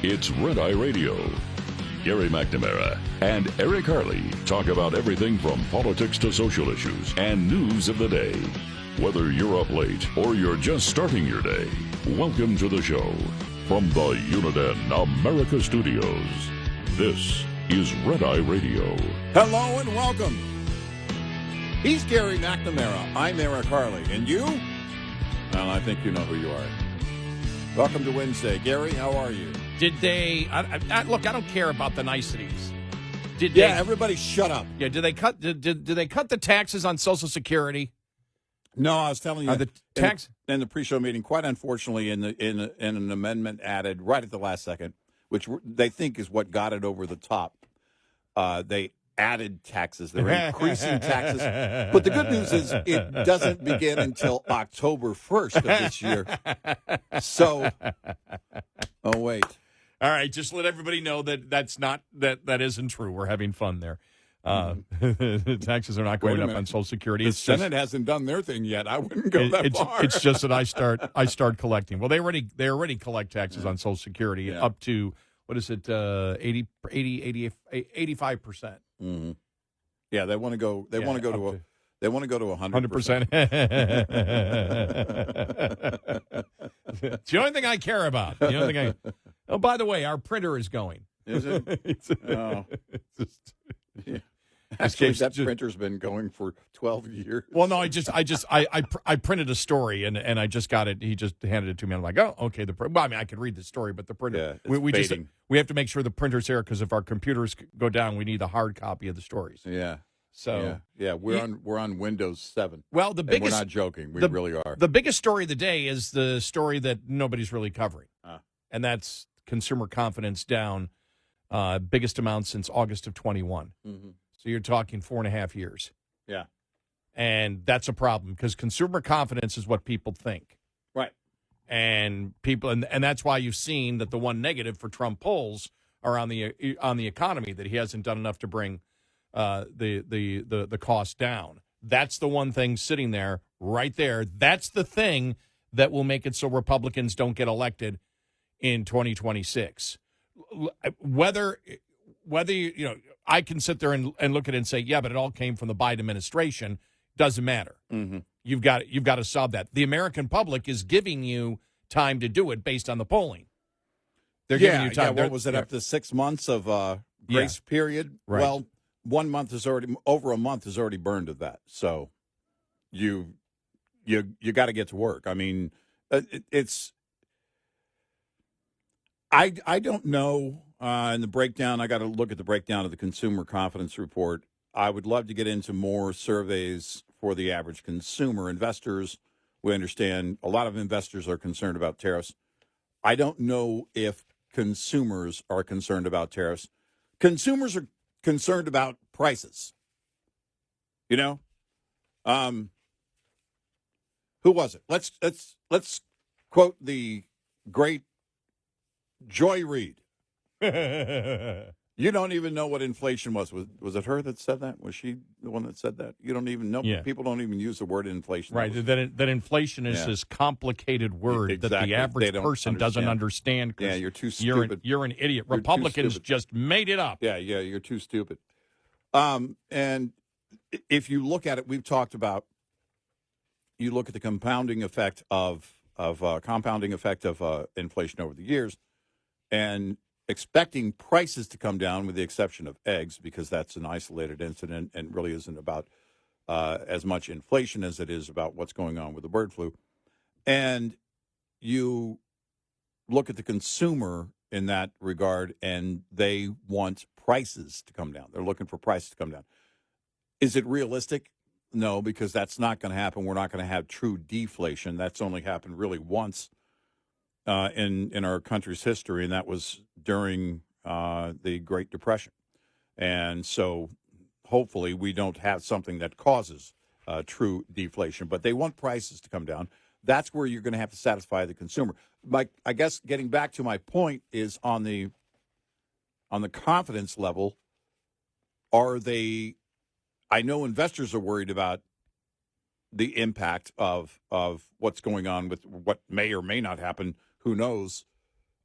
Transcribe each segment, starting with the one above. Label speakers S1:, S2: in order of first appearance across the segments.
S1: It's Red Eye Radio. Gary McNamara and Eric Harley talk about everything from politics to social issues and news of the day. Whether you're up late or you're just starting your day, welcome to the show. From the Uniden America Studios, this is Red Eye Radio.
S2: Hello and welcome. He's Gary McNamara. I'm Eric Harley. And you? Well, I think you know who you are. Welcome to Wednesday. Gary, how are you?
S3: Did they look? I don't care about the niceties.
S2: Everybody shut up.
S3: Yeah, did they cut the taxes on Social Security?
S2: No, I was telling you
S3: the tax
S2: in the pre-show meeting. Quite unfortunately, in an amendment added right at the last second, which they think is what got it over the top. They added taxes. They're increasing taxes. But the good news is it doesn't begin until October 1st of this year. So, oh wait.
S3: All right, just let everybody know that isn't true. We're having fun there. Taxes are not going up on Social Security.
S2: The Senate hasn't done their thing yet. I wouldn't go that far.
S3: It's just that I start collecting. Well, they already collect taxes on Social Security up to, what is it, 85%.
S2: Mm-hmm. Yeah, they want to go. They want to go to 100%.
S3: It's the only thing I care about. The only thing Oh, by the way, our printer is going.
S2: Is it? Yeah. Actually, that printer's been going for 12 years.
S3: Well, no, I printed a story and I just got it. He just handed it to me. I'm like, oh, okay. Well, I mean, I could read the story, but the printer.
S2: Yeah,
S3: we have to make sure the printer's there because if our computers go down, we need a hard copy of the stories.
S2: Yeah.
S3: So
S2: we're on Windows 7.
S3: Well, the biggest.
S2: And we're not joking. We really are.
S3: The biggest story of the day is the story that nobody's really covering, and that's consumer confidence down, biggest amount since August of 21.
S2: Mm-hmm.
S3: So you're talking 4.5 years.
S2: Yeah.
S3: And that's a problem because consumer confidence is what people think.
S2: Right.
S3: And people, and that's why you've seen that the one negative for Trump polls are on the economy, that he hasn't done enough to bring the cost down. That's the one thing sitting there right there. That's the thing that will make it so Republicans don't get elected in 2026. Whether I can sit there and look at it and say, yeah, but it all came from the Biden administration. Doesn't matter.
S2: Mm-hmm.
S3: You've got to solve that. The American public is giving you time to do it based on the polling. They're giving you time.
S2: What was it, up to 6 months of grace period?
S3: Right.
S2: Well, 1 month is already, over a month is already burned of that. So you got to get to work. I mean, I don't know. In the breakdown, I got to look at the breakdown of the consumer confidence report. I would love to get into more surveys for the average consumer. Investors, we understand a lot of investors are concerned about tariffs. I don't know if consumers are concerned about tariffs. Consumers are concerned about prices. You know, who was it? Let's quote the great Joy Reid. You don't even know what inflation was. Was it her that said that? Was she the one that said that? You don't even know. Yeah. People don't even use the word inflation.
S3: Right. That inflation is this complicated word that the average person doesn't understand.
S2: Yeah, you're too stupid.
S3: You're an idiot. Republicans just made it up.
S2: Yeah, you're too stupid. And if you look at it, we've talked about. You look at the compounding effect of inflation over the years, and expecting prices to come down, with the exception of eggs, because that's an isolated incident and really isn't about as much inflation as it is about what's going on with the bird flu. And you look at the consumer in that regard, and they want prices to come down. They're looking for prices to come down. Is it realistic? No, because that's not going to happen. We're not going to have true deflation. That's only happened really once in our country's history, and that was during the Great Depression. And so hopefully we don't have something that causes true deflation. But they want prices to come down. That's where you're going to have to satisfy the consumer. I guess getting back to my point is on the confidence level, are they – I know investors are worried about the impact of what's going on with what may or may not happen, who knows,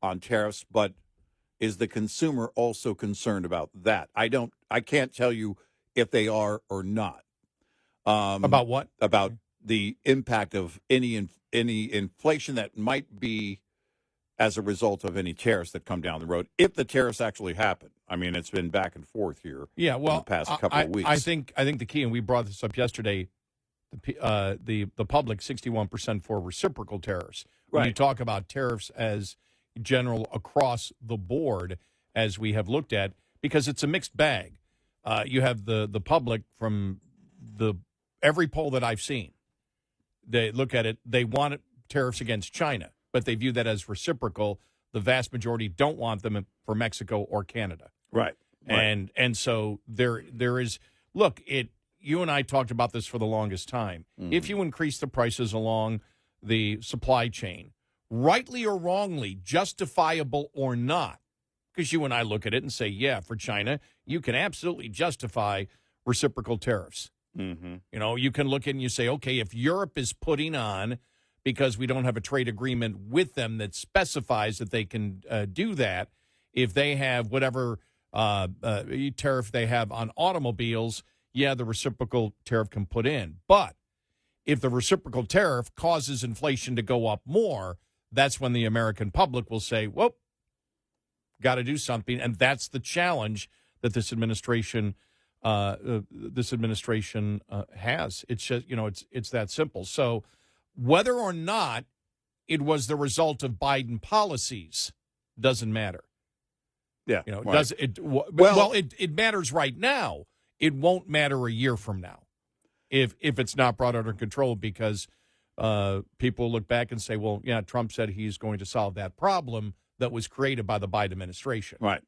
S2: on tariffs. But is the consumer also concerned about that? I can't tell you if they are or not.
S3: About what?
S2: About the impact of any inflation that might be as a result of any tariffs that come down the road, if the tariffs actually happen. I mean, it's been back and forth here
S3: Yeah, well,
S2: in the past couple of weeks.
S3: I think the key, and we brought this up yesterday, the public 61% for reciprocal tariffs. When you talk about tariffs as general across the board, as we have looked at, because it's a mixed bag. You have the public from every poll that I've seen. They look at it, they want tariffs against China, but they view that as reciprocal. The vast majority don't want them for Mexico or Canada.
S2: Right.
S3: And so there is, look, you and I talked about this for the longest time. Mm-hmm. If you increase the prices along the supply chain, rightly or wrongly, justifiable or not, because you and I look at it and say, yeah, for China, you can absolutely justify reciprocal tariffs.
S2: Mm-hmm.
S3: You know, you can look at it and you say, okay, if Europe is putting on, because we don't have a trade agreement with them that specifies that they can do that, if they have whatever tariff they have on automobiles, yeah, the reciprocal tariff can put in. But if the reciprocal tariff causes inflation to go up more, that's when the American public will say, well, got to do something. And that's the challenge that this administration has. It's just, it's that simple. So whether or not it was the result of Biden policies doesn't matter.
S2: Yeah.
S3: Right. Does it? Well, it matters right now. It won't matter a year from now if it's not brought under control, because people look back and say, well, yeah, Trump said he's going to solve that problem that was created by the Biden administration.
S2: Right.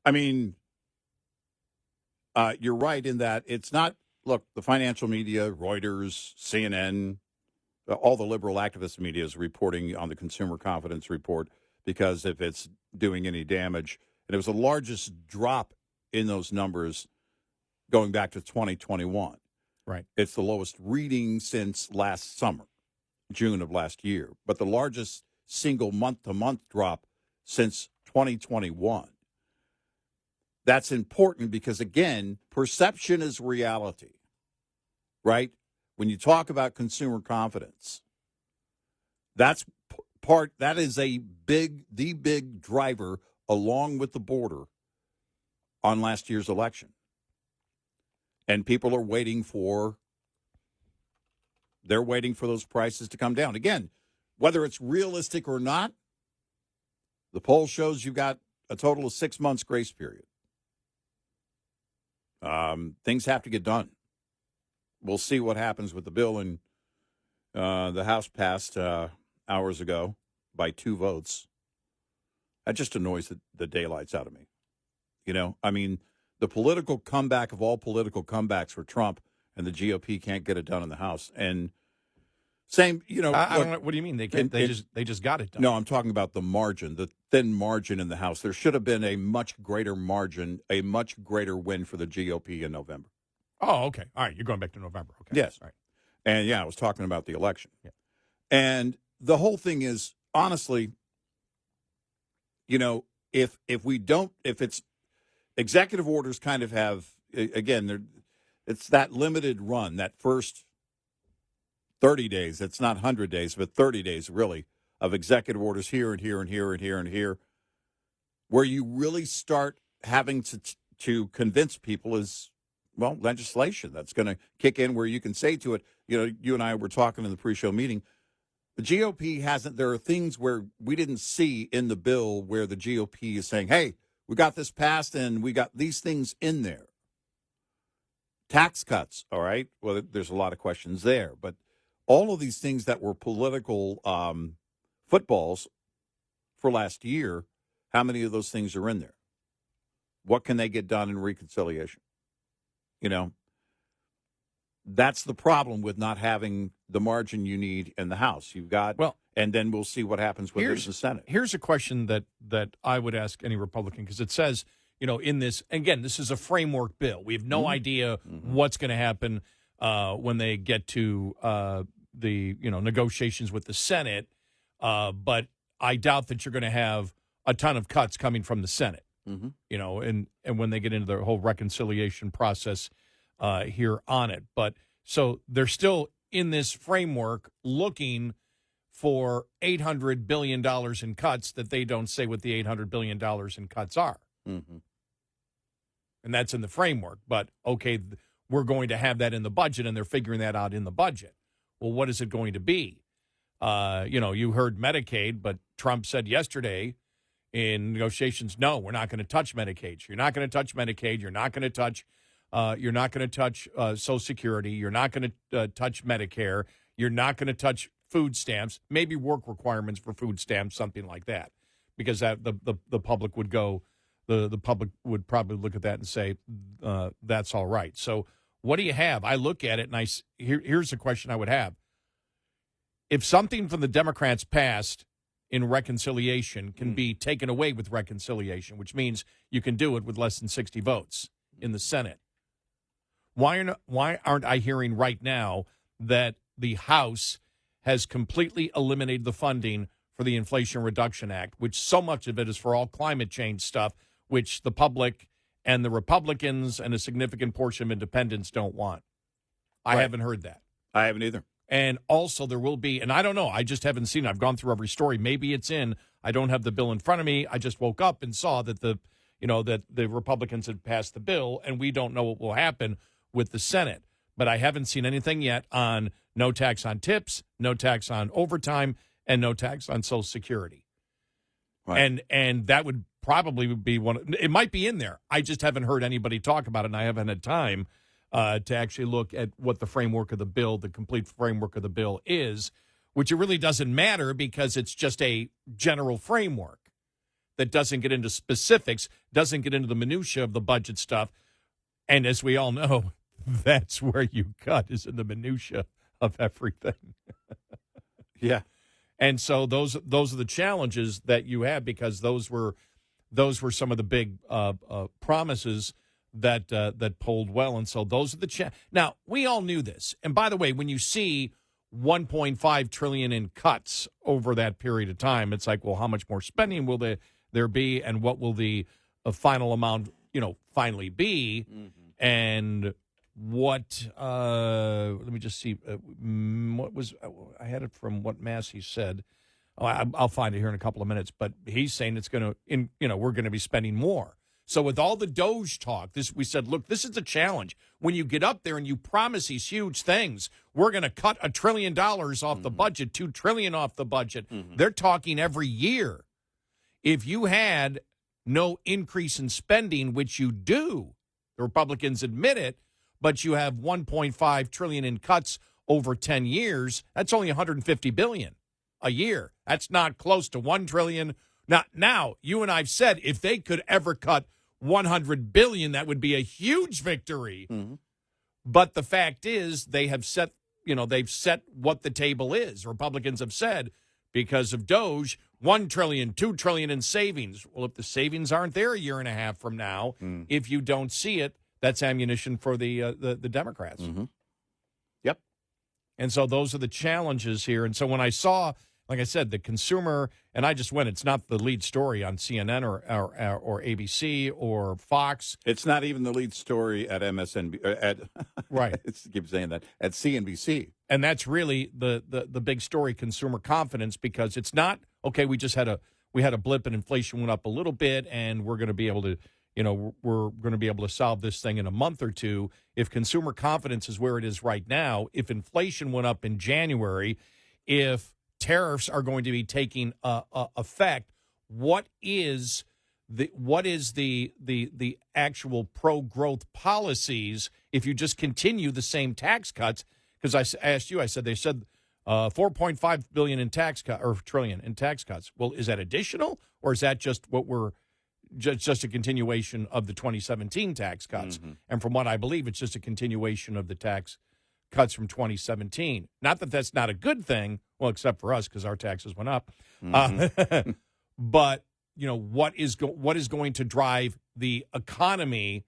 S2: I mean, you're right in that it's not, look, the financial media, Reuters, CNN, all the liberal activist media is reporting on the consumer confidence report, because if it's doing any damage, and it was the largest drop in those numbers going back to 2021.
S3: Right.
S2: It's the lowest reading since last summer, June of last year, but the largest single month-to-month drop since 2021. That's important because, again, perception is reality, right? When you talk about consumer confidence, that is the big driver, along with the border, on last year's election. And people are waiting for those prices to come down. Again, whether it's realistic or not, the poll shows you've got a total of 6 months grace period. Things have to get done. We'll see what happens with the bill. And the House passed hours ago by 2 votes. That just annoys the daylights out of me. I mean, the political comeback of all political comebacks for Trump, and the GOP can't get it done in the House. And same,
S3: I don't know. What do you mean? They just got it done.
S2: No, I'm talking about the margin, the thin margin in the House. There should have been a much greater margin, a much greater win for the GOP in November.
S3: Oh, okay. All right. You're going back to November. Okay.
S2: Yes.
S3: All right.
S2: And yeah, I was talking about the election.
S3: Yeah.
S2: And the whole thing is, honestly, if it's executive orders kind of have, again, it's that limited run, that first 30 days. It's not 100 days, but 30 days, really, of executive orders here and here and here and here and here, where you really start having to convince people is, well, legislation that's going to kick in, where you can say to it, you and I were talking in the pre-show meeting, the GOP hasn't, there are things where we didn't see in the bill where the GOP is saying, hey, we got this passed and we got these things in there. Tax cuts, all right? Well, there's a lot of questions there, but all of these things that were political footballs for last year, how many of those things are in there? What can they get done in reconciliation? That's the problem with not having the margin you need in the House. You've got, and then we'll see what happens with the Senate.
S3: Here's a question that I would ask any Republican, because it says, in this, again, this is a framework bill. We have no idea what's going to happen when they get to the negotiations with the Senate, but I doubt that you're going to have a ton of cuts coming from the Senate.
S2: Mm-hmm.
S3: You know, and when they get into the whole reconciliation process here on it. But so they're still in this framework looking for $800 billion in cuts that they don't say what the $800 billion in cuts are.
S2: Mm-hmm.
S3: And that's in the framework. But, okay, we're going to have that in the budget, and they're figuring that out in the budget. Well, what is it going to be? You know, you heard Medicaid, but Trump said yesterday in negotiations, no, we're not going to touch Medicaid. You're not going to touch Medicaid. You're not going to touch. You're not going to touch Social Security. You're not going to touch Medicare. You're not going to touch food stamps. Maybe work requirements for food stamps, something like that, because that the public would go. The public would probably look at that and say that's all right. So what do you have? I look at it and here's the question I would have. If something from the Democrats passed in reconciliation can be taken away with reconciliation, which means you can do it with less than 60 votes in the Senate. Why aren't I hearing right now that the House has completely eliminated the funding for the Inflation Reduction Act, which so much of it is for all climate change stuff, which the public and the Republicans and a significant portion of independents don't want? I haven't heard that.
S2: I haven't either.
S3: And also there will be, and I don't know, I just haven't seen it. I've gone through every story. Maybe it's in. I don't have the bill in front of me. I just woke up and saw that that the Republicans had passed the bill, and we don't know what will happen with the Senate. But I haven't seen anything yet on no tax on tips, no tax on overtime, and no tax on Social Security. Right. And that would probably be one. It might be in there. I just haven't heard anybody talk about it, and I haven't had time to actually look at what the framework of the bill, the complete framework of the bill is, which it really doesn't matter because it's just a general framework that doesn't get into specifics, doesn't get into the minutia of the budget stuff. And as we all know, that's where you cut, is in the minutia of everything.
S2: Yeah.
S3: And so those are the challenges that you have, because those were some of the big promises that polled well. And so those are the Now, we all knew this. And by the way, when you see $1.5 trillion in cuts over that period of time, it's like, well, how much more spending will there be, and what will the final amount, finally be? Mm-hmm. And what, let me just see, what was, I had it from what Massey said. I'll find it here in a couple of minutes, but he's saying it's going to, we're going to be spending more. So with all the Doge talk, we said, look, this is a challenge. When you get up there and you promise these huge things, we're going to cut $1 trillion off the budget, $2 trillion off the budget. Mm-hmm. They're talking every year. If you had no increase in spending, which you do, the Republicans admit it, but you have $1.5 trillion in cuts over 10 years, that's only $150 billion a year. That's not close to $1 trillion. Now, you and I've said if they could ever cut $100 billion, that would be a huge victory. Mm-hmm. But the fact is, they've set what the table is. Republicans have said, because of Doge, $1 trillion, $2 trillion in savings. Well, if the savings aren't there a year and a half from now, if you don't see it, that's ammunition for the Democrats.
S2: Mm-hmm. Yep.
S3: And so those are the challenges here. And so when I saw, like I said, the consumer, and I just went, it's not the lead story on CNN or ABC or Fox.
S2: It's not even the lead story at MSNBC. Right. I keep saying that, at CNBC.
S3: And that's really the big story, consumer confidence, because it's not, okay, we had a blip and inflation went up a little bit, and we're going to be able to, we're going to be able to solve this thing in a month or two. If consumer confidence is where it is right now, if inflation went up in January, if tariffs are going to be taking effect, what is the actual pro-growth policies if you just continue the same tax cuts? Because I asked you, they said $4.5 billion in tax cut, or trillion in tax cuts. Well, is that additional, or is that just what we're just a continuation of the 2017 tax cuts? Mm-hmm. And from what I believe, it's just a continuation of the tax cuts from 2017. Not that that's not a good thing, well, except for us, because our taxes went up. Mm-hmm. But what is going to drive the economy?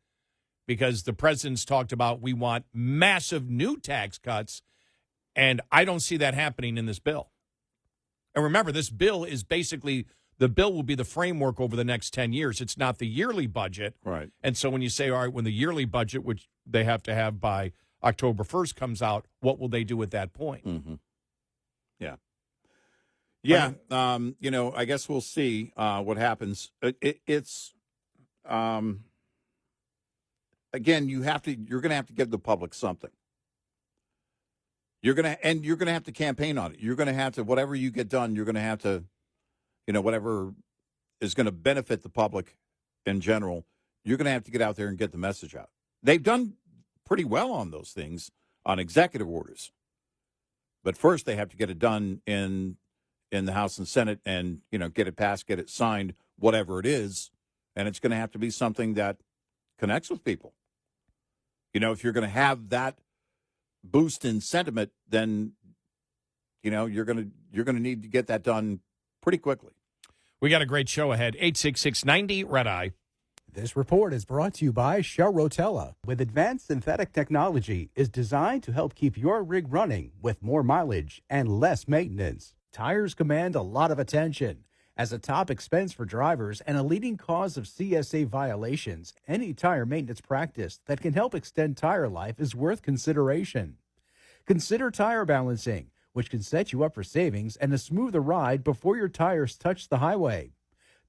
S3: Because the president's talked about, we want massive new tax cuts, and I don't see that happening in this bill. And remember, this bill is basically The bill will be the framework over the next 10 years. It's not the yearly budget.
S2: Right.
S3: And so when you say, all right, when the yearly budget, which they have to have by October 1st, comes out, what will they do at that point?
S2: Mm-hmm. Yeah. Yeah. I guess we'll see what happens. It's again, you're going to have to give the public something. You're going to have to campaign on it. You're going to have to, whatever you get done, you're going to have to, whatever is going to benefit the public in general, you're going to have to get out there and get the message out. They've done pretty well on those things, on executive orders. But first they have to get it done in the House and Senate and, get it passed, get it signed, whatever it is. And it's going to have to be something that connects with people. If you're going to have that boost in sentiment, then, you're going to need to get that done pretty quickly.
S3: We got a great show ahead. 866-90 Red Eye.
S4: This report is brought to you by Shell Rotella. With advanced synthetic technology, is designed to help keep your rig running with more mileage and less maintenance. Tires command a lot of attention. As a top expense for drivers and a leading cause of CSA violations, any tire maintenance practice that can help extend tire life is worth consideration. Consider tire balancing, which can set you up for savings and a smoother ride before your tires touch the highway.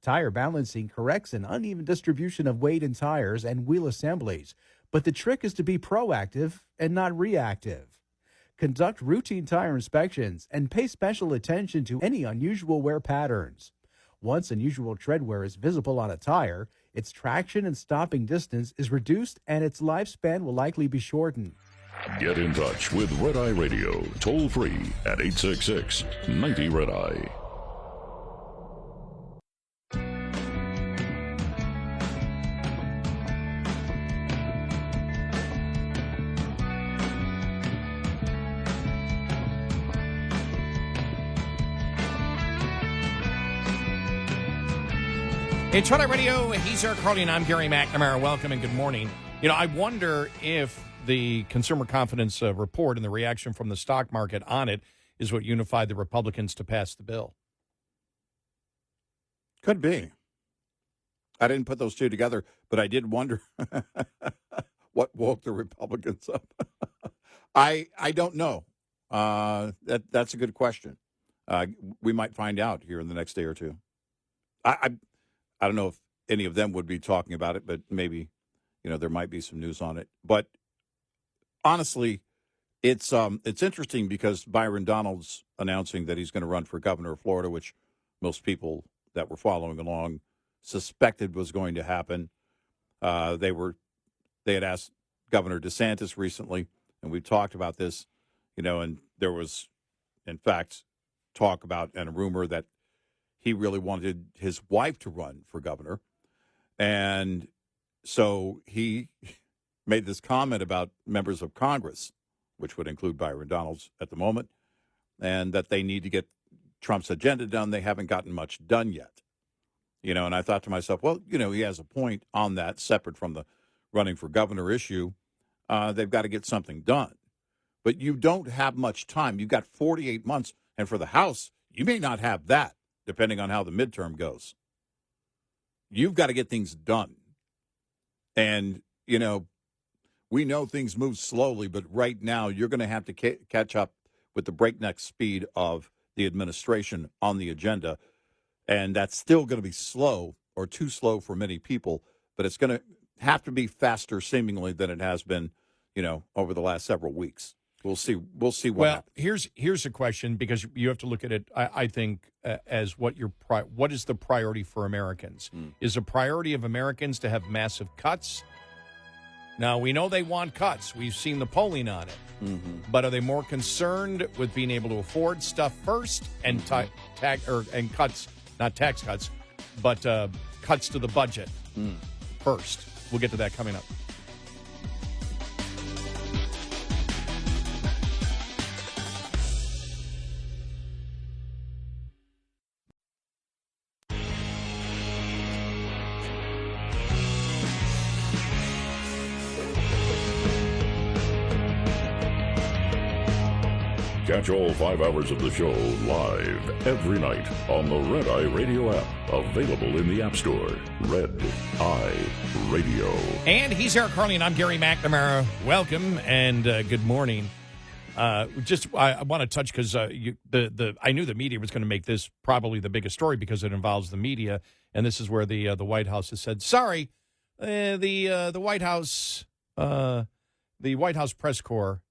S4: Tire balancing corrects an uneven distribution of weight in tires and wheel assemblies, but the trick is to be proactive and not reactive. Conduct routine tire inspections and pay special attention to any unusual wear patterns. Once unusual tread wear is visible on a tire, its traction and stopping distance is reduced and its lifespan will likely be shortened.
S1: Get in touch with Red Eye Radio, toll free at 866-90 Red Eye.
S3: It's Red Eye Radio. He's Eric Harley, and I'm Gary McNamara. Welcome and good morning. I wonder if the consumer confidence report and the reaction from the stock market on it is what unified the Republicans to pass the bill.
S2: Could be. I didn't put those two together, but I did wonder what woke the Republicans up. I don't know. That's a good question. We might find out here in the next day or two. I don't know if any of them would be talking about it, but maybe, there might be some news on it. But honestly, it's interesting because Byron Donalds announcing that he's going to run for governor of Florida, which most people that were following along suspected was going to happen. They had asked Governor DeSantis recently, and we've talked about this, and there was, in fact, talk about and a rumor that he really wanted his wife to run for governor. And so he made this comment about members of Congress, which would include Byron Donalds at the moment, and that they need to get Trump's agenda done. They haven't gotten much done yet. And I thought to myself, well, he has a point on that, separate from the running for governor issue. They've got to get something done. But you don't have much time. You've got 48 months. And for the House, you may not have that, depending on how the midterm goes. You've got to get things done. And, we know things move slowly, but right now you're going to have to catch up with the breakneck speed of the administration on the agenda. And that's still going to be slow, or too slow for many people, but it's going to have to be faster, seemingly, than it has been, over the last several weeks. We'll see what happens.
S3: Here's a question, because you have to look at it, I think, as what is the priority for Americans? Is the priority of Americans to have massive cuts? Now, we know they want cuts. We've seen the polling on it. Mm-hmm. But are they more concerned with being able to afford stuff first and and cuts, not tax cuts, but cuts to the budget first? We'll get to that coming up.
S1: Catch all 5 hours of the show live every night on the Red Eye Radio app. Available in the App Store. Red Eye Radio.
S3: And he's Eric Harley, and I'm Gary McNamara. Welcome and good morning. I want to touch because I knew the media was going to make this probably the biggest story because it involves the media, and this is where the White House has said, sorry, the White House Press Corps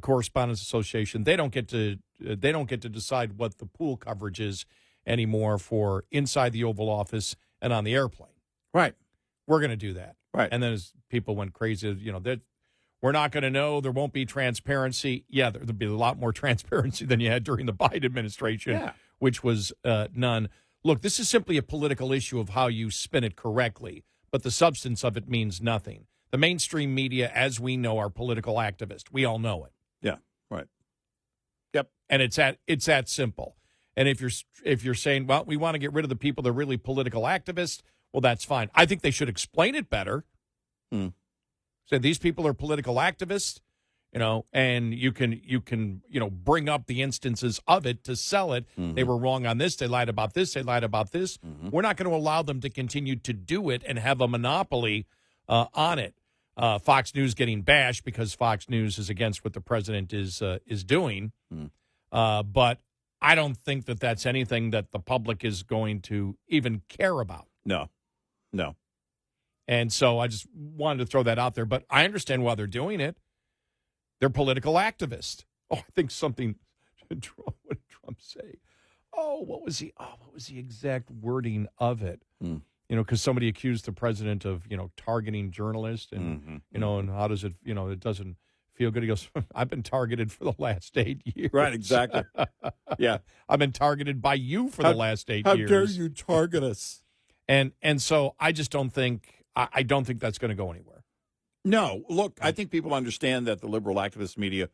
S3: Correspondents Association, they don't get to decide what the pool coverage is anymore for inside the Oval Office and on the airplane.
S2: Right.
S3: We're going to do that.
S2: Right.
S3: And then as people went crazy, that we're not going to know. There won't be transparency. Yeah, there'll be a lot more transparency than you had during the Biden administration, which was none. Look, this is simply a political issue of how you spin it correctly, but the substance of it means nothing. The mainstream media, as we know, are political activists. We all know it.
S2: Yeah, right. Yep.
S3: And it's that simple. And if you're saying, well, we want to get rid of the people that are really political activists, well, that's fine. I think they should explain it better. Say these people are political activists, and you can bring up the instances of it to sell it. Mm-hmm. They were wrong on this. They lied about this. They lied about this. Mm-hmm. We're not going to allow them to continue to do it and have a monopoly on it. Fox News getting bashed because Fox News is against what the president is doing. But I don't think that that's anything that the public is going to even care about.
S2: No.
S3: And so I just wanted to throw that out there. But I understand why they're doing it. They're political activists. Oh, I think something. What did Trump say? What was the exact wording of it? Because somebody accused the president of, targeting journalists and, and how does it, it doesn't feel good. He goes, I've been targeted for the last 8 years.
S2: Right, exactly. Yeah.
S3: I've been targeted by you for the last 8 years.
S2: How dare you target us?
S3: And so I just don't think, I don't think that's going to go anywhere.
S2: No, look, I think people understand that the liberal activist media,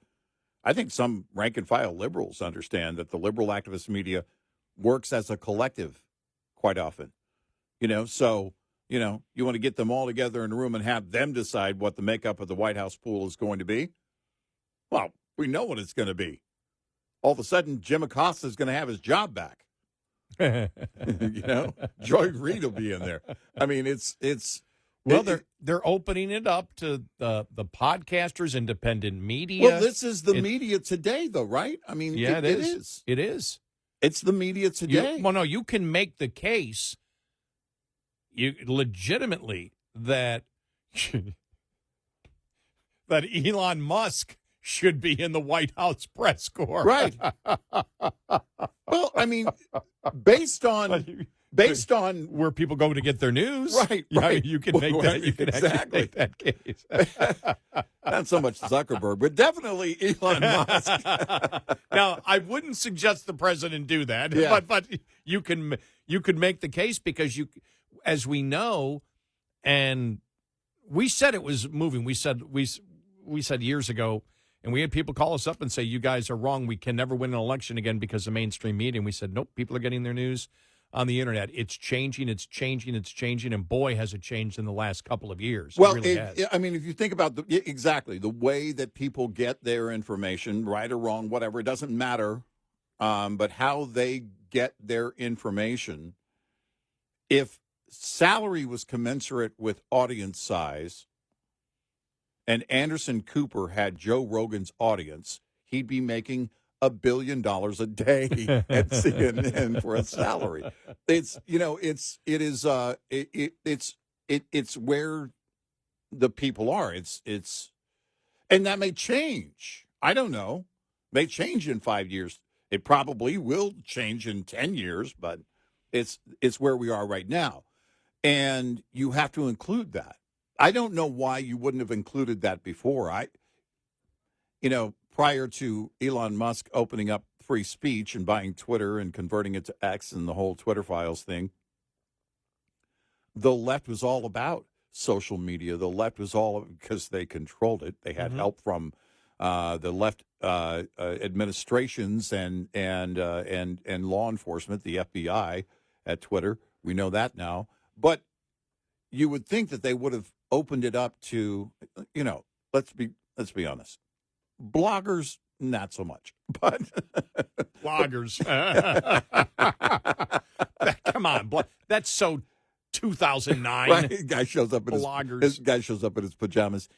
S2: I think some rank and file liberals understand that the liberal activist media works as a collective quite often. So, you want to get them all together in a room and have them decide what the makeup of the White House pool is going to be? Well, we know what it's going to be. All of a sudden, Jim Acosta is going to have his job back. Joy Reid will be in there. I mean,
S3: they're opening it up to the podcasters, independent media.
S2: Well, this is the media today, though, right? I mean,
S3: yeah, it is. It is.
S2: It's the media today.
S3: You can make the case. You legitimately that Elon Musk should be in the White House press corps.
S2: Right. Well, I mean, based on
S3: where people go to get their news,
S2: right?
S3: You can make that. You can exactly make that case.
S2: Not so much Zuckerberg, but definitely Elon Musk.
S3: Now, I wouldn't suggest the president do that, but you can make the case because as we know, and we said it was moving. We said years ago, and we had people call us up and say, "You guys are wrong. We can never win an election again because of mainstream media." And we said, "Nope. People are getting their news on the internet. It's changing. It's changing. It's changing." And boy, has it changed in the last couple of years.
S2: Well,
S3: it really has.
S2: I mean, if you think about the way that people get their information, right or wrong, whatever, it doesn't matter. But how they get their information, if salary was commensurate with audience size, and Anderson Cooper had Joe Rogan's audience, he'd be making $1 billion a day at CNN for a salary. It's where the people are. And that may change. I don't know. May change in 5 years. It probably will change in 10 years, but it's where we are right now. And you have to include that. I don't know why you wouldn't have included that before. Prior to Elon Musk opening up free speech and buying Twitter and converting it to X and the whole Twitter files thing, the left was all about social media. The left was all because they controlled it. They had help from the left administrations and law enforcement, the FBI at Twitter. We know that now. But you would think that they would have opened it up to, let's be honest. Bloggers not so much. But
S3: Bloggers. Come on. That's so 2009.
S2: right, guy shows up in
S3: Bloggers.
S2: his guy shows up in his pajamas.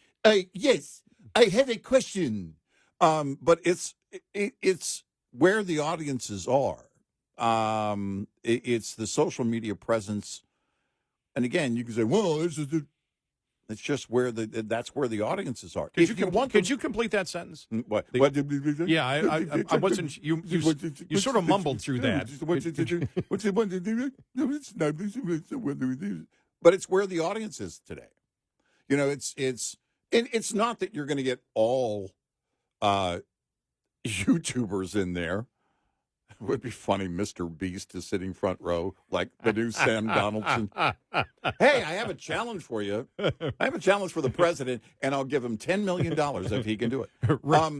S2: Yes, I have a question. But it's where the audiences are. It's the social media presence. And again, you can say, well, it's just where that's where the audiences are.
S3: Could you complete that sentence?
S2: What?
S3: Yeah, I wasn't. You sort of mumbled through that.
S2: But it's where the audience is today. You know, it's not that you're going to get all YouTubers in there. It would be funny. Mr. Beast is sitting front row like the new Sam Donaldson. Hey, I have a challenge for you. I have a challenge for the president, and I'll give him $10 million if he can do it.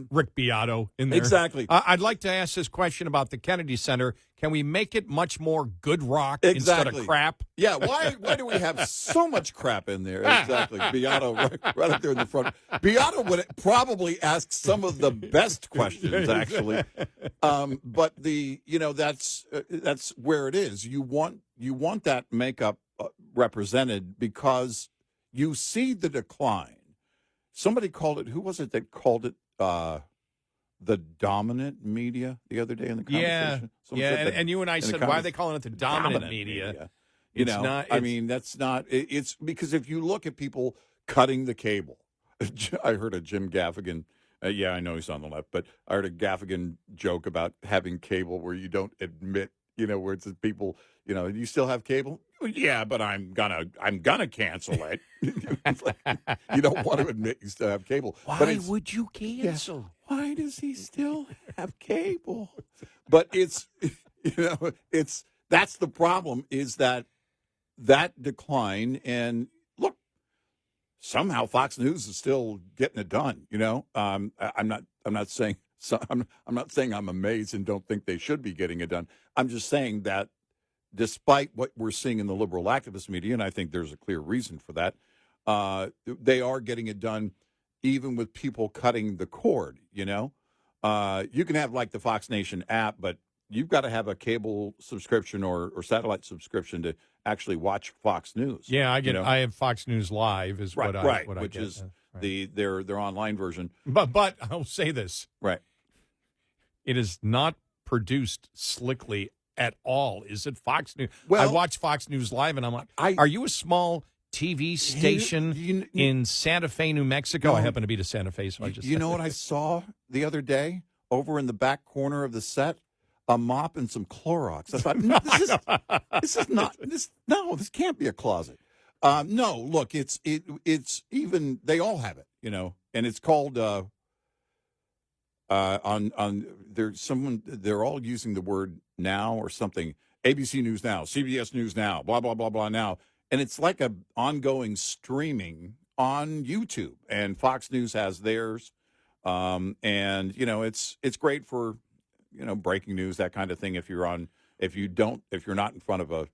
S3: Rick Beato in there.
S2: Exactly.
S3: I'd like to ask this question about the Kennedy Center. Can we make it much more good rock instead of crap?
S2: Yeah, why do we have so much crap in there? Exactly. Beato right up there in the front. Beato would probably ask some of the best questions, actually. But that's where it is. You want that makeup represented because you see the decline. Somebody called it, who was it that called it the dominant media the other day in the conversation?
S3: And you and I said, why are they calling it the dominant media?
S2: That's not. It's because if you look at people cutting the cable, I heard a Jim Gaffigan. I know he's on the left, but I heard a Gaffigan joke about having cable where you don't admit, where it's people, you still have cable? Well, yeah, but I'm gonna cancel it. You don't want to admit you still have cable.
S3: Why would you cancel?
S2: Yeah, why does he still have cable? But it's that's the problem, is that decline. And look, somehow Fox News is still getting it done. I'm not saying I'm amazed and don't think they should be getting it done. I'm just saying that despite what we're seeing in the liberal activist media, and I think there's a clear reason for that, they are getting it done even with people cutting the cord. You can have like the Fox Nation app, but you've got to have a cable subscription or satellite subscription to actually watch Fox News.
S3: Yeah, I have Fox News Live is what I
S2: which
S3: get.
S2: Is their online version.
S3: But I'll say this.
S2: Right.
S3: It is not produced slickly at all. Is it Fox News?
S2: Well,
S3: I watch Fox News Live and I'm like, are you a small TV station in Santa Fe, New Mexico?
S2: No,
S3: I happen to be to Santa Fe, so I just
S2: know what I saw the other day over in the back corner of the set? A mop and some Clorox. I thought, no, this can't be a closet. No, look, it's even, they all have it, and it's called they're all using the word now or something. ABC News Now, CBS News Now, blah blah blah blah now, and it's like a ongoing streaming on YouTube, and Fox News has theirs, and it's great for breaking news, that kind of thing. If you're not in front of a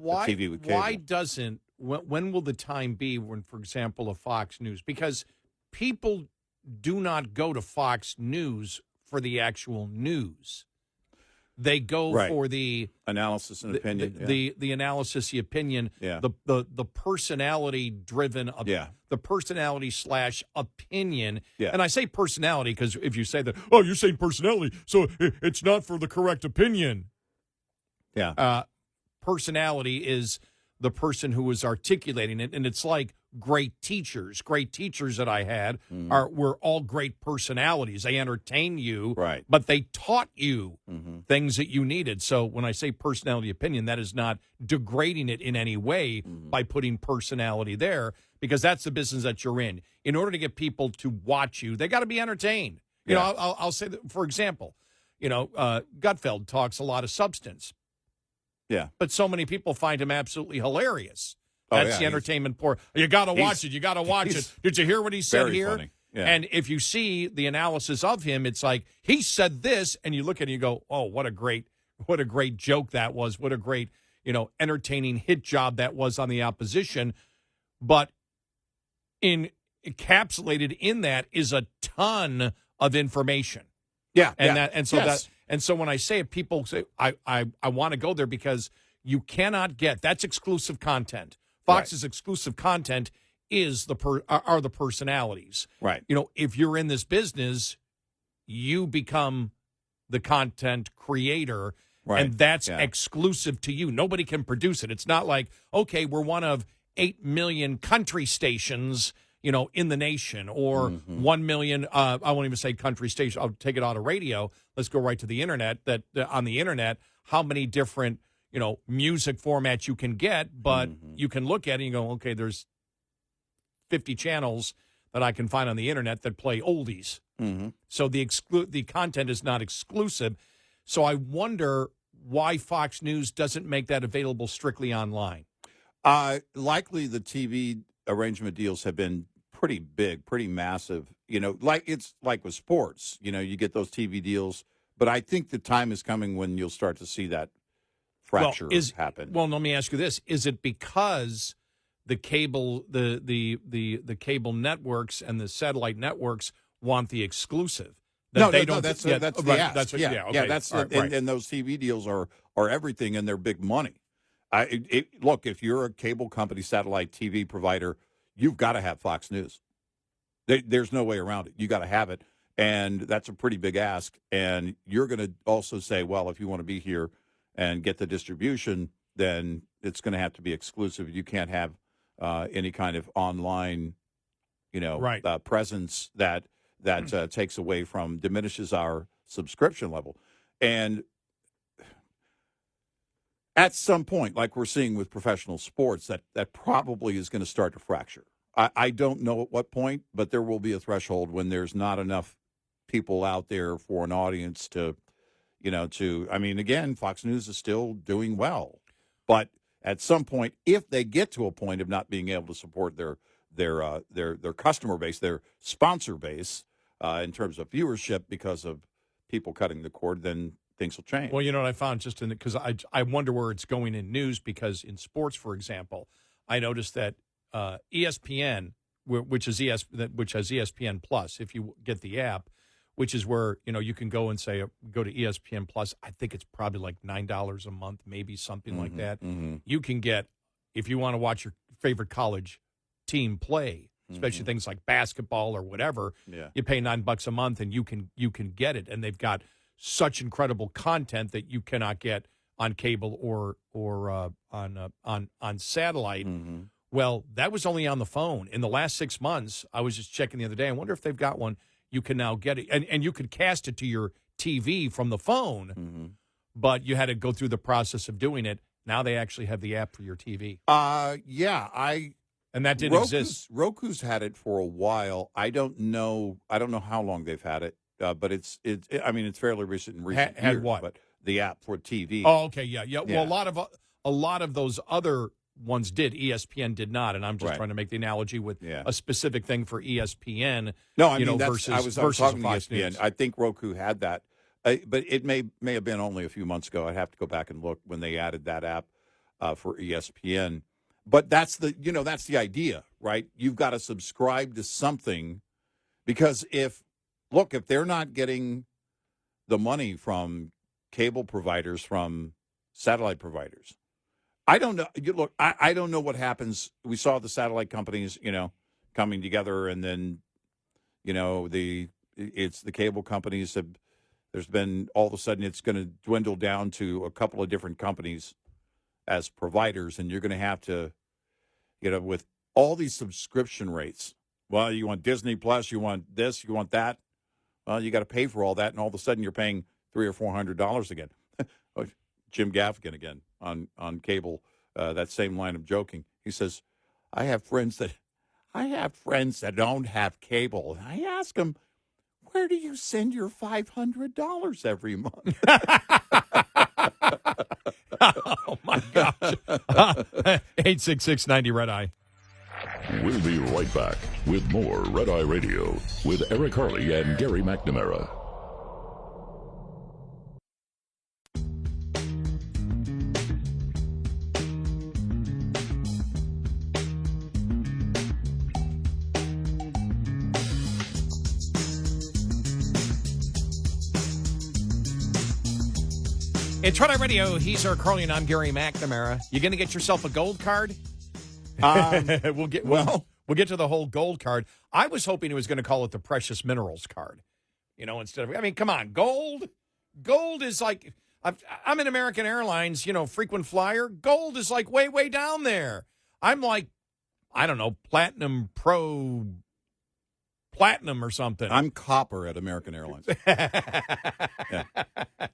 S2: TV with cable.
S3: When will the time be when, for example, a Fox News? Because people do not go to Fox News for the actual news. They go for the
S2: analysis and opinion,
S3: the analysis, the opinion, the personality driven, the personality / opinion.
S2: Yeah.
S3: And I say personality because if you say that, oh, you're saying personality, so it's not for the correct opinion.
S2: Yeah.
S3: Personality is the person who is articulating it, and it's like great teachers that I had were all great personalities. They entertain you,
S2: right,
S3: but they taught you things that you needed. So when I say personality opinion, that is not degrading it in any way by putting personality there, because that's the business that you're in. In order to get people to watch you, they got to be entertained. I'll say that, for example, Gutfeld talks a lot of substance.
S2: Yeah.
S3: But so many people find him absolutely hilarious. That's the entertainment part. You got to watch it. You got to watch it. Did you hear what he said here?
S2: Funny. Yeah.
S3: And if you see the analysis of him, it's like he said this, and you look at it and you go, "Oh, what a great joke that was. What a great, entertaining hit job that was on the opposition." But encapsulated in that is a ton of information.
S2: Yeah,
S3: And
S2: yeah.
S3: so when I say it, people say I want to go there because you cannot get that's exclusive content. Fox's exclusive content is are the personalities.
S2: Right.
S3: If you're in this business, you become the content creator,
S2: Right.
S3: and that's exclusive to you. Nobody can produce it. It's not like, okay, we're one of 8 million country stations, in the nation, or 1 million. I won't even say country station. I'll take it out of radio. Let's go right to the internet. That on the internet, how many different music formats you can get, but you can look at it and you go, okay, there's 50 channels that I can find on the internet that play oldies. So the content is not exclusive. So I wonder why Fox News doesn't make that available strictly online.
S2: Likely the TV arrangement deals have been pretty big, pretty massive. It's like with sports. You get those TV deals, but I think the time is coming when you'll start to see that fracture happen.
S3: Well, let me ask you this: is it because the cable, the cable networks and the satellite networks want the exclusive?
S2: That's the ask.
S3: That's
S2: and those TV deals are everything, and they're big money. Look, if you're a cable company, satellite TV provider, you've got to have Fox News. There's no way around it. You got to have it, and that's a pretty big ask. And you're going to also say, well, if you want to be here and get the distribution, then it's going to have to be exclusive. You can't have any kind of online, presence that takes away from, diminishes our subscription level. And at some point, like we're seeing with professional sports, that probably is going to start to fracture. I don't know at what point, but there will be a threshold when there's not enough people out there for an audience again, Fox News is still doing well. But at some point, if they get to a point of not being able to support their customer base, their sponsor base, in terms of viewership because of people cutting the cord, then things will change.
S3: Well, you know what I found because I wonder where it's going in news, because in sports, for example, I noticed that ESPN, which has ESPN Plus, if you get the app, which is where you can go and say go to ESPN Plus. I think it's probably like $9 a month, maybe something like that. You can get, if you want to watch your favorite college team play, especially things like basketball or whatever.
S2: Yeah.
S3: You pay $9 a month and you can get it, and they've got such incredible content that you cannot get on cable or on satellite. Well, that was only on the phone. In the last 6 months, I was just checking the other day. I wonder if they've got one. You can now get it, and you could cast it to your TV from the phone, but you had to go through the process of doing it. Now they actually have the app for your TV. And that didn't exist.
S2: Roku's had it for a while. I don't know how long they've had it, but it's fairly recent in recent
S3: had
S2: years.
S3: what?
S2: But the app for TV.
S3: Oh, okay, yeah. Well, a lot of those other ones did. ESPN did not, and I'm just trying to make the analogy with a specific thing for ESPN.
S2: No, I mean
S3: versus
S2: I was talking to
S3: Fox
S2: ESPN.
S3: News.
S2: I think Roku had that, but it may have been only a few months ago. I'd have to go back and look when they added that app for ESPN. But that's the idea, right? You've got to subscribe to something, because if they're not getting the money from cable providers, from satellite providers, I don't know. I don't know what happens. We saw the satellite companies, coming together, and then, the cable companies have. There's been all of a sudden it's going to dwindle down to a couple of different companies as providers, and you're going to have to, with all these subscription rates. Well, you want Disney Plus, you want this, you want that. Well, you got to pay for all that, and all of a sudden you're paying $300 or $400 again. Jim Gaffigan again on cable, that same line of joking. He says, I have friends that don't have cable. And I ask them, where do you send your $500 every month?
S3: Oh, my gosh. 866-90 Red Eye.
S1: We'll be right back with more Red Eye Radio with Eric Harley and Gary McNamara.
S3: It's Red Eye Radio. He's our Carly, and I'm Gary McNamara. You going to get yourself a gold card? We'll get to the whole gold card. I was hoping he was going to call it the precious minerals card. Instead of, come on, gold. Gold is like, I'm in American Airlines, frequent flyer. Gold is like way, way down there. I'm like, I don't know, platinum pro platinum or something.
S2: I'm copper at American Airlines. Yeah.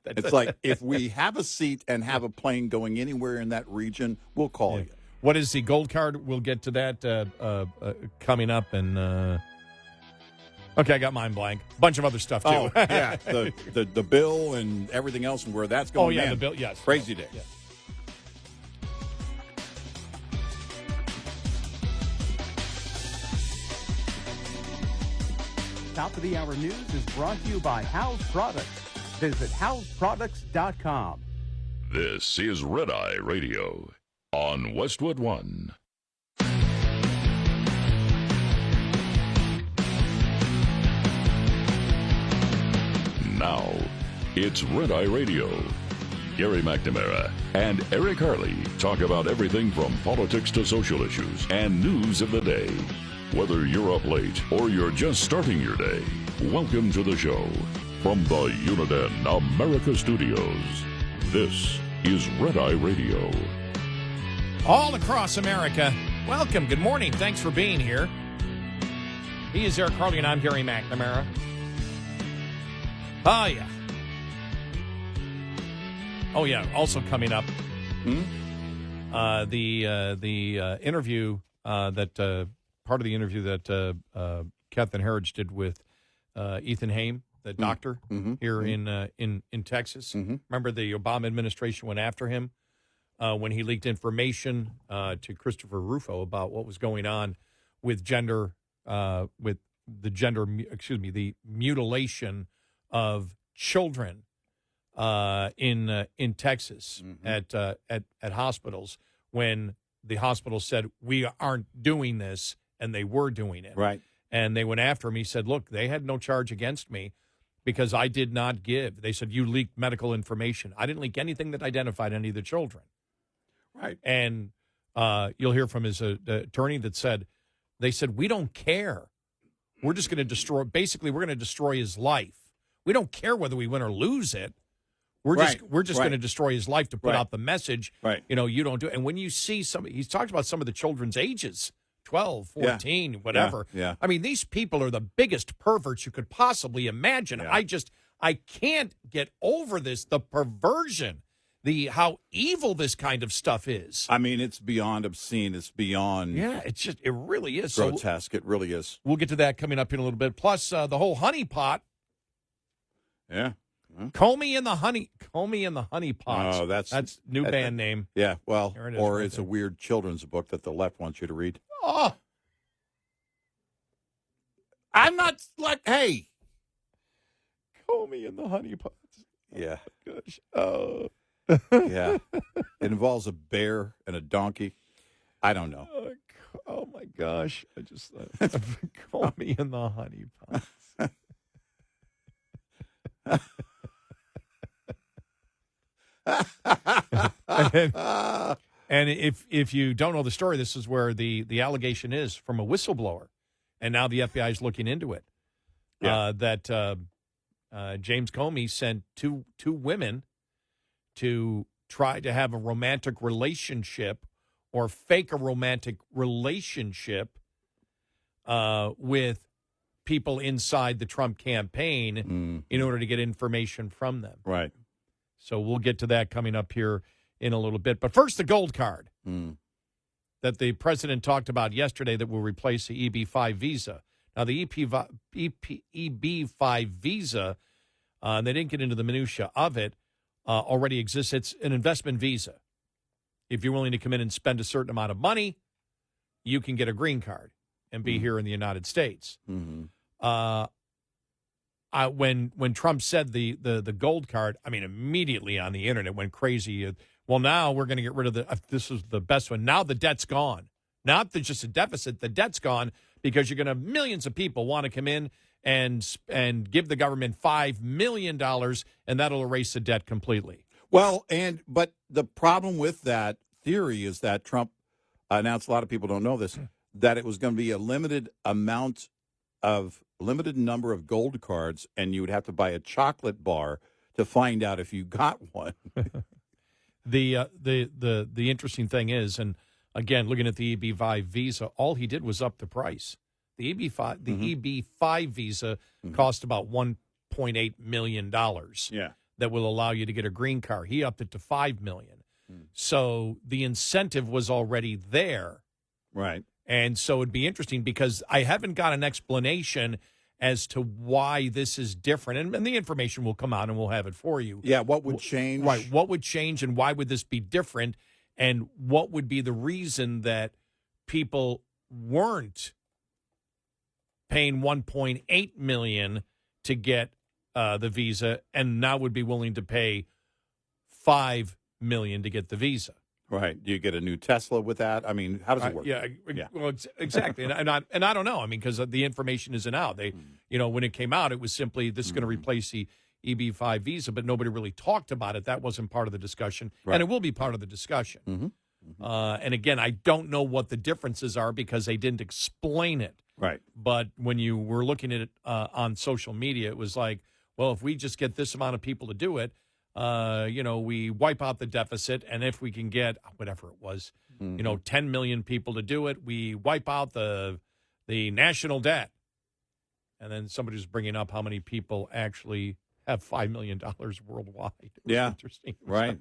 S2: It's like, if we have a seat and have a plane going anywhere in that region, we'll call you.
S3: What is the gold card? We'll get to that coming up. And okay, I got mine blank. Bunch of other stuff, too.
S2: Oh, yeah. The bill and everything else and where that's going.
S3: Oh, yeah,
S2: man,
S3: the bill, yes.
S2: Crazy day.
S3: Yeah.
S4: Top of the hour news is brought to you by House Products. Visit houseproducts.com.
S1: This is Red Eye Radio on Westwood One. Now, it's Red Eye Radio. Gary McNamara and Eric Harley talk about everything from politics to social issues and news of the day. Whether you're up late or you're just starting your day, welcome to the show. From the Uniden America Studios, this is Red Eye Radio.
S3: All across America, welcome. Good morning. Thanks for being here. He is Eric Harley, and I'm Gary McNamara. Oh, yeah. Oh, yeah. Also coming up, the interview that part of the interview that Catherine Herridge did with Ethan Haim, the doctor here in Texas. Remember, the Obama administration went after him when he leaked information to Christopher Rufo about what was going on with the mutilation of children in Texas at hospitals, when the hospital said, we aren't doing this, and they were doing it.
S2: Right.
S3: And they went after him. He said, look, they had no charge against me because I did not give. They said, you leaked medical information. I didn't leak anything that identified any of the children.
S2: Right.
S3: And you'll hear from his attorney that said, they said, we don't care. We're just going to destroy, basically, we're going to destroy his life. We don't care whether we win or lose it. We're just going to destroy his life to put out the message.
S2: Right.
S3: You don't do it. And when you see he's talked about some of the children's ages, 12, 14, whatever.
S2: Yeah.
S3: I mean, these people are the biggest perverts you could possibly imagine.
S2: Yeah.
S3: I can't get over this, the perversion, how evil this kind of stuff is.
S2: I mean, it's beyond obscene. It's beyond
S3: it really is.
S2: grotesque. It really is.
S3: We'll get to that coming up in a little bit. Plus, the whole honeypot.
S2: Yeah.
S3: Comey and the Honey Pots.
S2: Oh, that's
S3: new band name.
S2: Yeah, well, or
S3: right
S2: it's
S3: there.
S2: a weird children's book that the left wants you to read.
S3: Oh,
S2: I'm not like, hey.
S3: Comey and the Honey Pots.
S2: Yeah.
S3: Gosh. Oh.
S2: Yeah. It involves a bear and a donkey. I don't know.
S3: Oh my gosh. I just Comey and the Honey Pots. And if you don't know the story, this is where the allegation is from a whistleblower, and now the FBI is looking into it.
S2: Yeah.
S3: That James Comey sent two women to try to have a romantic relationship or fake a romantic relationship with people inside the Trump campaign in order to get information from them.
S2: Right.
S3: So we'll get to that coming up here in a little bit. But first, the gold card that the president talked about yesterday that will replace the EB-5 visa. Now, the EB-5 visa, they didn't get into the minutia of it, already exists. It's an investment visa. If you're willing to come in and spend a certain amount of money, you can get a green card and be here in the United States. When Trump said the gold card, I mean, immediately on the internet went crazy. Well, now we're going to get rid of this is the best one. Now the debt's gone. Not just a deficit, the debt's gone because you're going to have millions of people want to come in and give the government $5 million, and that'll erase the debt completely.
S2: Well, but the problem with that theory is that Trump announced, a lot of people don't know this, that it was going to be a limited number of gold cards, and you would have to buy a chocolate bar to find out if you got one.
S3: The interesting thing is, and again, looking at the EB5 visa, all he did was up the price. The EB5 visa cost about $1.8 million.
S2: Yeah.
S3: That will allow you to get a green card. He upped it to $5 million. So the incentive was already there.
S2: Right.
S3: And so it'd be interesting because I haven't got an explanation as to why this is different. And the information will come out and we'll have it for you.
S2: Yeah, what would change?
S3: Right, what would change and why would this be different? And what would be the reason that people weren't paying $1.8 million to get the visa and now would be willing to pay $5 million to get the visa?
S2: Right. Do you get a new Tesla with that? I mean, how does it work?
S3: Yeah. Well, exactly. and I don't know. I mean, because the information isn't out. They, when it came out, it was simply this is going to replace the EB5 visa, but nobody really talked about it. That wasn't part of the discussion,
S2: Right.
S3: and it will be part of the discussion. And again, I don't know what the differences are because they didn't explain it.
S2: Right.
S3: But when you were looking at it on social media, it was like, well, if we just get this amount of people to do it, we wipe out the deficit, and if we can get whatever it was, 10 million people to do it, we wipe out the national debt. And then somebody was bringing up how many people actually have $5 million worldwide. It was interesting,
S2: right?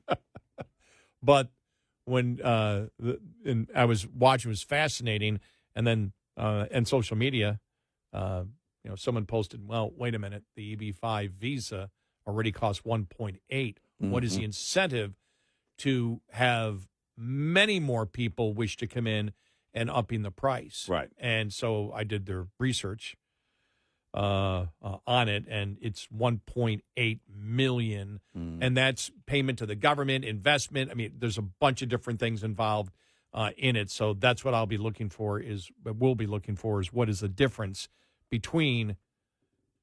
S3: But when and I was watching, it was fascinating, and then and social media, someone posted, well, wait a minute, the EB5 visa already costs 1.8. What is the incentive to have many more people wish to come in and upping the price?
S2: Right.
S3: And so I did the research on it, and it's 1.8 million, and that's payment to the government, investment. I mean, there's a bunch of different things involved in it. So that's what we'll be looking for is what is the difference between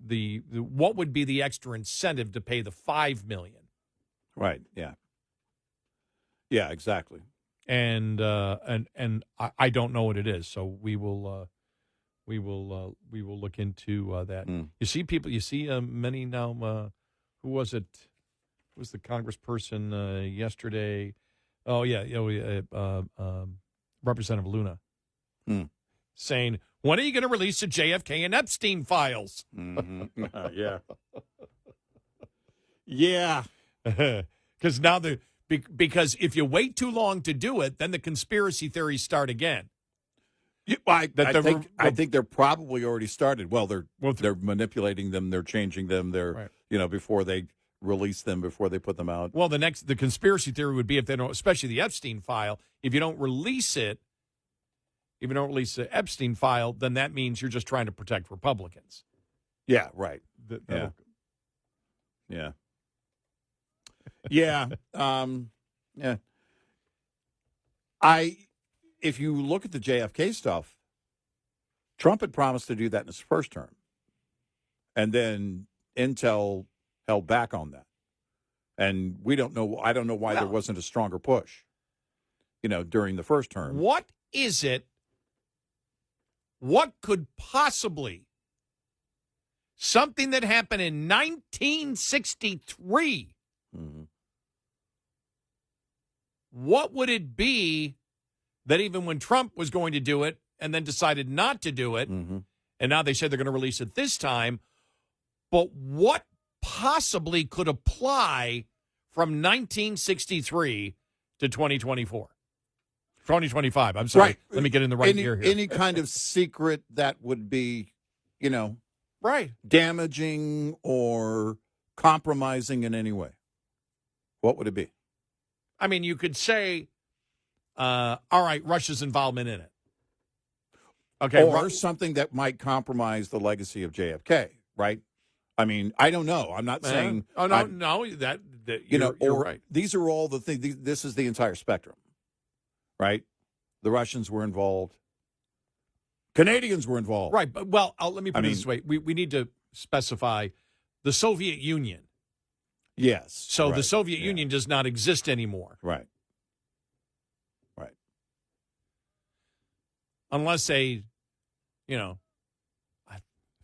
S3: the what would be the extra incentive to pay the $5 million?
S2: Right. Yeah. Yeah. Exactly.
S3: And I don't know what it is. So we will look into that. You see people. You see many now. Who was it? Who was the congressperson yesterday? Oh yeah, Representative Luna saying, "When are you going to release the JFK and Epstein files?"
S2: Yeah. Yeah.
S3: Because now because if you wait too long to do it, then the conspiracy theories start again.
S2: Yeah, I think they're probably already started. Well, they're manipulating them. They're changing them. They're before they release them, before they put them out.
S3: Well, the conspiracy theory would be if they don't, especially the Epstein file. If you don't release it, if you don't release the Epstein file, then that means you're just trying to protect Republicans.
S2: Yeah. Right. Yeah. Yeah. Yeah. If you look at the JFK stuff, Trump had promised to do that in his first term. And then Intel held back on that. And I don't know why there wasn't a stronger push, during the first term.
S3: What is it? What could possibly something that happened in 1963? What would it be that even when Trump was going to do it and then decided not to do it, and now they said they're going to release it this time, but what possibly could apply from 1963 to 2024? 2025, I'm sorry.
S2: Right.
S3: Let me get in the right year here.
S2: Any kind of secret that would be,
S3: right,
S2: damaging or compromising in any way. What would it be?
S3: I mean, you could say, all right, Russia's involvement in it. Okay.
S2: Or something that might compromise the legacy of JFK, right? I mean, I don't know. I'm not saying.
S3: Oh, no, that you're right.
S2: These are all the things. This is the entire spectrum, right? The Russians were involved. Canadians were involved.
S3: Right. But, well, let me put it this way. We need to specify the Soviet Union.
S2: Yes.
S3: So the
S2: right,
S3: Soviet
S2: yeah,
S3: Union does not exist anymore.
S2: Right.
S3: Unless a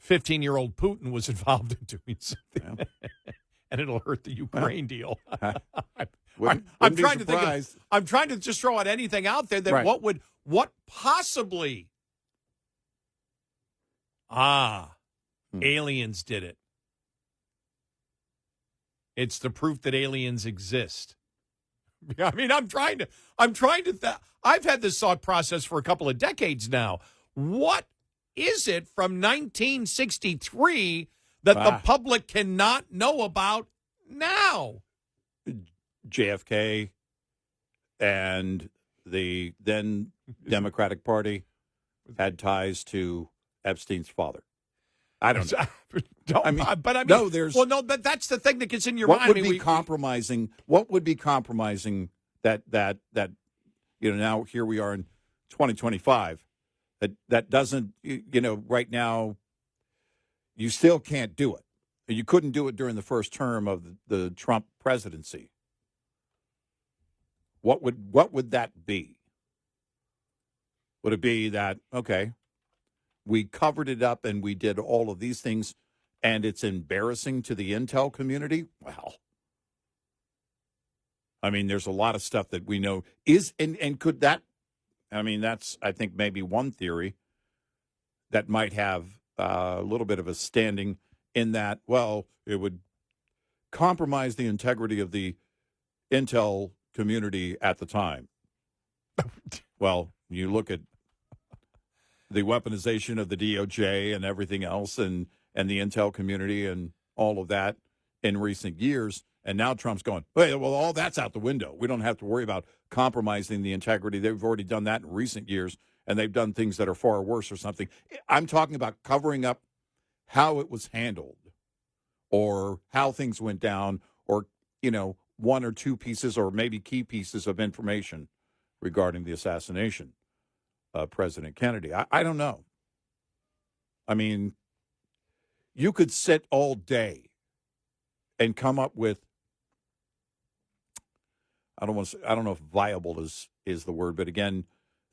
S3: 15-year-old Putin was involved in doing something.
S2: Yeah.
S3: And it'll hurt the Ukraine deal.
S2: Wouldn't
S3: I'm
S2: be
S3: trying to think
S2: surprised.
S3: I'm trying to just throw out anything out there that
S2: Right.
S3: what possibly aliens did it. It's the proof that aliens exist. I mean, I'm trying to I've had this thought process for a couple of decades now. What is it from 1963 that the public cannot know about now?
S2: JFK and the then Democratic Party had ties to Epstein's father. I don't know.
S3: But that's the thing that gets in your
S2: what
S3: mind.
S2: Would be compromising? What would be compromising that now here we are in 2025 that doesn't right now you still can't do it. You couldn't do it during the first term of the Trump presidency. What would that be? Would it be that, okay, we covered it up and we did all of these things and it's embarrassing to the intel community? Well, I mean, there's a lot of stuff that we know is, and could that, I mean, that's, I think, maybe one theory that might have a little bit of a standing in that, well, it would compromise the integrity of the intel community at the time. Well, you look at the weaponization of the DOJ and everything else and the intel community and all of that in recent years. And now Trump's going, well, all that's out the window. We don't have to worry about compromising the integrity. They've already done that in recent years, and they've done things that are far worse or something. I'm talking about covering up how it was handled or how things went down or, one or two pieces or maybe key pieces of information regarding the assassination of President Kennedy. I don't know. I mean, you could sit all day and come up with, I don't know if viable is the word, but again,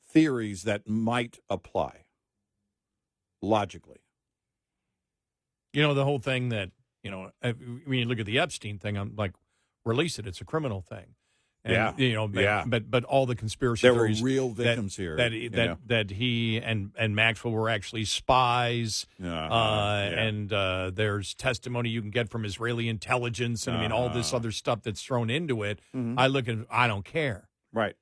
S2: theories that might apply logically.
S3: The whole thing that, when you look at the Epstein thing, I'm like, release it. It's a criminal thing. And, but all the conspiracy theories.
S2: There were real victims here.
S3: That he and Maxwell were actually spies. And there's testimony you can get from Israeli intelligence. And all this other stuff that's thrown into it. Mm-hmm. I don't care.
S2: Right.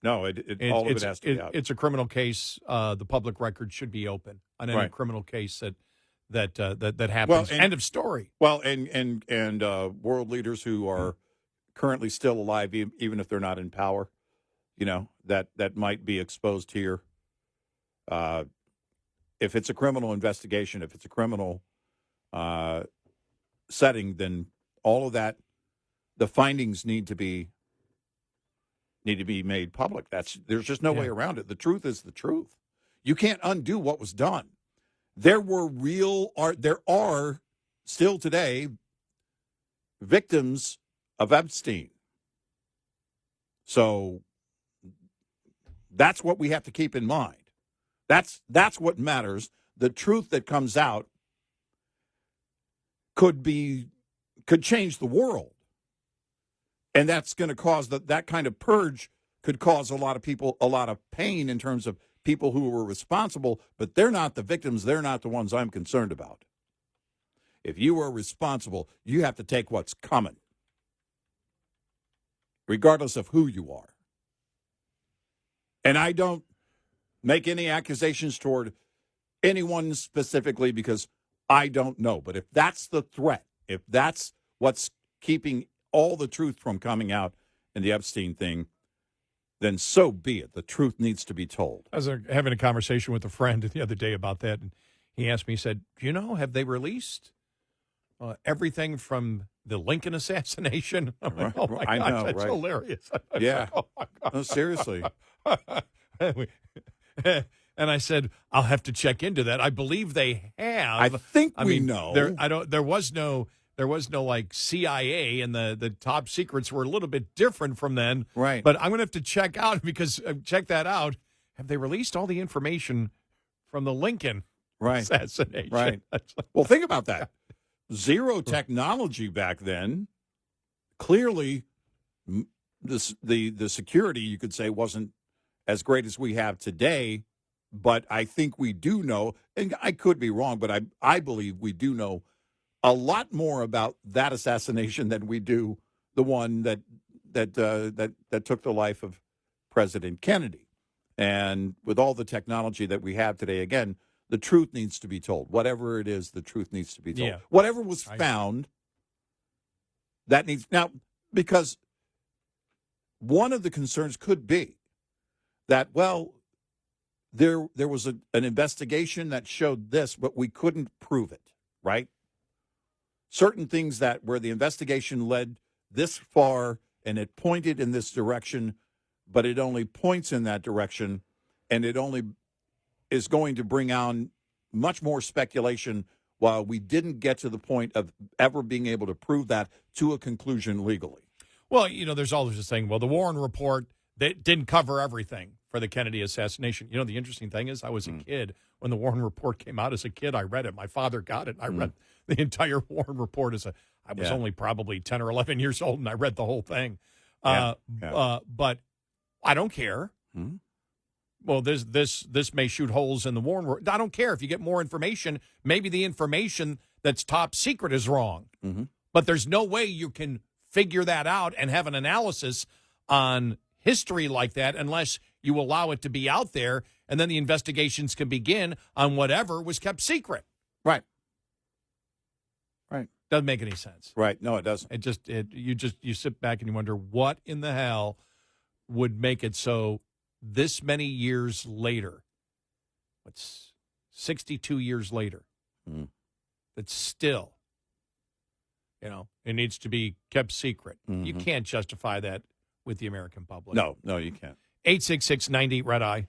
S2: No, all of it has to be out.
S3: It's a criminal case. The public record should be open on any criminal case that happens. Well, end of story.
S2: Well, and world leaders who are currently still alive, even if they're not in power, that might be exposed here. If it's a criminal investigation, if it's a criminal setting, then all of that, the findings need to be made public. There's just no way around it. The truth is the truth. You can't undo what was done. There are still today victims of Epstein. So that's what we have to keep in mind. That's what matters. The truth that comes out could change the world. And that's going to cause that kind of purge could cause a lot of people a lot of pain in terms of people who were responsible, but they're not the victims. They're not the ones I'm concerned about. If you are responsible, you have to take what's coming, regardless of who you are. And I don't make any accusations toward anyone specifically because I don't know. But if that's the threat, if that's what's keeping all the truth from coming out in the Epstein thing, then so be it. The truth needs to be told.
S3: I was having a conversation with a friend the other day about that, and he asked me, he said, have they released everything from the Lincoln assassination? I'm like, oh, my gosh, that's hilarious.
S2: Yeah.
S3: Like, oh, my God.
S2: No, seriously.
S3: And I said, I'll have to check into that. I believe they have.
S2: I think we know.
S3: There was no there was no like CIA, and the top secrets were a little bit different from then.
S2: Right.
S3: But I'm going to have to check that out. Have they released all the information from the Lincoln assassination?
S2: Right. Well, think about that. Zero technology back then. Clearly, the security, you could say, wasn't as great as we have today. But I think we do know, and I could be wrong, but I believe we do know a lot more about that assassination than we do the one that took the life of President Kennedy. And with all the technology that we have today, again, the truth needs to be told. Whatever it is, the truth needs to be told.
S3: Yeah.
S2: Whatever was found, that needs now, because one of the concerns could be that, well, there was an investigation that showed this, but we couldn't prove it, right? Certain things that where the investigation led this far and it pointed in this direction, but it only points in that direction, and it only is going to bring on much more speculation while we didn't get to the point of ever being able to prove that to a conclusion legally.
S3: Well, there's always this thing, well, the Warren report, they didn't cover everything for the Kennedy assassination. The interesting thing is I was a kid when the Warren report came out. As a kid, I read it. My father got it. I read the entire Warren report I was only probably 10 or 11 years old, and I read the whole thing. But I don't care. Well, this may shoot holes in the Warren report. I don't care if you get more information. Maybe the information that's top secret is wrong. But there's no way you can figure that out and have an analysis on history like that unless you allow it to be out there, and then the investigations can begin on whatever was kept secret.
S2: Right.
S3: Doesn't make any sense.
S2: Right. No, it doesn't.
S3: You sit back and you wonder what in the hell would make it so this many years later, what's 62 years later, that still, it needs to be kept secret. You can't justify that with the American public.
S2: No, you can't.
S3: 866-90 Red Eye.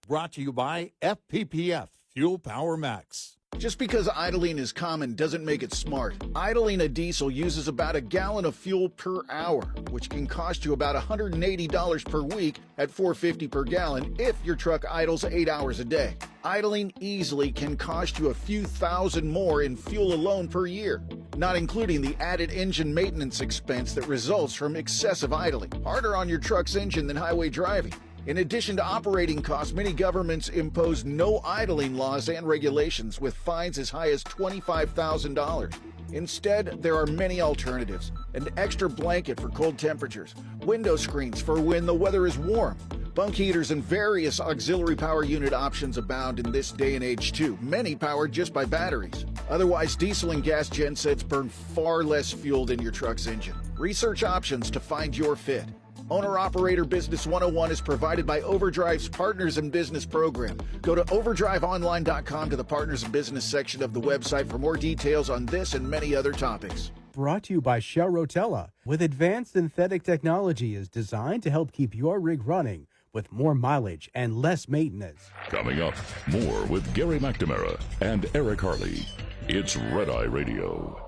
S2: Brought to you by FPPF, Fuel Power Max.
S5: Just because idling is common doesn't make it smart. Idling a diesel uses about a gallon of fuel per hour, which can cost you about $180 per week at $4.50 per gallon if your truck idles 8 hours a day. Idling easily can cost you a few thousand more in fuel alone per year, not including the added engine maintenance expense that results from excessive idling, harder on your truck's engine than highway driving. In addition to operating costs, many governments impose no idling laws and regulations with fines as high as $25,000. Instead, there are many alternatives: an extra blanket for cold temperatures, window screens for when the weather is warm, bunk heaters, and various auxiliary power unit options abound in this day and age too, many powered just by batteries. Otherwise, diesel and gas gensets burn far less fuel than your truck's engine. Research options to find your fit. Owner-Operator Business 101 is provided by Overdrive's Partners in Business program. Go to overdriveonline.com to the Partners in Business section of the website for more details on this and many other topics.
S4: Brought to you by Shell Rotella. With advanced synthetic technology is designed to help keep your rig running with more mileage and less maintenance.
S1: Coming up, more with Gary McNamara and Eric Harley. It's Red Eye Radio.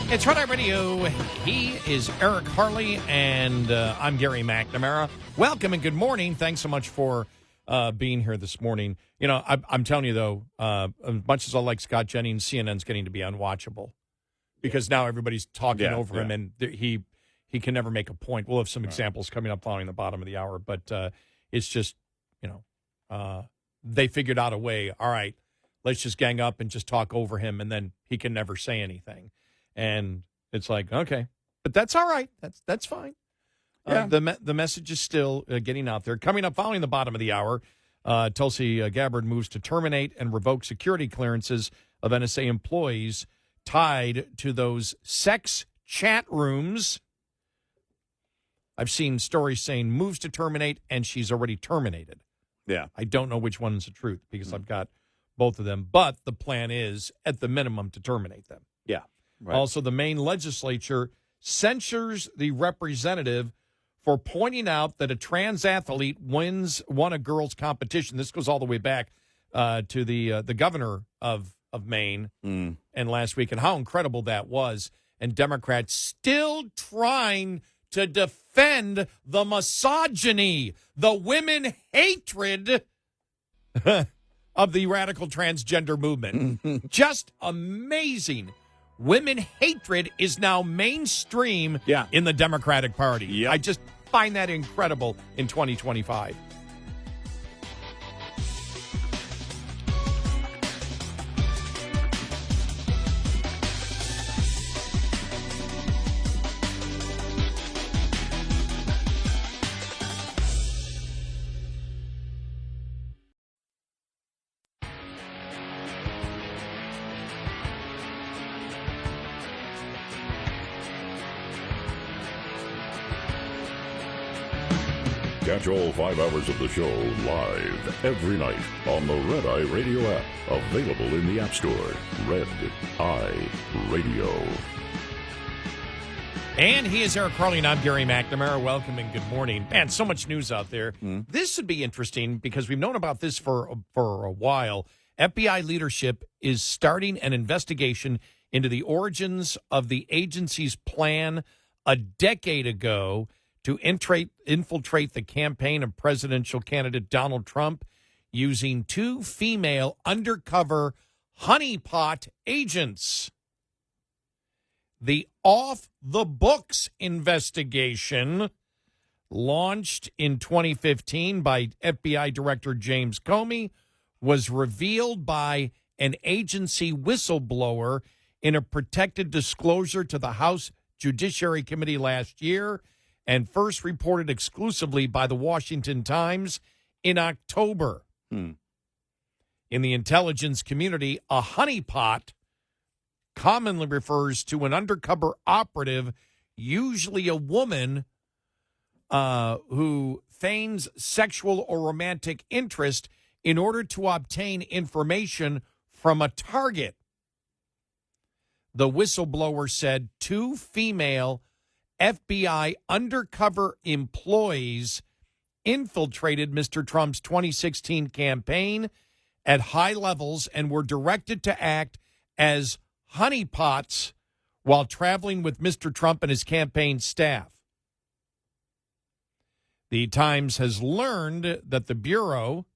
S3: It's Red Eye Radio. He is Eric Harley, and I'm Gary McNamara. Welcome and good morning. Thanks so much for being here this morning. I'm telling you, though, as much as I like Scott Jennings, CNN's getting to be unwatchable because now everybody's talking over him, and he can never make a point. We'll have some examples coming up following the bottom of the hour, but it's just, they figured out a way. All right, let's just gang up and just talk over him, and then he can never say anything. And it's like, okay, but that's all right. That's fine. The message is still getting out there. Coming up following the bottom of the hour, Tulsi Gabbard moves to terminate and revoke security clearances of NSA employees tied to those sex chat rooms. I've seen stories saying moves to terminate, and she's already terminated.
S2: Yeah.
S3: I don't know which one's the truth because I've got both of them. But the plan is, at the minimum, to terminate them.
S2: Yeah. Right.
S3: Also, the Maine legislature censures the representative for pointing out that a trans athlete won a girls' competition. This goes all the way back to the governor of Maine and last week, and how incredible that was. And Democrats still trying to defend the misogyny, the women hatred of the radical transgender movement. Just amazing. Women hatred is now mainstream in the Democratic Party.
S2: Yep.
S3: I just find that incredible in 2025.
S1: Catch all 5 hours of the show live every night on the Red Eye Radio app. Available in the App Store. Red Eye Radio.
S3: And he is Eric Harley, and I'm Gary McNamara. Welcome and good morning. Man, so much news out there. This would be interesting because we've known about this for a while. FBI leadership is starting an investigation into the origins of the agency's plan a decade ago to infiltrate the campaign of presidential candidate Donald Trump using 2 female undercover honeypot agents. The off-the-books investigation, launched in 2015 by FBI Director James Comey, was revealed by an agency whistleblower in a protected disclosure to the House Judiciary Committee last year, and first reported exclusively by the Washington Times in October. In the intelligence community, a honeypot commonly refers to an undercover operative, usually a woman who feigns sexual or romantic interest in order to obtain information from a target. The whistleblower said 2 female FBI undercover employees infiltrated Mr. Trump's 2016 campaign at high levels and were directed to act as honeypots while traveling with Mr. Trump and his campaign staff. The Times has learned that the Bureau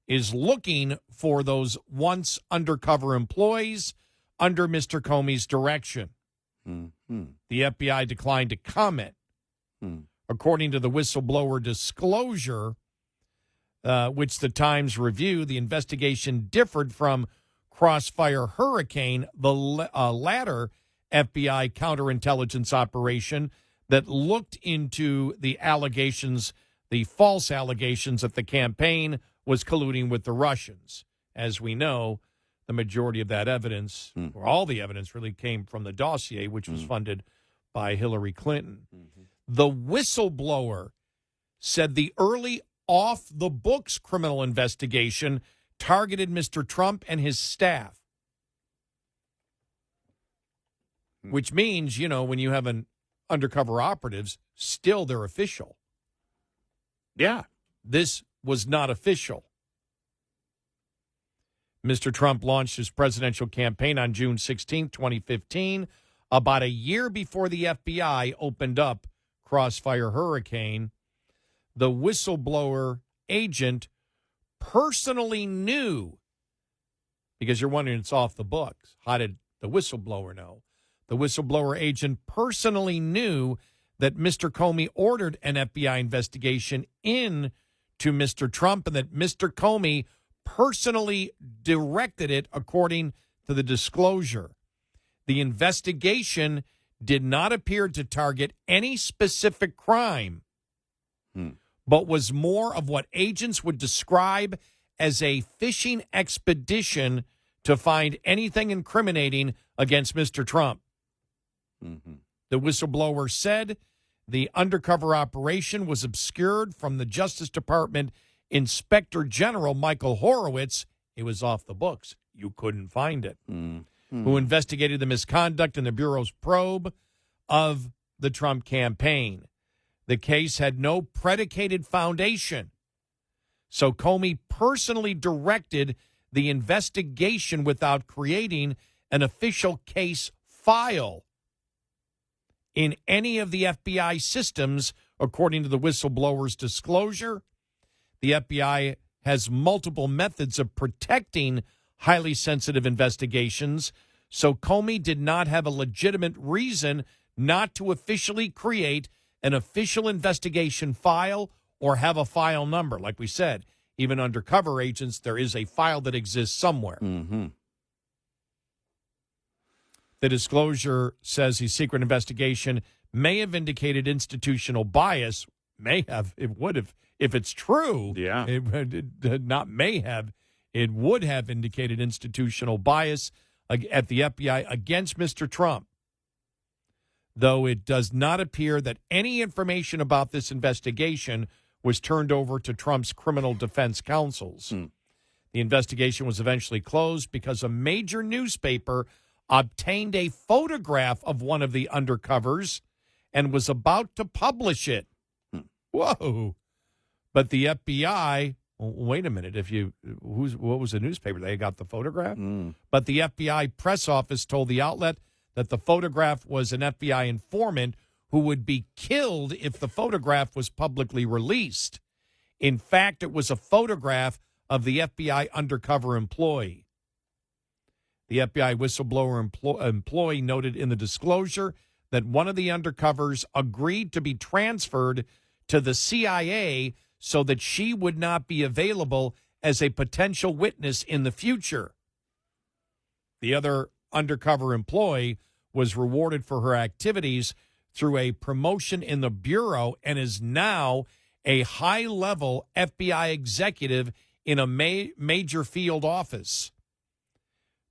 S3: is looking for those once undercover employees under Mr. Comey's direction. The FBI declined to comment. According to the whistleblower disclosure, which the Times reviewed, the investigation differed from Crossfire Hurricane, the latter FBI counterintelligence operation that looked into the allegations, the false allegations that the campaign was colluding with the Russians. As we know, the majority of that evidence, or all the evidence, really came from the dossier, which was funded by Hillary Clinton. The whistleblower said the early off-the-books criminal investigation targeted Mr. Trump and his staff, which means, you know, when you have an undercover operatives, still they're official.
S2: Yeah.
S3: This was not official. Mr. Trump launched his presidential campaign on June 16, 2015, about a year before the FBI opened up Crossfire Hurricane. The whistleblower agent personally knew, because you're wondering, it's off the books. How did the whistleblower know? The whistleblower agent personally knew that Mr. Comey ordered an FBI investigation into Mr. Trump and that Mr. Comey personally directed it, according to the disclosure. The investigation did not appear to target any specific crime, but was more of what agents would describe as a fishing expedition to find anything incriminating against Mr. Trump. The whistleblower said the undercover operation was obscured from the Justice Department Inspector General Michael Horowitz It was off the books. You couldn't find it.
S2: Mm-hmm.
S3: Who investigated the misconduct in the Bureau's probe of the Trump campaign. The case had no predicated foundation. So Comey personally directed the investigation without creating an official case file in any of the FBI systems, according to the whistleblower's disclosure. The FBI has multiple methods of protecting highly sensitive investigations, so Comey did not have a legitimate reason not to officially create an official investigation file or have a file number. Like we said, even undercover agents, there is a file that exists somewhere.
S2: Mm-hmm.
S3: The disclosure says the secret investigation may have indicated institutional bias. May have. It would have. If it's true,
S2: Yeah.
S3: Not may have. It would have indicated institutional bias at the FBI against Mr. Trump. Though it does not appear that any information about this investigation was turned over to Trump's criminal defense counsels. The investigation was eventually closed because a major newspaper obtained a photograph of one of the undercovers and was about to publish it. Whoa. But the FBI, wait a minute, what was the newspaper? They got the photograph? But the FBI press office told the outlet that the photograph was an FBI informant who would be killed if the photograph was publicly released. In fact, it was a photograph of the FBI undercover employee. The FBI whistleblower employee noted in the disclosure that one of the undercovers agreed to be transferred to the CIA so that she would not be available as a potential witness in the future. The other undercover employee was rewarded for her activities through a promotion in the Bureau and is now a high-level FBI executive in a major field office.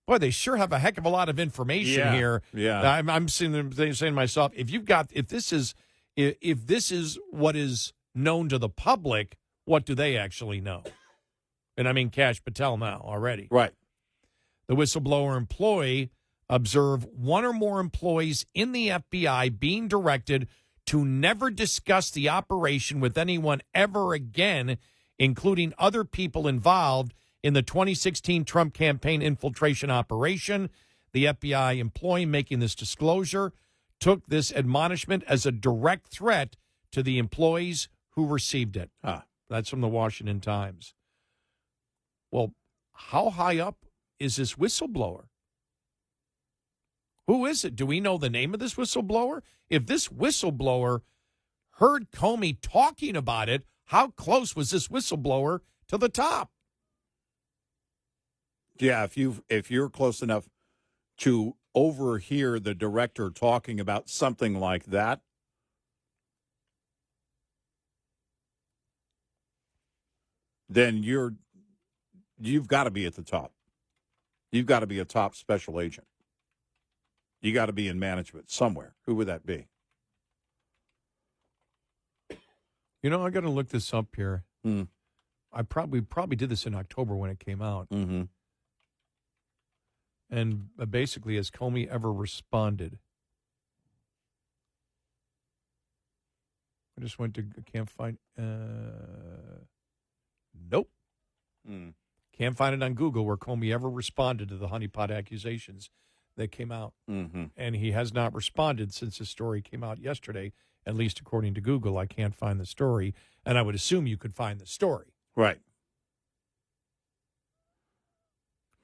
S3: Boy, they sure have a heck of a lot of information here.
S2: Yeah.
S3: I'm saying to myself, if this is what is known to the public, what do they actually know? And I mean Kash Patel now already.
S2: Right.
S3: The whistleblower employee observed one or more employees in the FBI being directed to never discuss the operation with anyone ever again, including other people involved in the 2016 Trump campaign infiltration operation. The FBI employee making this disclosure took this admonishment as a direct threat to the employees who received it. That's from the Washington Times. Well, how high up is this whistleblower? Who is it? Do we know the name of this whistleblower? If this whistleblower heard Comey talking about it, how close was this whistleblower to the top?
S2: Yeah, if you're close enough to overhear the director talking about something like that, then you've got to be at the top. You've got to be a top special agent. You got to be in management somewhere. Who would that be?
S3: You know, I got to look this up here. I probably did this in October when it came out.
S2: Mm-hmm.
S3: And basically, has Comey ever responded? I just went to, can't find, nope. Can't find it on Google where Comey ever responded to the honeypot accusations that came out.
S2: Mm-hmm.
S3: And he has not responded since the story came out yesterday, at least according to Google. I can't find the story, and I would assume you could find the story.
S2: Right.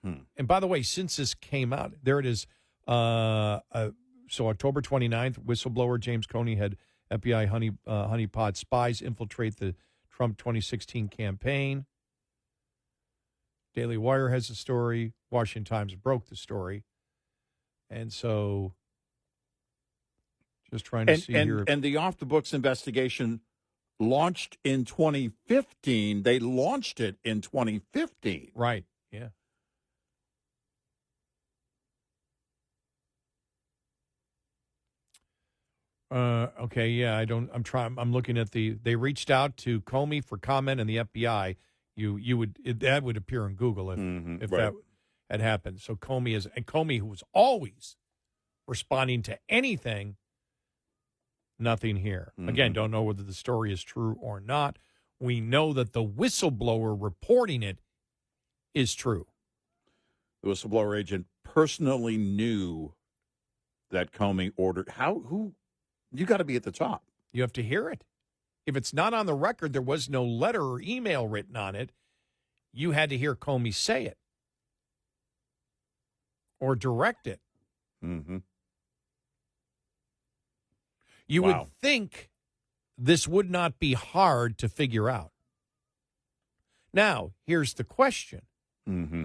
S3: And by the way, since this came out, there it is. So October 29th, whistleblower James Comey had FBI honeypot spies infiltrate the Trump 2016 campaign. Daily Wire has a story. Washington Times broke the story. And so just trying to see here.
S2: And the off-the-books investigation launched in 2015. They launched it in 2015.
S3: Right, yeah. Okay, yeah, I'm looking at they reached out to Comey for comment and the FBI. that would appear in Google if
S2: Right.
S3: that had happened. So Comey, who was always responding to anything, nothing here. Again, don't know whether the story is true or not. We know that the whistleblower reporting it is true.
S2: The whistleblower agent personally knew that Comey ordered. Who? You got to be at the top.
S3: You have to hear it. If it's not on the record, there was no letter or email written on it. You had to hear Comey say it or direct it.
S2: Mm-hmm.
S3: You would think this would not be hard to figure out. Now, here's the question.
S2: Mm-hmm.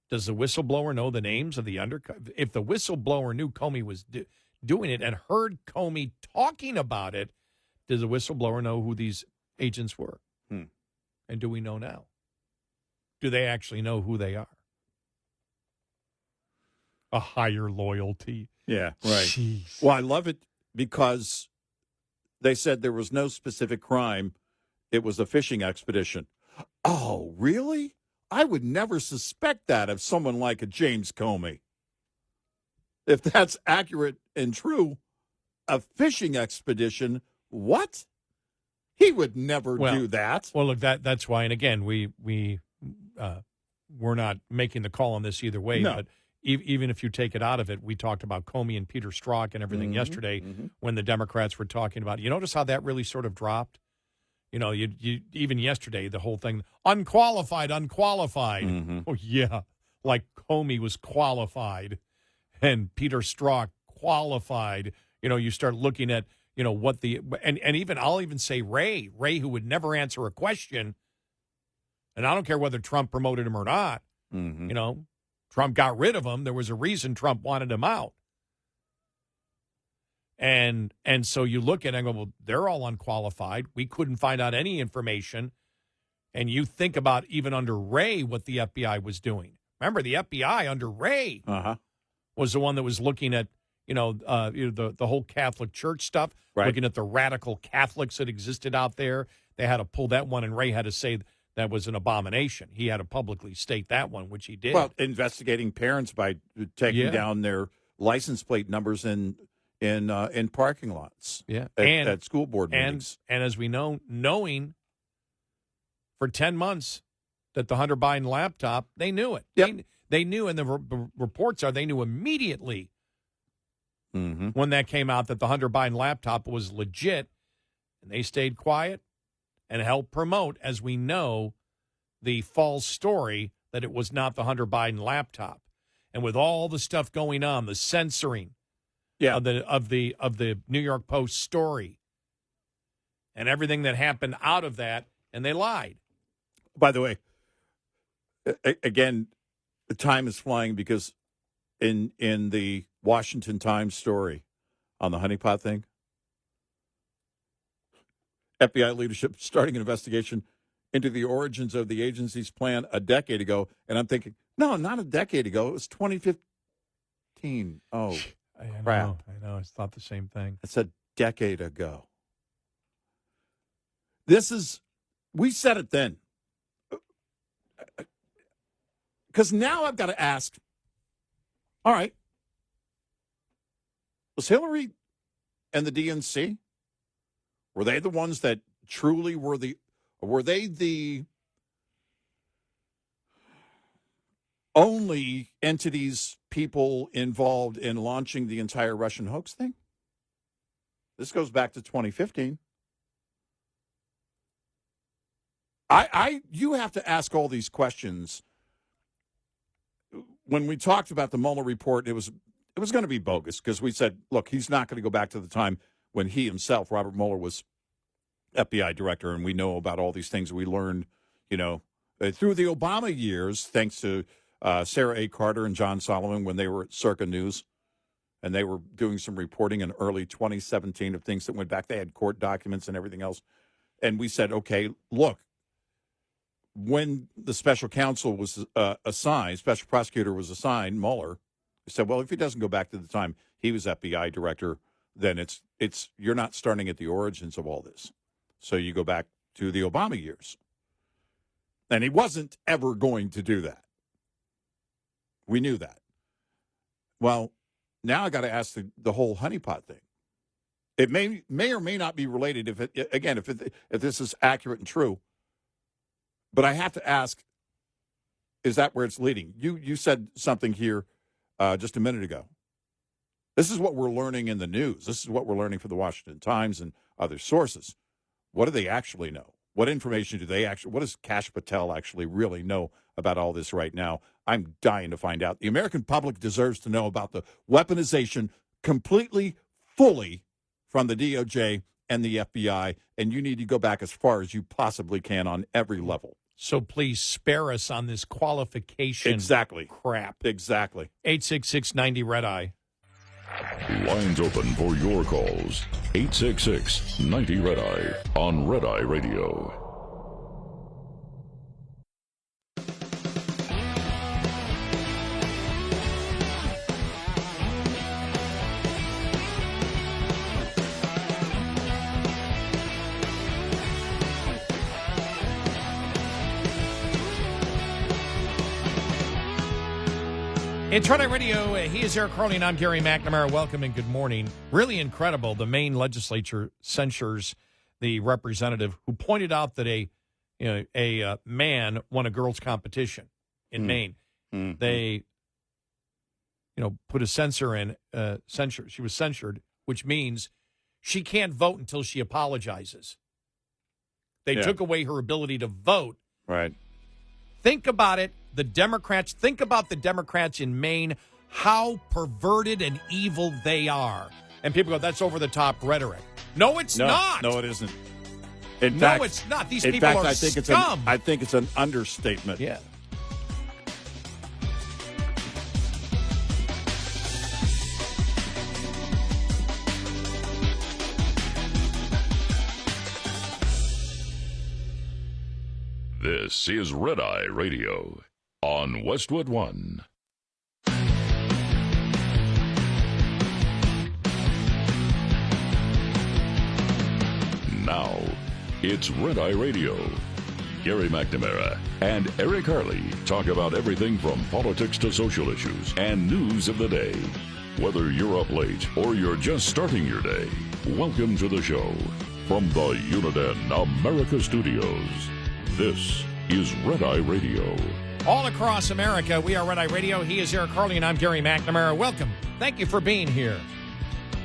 S3: Does the whistleblower know the names of the undercover? If the whistleblower knew Comey was doing it and heard Comey talking about it, does the whistleblower know who these agents were? And do we know now? Do they actually know who they are? A higher loyalty.
S2: Yeah, right.
S3: Jeez.
S2: Well, I love it because they said there was no specific crime. It was a fishing expedition. Oh, really? I would never suspect that of someone like a James Comey. If that's accurate and true, a fishing expedition, what? He would never do that.
S3: Well, look, that's why, and again, we're not making the call on this either way,
S2: No.
S3: but even if you take it out of it, we talked about Comey and Peter Strzok and everything yesterday when the Democrats were talking about it. You notice how that really sort of dropped? You know, you even yesterday, the whole thing, unqualified. Oh, yeah, like Comey was qualified and Peter Strzok qualified. You know, you start looking at, you know, what and even I'll even say Ray, who would never answer a question. And I don't care whether Trump promoted him or not. You know, Trump got rid of him. There was a reason Trump wanted him out. And so you look at it and go, well, they're all unqualified. We couldn't find out any information. And you think about even under Ray what the FBI was doing. Remember, the FBI under Ray was the one that was looking at, the whole Catholic Church stuff, looking at the radical Catholics that existed out there. They had to pull that one, and Ray had to say that was an abomination. He had to publicly state that one, which he did.
S2: Well, investigating parents by taking down their license plate numbers in parking lots.
S3: Yeah,
S2: at school board meetings.
S3: And as we know, knowing for 10 months that the Hunter Biden laptop, they knew it.
S2: Yep.
S3: They knew, and the reports are they knew immediately when that came out that the Hunter Biden laptop was legit, and they stayed quiet and helped promote, as we know, the false story that it was not the Hunter Biden laptop. And with all the stuff going on, the censoring of the New York Post story and everything that happened out of that, and they lied.
S2: By the way, again, the time is flying because in the Washington Times story on the honeypot thing, FBI leadership starting an investigation into the origins of the agency's plan a decade ago. And I'm thinking, no, not a decade ago. It was 2015. Oh, crap.
S3: I know. It's thought the same thing.
S2: It's a decade ago. We said it then. Because now I've got to ask, all right, was Hillary and the DNC, were they the ones that truly were they the only entities, people involved in launching the entire Russian hoax thing? This goes back to 2015. You have to ask all these questions. When we talked about the Mueller report, it was going to be bogus because we said, look, he's not going to go back to the time when he himself, Robert Mueller, was FBI director, and we know about all these things we learned, through the Obama years, thanks to Sarah A. Carter and John Solomon when they were at Circa News, and they were doing some reporting in early 2017 of things that went back. They had court documents and everything else. And we said, okay, look, when the special counsel was assigned, special prosecutor was assigned, Mueller, we said, well, if he doesn't go back to the time he was FBI director, then it's you're not starting at the origins of all this. So you go back to the Obama years. And he wasn't ever going to do that. We knew that. Well, now I got to ask the whole honeypot thing. It may or may not be related if this is accurate and true. But I have to ask, is that where it's leading? You said something here just a minute ago. This is what we're learning in the news. This is what we're learning from the Washington Times and other sources. What do they actually know? What information what does Kash Patel actually really know about all this right now? I'm dying to find out. The American public deserves to know about the weaponization completely, fully from the DOJ and the FBI, and you need to go back as far as you possibly can on every level.
S3: So please spare us on this qualification crap.
S2: Exactly.
S3: 866-90-RED-EYE.
S1: Lines open for your calls. 866-90-RED-EYE on Red Eye Radio.
S3: It's Red Eye Radio. He is Eric Harley, and I'm Gary McNamara. Welcome and good morning. Really incredible. The Maine legislature censures the representative who pointed out that a man won a girls' competition in Maine. Mm-hmm. They, put a censor in censure. She was censured, which means she can't vote until she apologizes. They took away her ability to vote.
S2: Right.
S3: Think about it. Think about the Democrats in Maine, how perverted and evil they are. And people go, that's over-the-top rhetoric. No, it's not.
S2: No, it isn't.
S3: It's not. These people are scum.
S2: I think it's an understatement.
S3: Yeah.
S1: This is Red Eye Radio on Westwood One. Now, it's Red Eye Radio. Gary McNamara and Eric Harley talk about everything from politics to social issues and news of the day. Whether you're up late or you're just starting your day, welcome to the show. From the Uniden America Studios, this is Red Eye Radio.
S3: All across America, we are Red Eye Radio. He is Eric Harley, and I'm Gary McNamara. Welcome. Thank you for being here.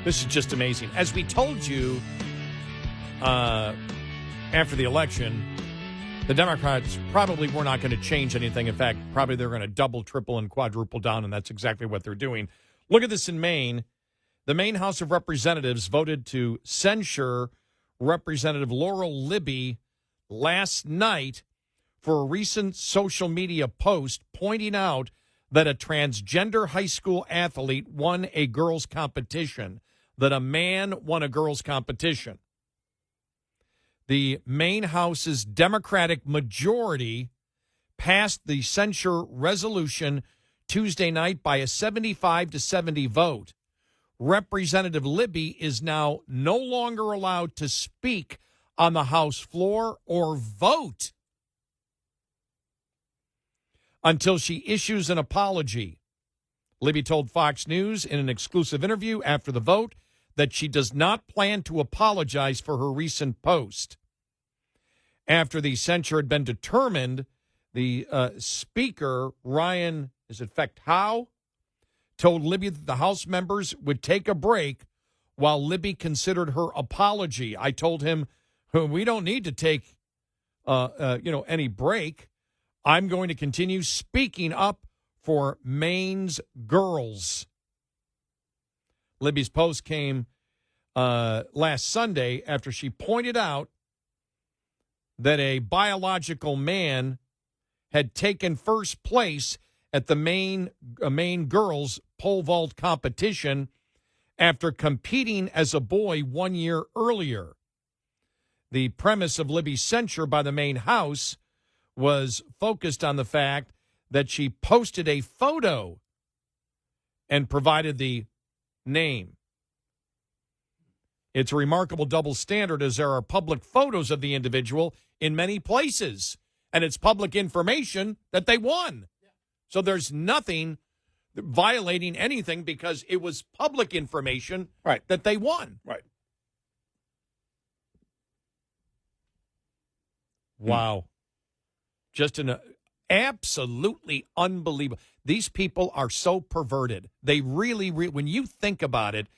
S3: This is just amazing. As we told you after the election, the Democrats probably were not going to change anything. In fact, probably they're going to double, triple, and quadruple down, and that's exactly what they're doing. Look at this in Maine. The Maine House of Representatives voted to censure Representative Laurel Libby last night for a recent social media post pointing out that a transgender high school athlete won a girls' competition, that a man won a girls' competition. The Maine House's Democratic majority passed the censure resolution Tuesday night by a 75-70 vote. Representative Libby is now no longer allowed to speak on the House floor or vote until she issues an apology. Libby told Fox News in an exclusive interview after the vote that she does not plan to apologize for her recent post. After the censure had been determined, the Speaker, Ryan, Howe, told Libby that the House members would take a break while Libby considered her apology. I told him, we don't need to take, any break. I'm going to continue speaking up for Maine's girls. Libby's post came last Sunday after she pointed out that a biological man had taken first place at the Maine girls pole vault competition after competing as a boy 1 year earlier. The premise of Libby's censure by the Maine House was focused on the fact that she posted a photo and provided the name. It's a remarkable double standard as there are public photos of the individual in many places, And it's public information that they won. So there's nothing violating anything because it was public information that they won.
S2: Right.
S3: Wow. Just an absolutely unbelievable. These people are so perverted. They really, when you think about it,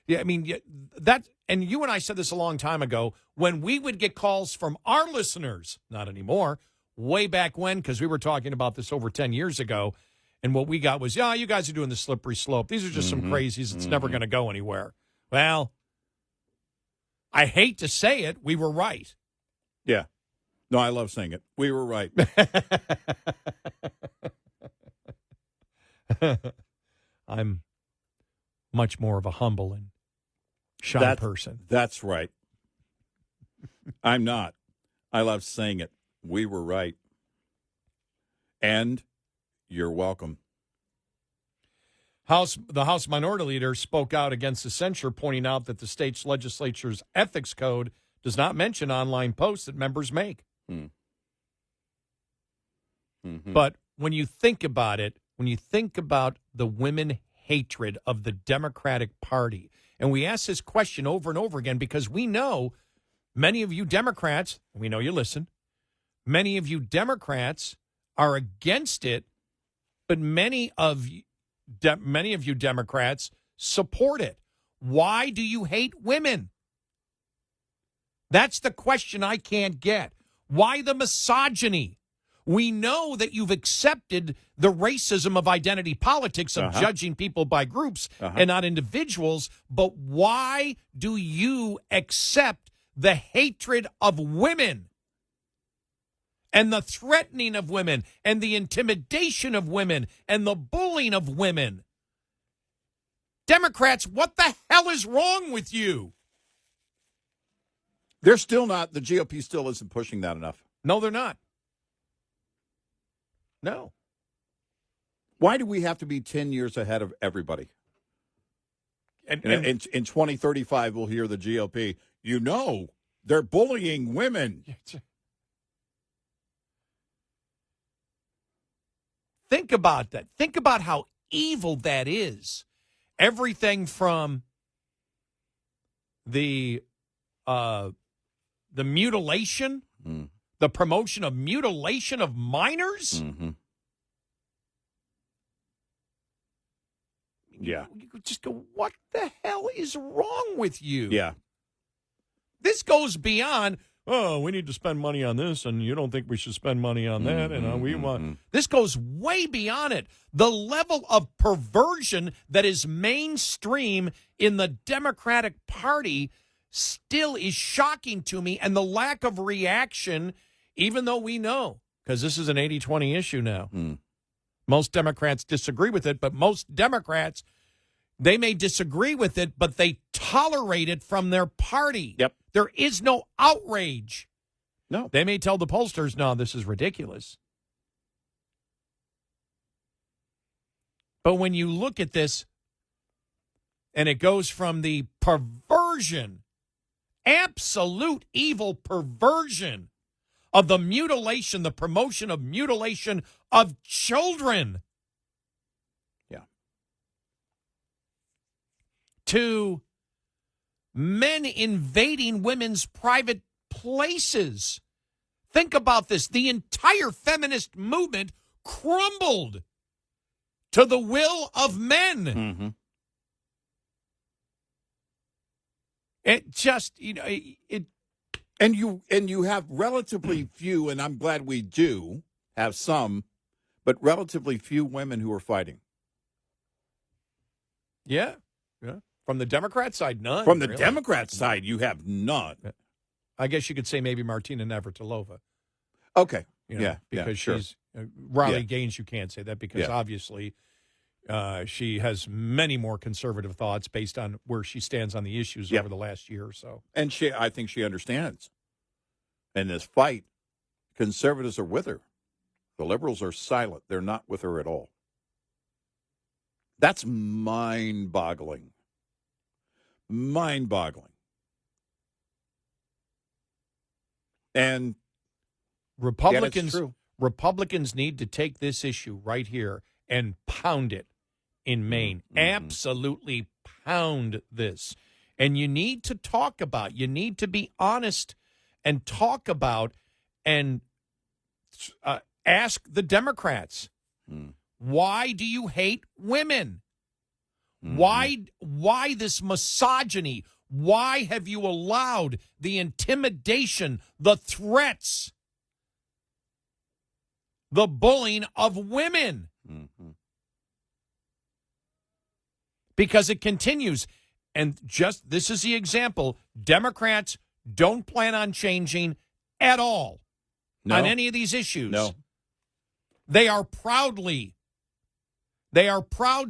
S3: I mean, that, and you and I said this a long time ago, when we would get calls from our listeners, not anymore, way back when, because we were talking about this over 10 years ago, and what we got was, yeah, you guys are doing the slippery slope. These are just some crazies. It's never going to go anywhere. Well, I hate to say it, we were right.
S2: Yeah. No, I love saying it. We were right.
S3: I'm much more of a humble and shy person.
S2: That's right. I'm not. I love saying it. We were right. And you're welcome.
S3: The House Minority Leader spoke out against the censure, pointing out that the state's legislature's ethics code does not mention online posts that members make. But when you think about it, when you think about the women hatred of the Democratic Party, and we ask this question over and over again because we know many of you Democrats, we know you listen, many of you Democrats are against it, but many of you Democrats support it. Why do you hate women? That's the question I can't get. Why the misogyny? We know that you've accepted the racism of identity politics of judging people by groups and not individuals, but why do you accept the hatred of women and the threatening of women and the intimidation of women and the bullying of women? Democrats, what the hell is wrong with you?
S2: They're still not, the GOP still isn't pushing that enough.
S3: No, they're not. No.
S2: Why do we have to be 10 years ahead of everybody? And in 2035, we'll hear the GOP, they're bullying women.
S3: Think about that. Think about how evil that is. Everything from the mutilation, the promotion of mutilation of minors.
S2: Yeah.
S3: You could just go, what the hell is wrong with you?
S2: Yeah.
S3: This goes beyond, oh, we need to spend money on this, and you don't think we should spend money on that, and we want. This goes way beyond it. The level of perversion that is mainstream in the Democratic Party still is shocking to me, and the lack of reaction, even though we know, because this is an 80-20 issue now. Most Democrats disagree with it, but most Democrats, they may disagree with it, but they tolerate it from their party.
S2: Yep.
S3: There is no outrage.
S2: No.
S3: They may tell the pollsters, no, this is ridiculous. But when you look at this, and it goes from the perversion, absolute evil perversion of the mutilation, the promotion of mutilation of children.
S2: Yeah.
S3: To men invading women's private places. Think about this. The entire feminist movement crumbled to the will of men. It just, it.
S2: And you have relatively few, and I'm glad we do have some, but relatively few women who are fighting.
S3: Yeah. From the Democrat side, none.
S2: From the
S3: really.
S2: Democrat side, you have none.
S3: I guess you could say maybe Martina Navratilova.
S2: Okay.
S3: Because
S2: sure.
S3: she's Riley Gaines. You can't say that because obviously she has many more conservative thoughts based on where she stands on the issues over the last year or so.
S2: And I think she understands. In this fight, conservatives are with her. The liberals are silent. They're not with her at all. That's mind-boggling. Mind-boggling. And
S3: Republicans,
S2: true.
S3: Republicans need to take this issue right here and pound it in Maine. Absolutely pound this. And you need to talk about, you need to be honest and talk about and ask the Democrats, why do you hate women? Why this misogyny? Why have you allowed the intimidation, the threats, the bullying of women? Because it continues. And just this is the example. Democrats don't plan on changing at all on any of these issues.
S2: No.
S3: They are proud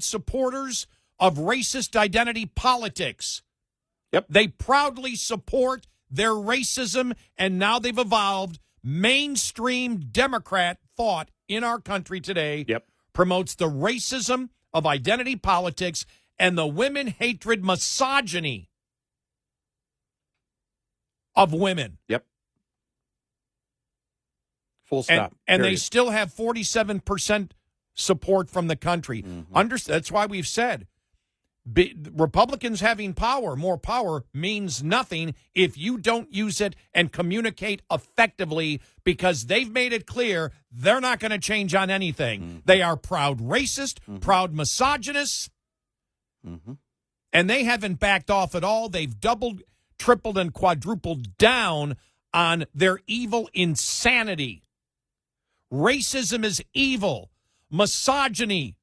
S3: supporters of racist identity politics.
S2: Yep.
S3: They proudly support their racism, and now they've evolved. Mainstream Democrat thought in our country today promotes the racism of identity politics and the women hatred misogyny of women.
S2: Yep. Full stop.
S3: And they still have 47% support from the country. That's why we've said Republicans having power, more power, means nothing if you don't use it and communicate effectively, because they've made it clear they're not going to change on anything. They are proud racist, proud misogynists, and they haven't backed off at all. They've doubled, tripled, and quadrupled down on their evil insanity. Racism is evil. Misogyny,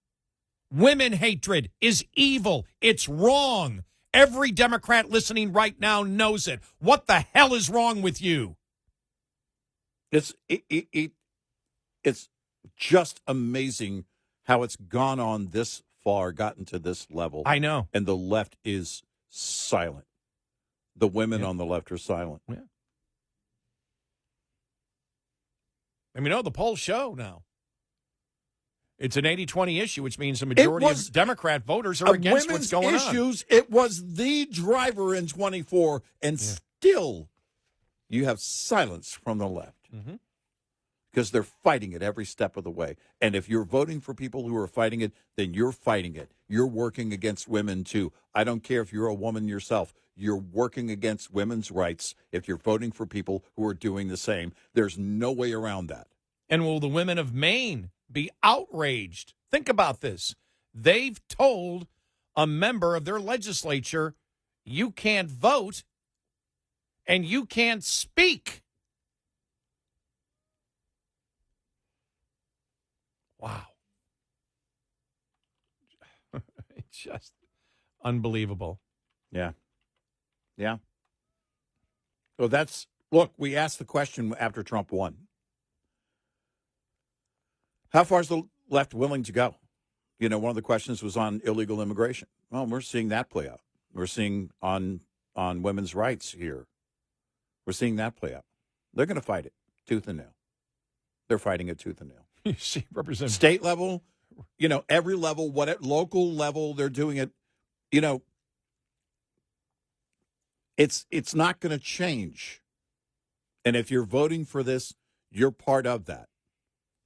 S3: women hatred is evil. It's wrong. Every Democrat listening right now knows it. What the hell is wrong with you?
S2: It's just amazing how it's gone on this far, gotten to this level.
S3: I know.
S2: And the left is silent. The women on the left are silent.
S3: Yeah. I mean, the polls show now. It's an 80-20 issue, which means the majority of Democrat voters are against what's going on.
S2: It was the driver in 24, and still you have silence from the left because they're fighting it every step of the way. And if you're voting for people who are fighting it, then you're fighting it. You're working against women, too. I don't care if you're a woman yourself. You're working against women's rights if you're voting for people who are doing the same. There's no way around that.
S3: And will the women of Maine be outraged? Think about this. They've told a member of their legislature, you can't vote and you can't speak. Wow. It's just unbelievable.
S2: Yeah. Yeah. So look, we asked the question after Trump won. How far is the left willing to go? One of the questions was on illegal immigration. Well, we're seeing that play out. We're seeing on women's rights here. We're seeing that play out. They're going to fight it tooth and nail. They're fighting it tooth and nail.
S3: You see, Representative.
S2: State level, every level, local level, they're doing it. It's not going to change. And if you're voting for this, you're part of that.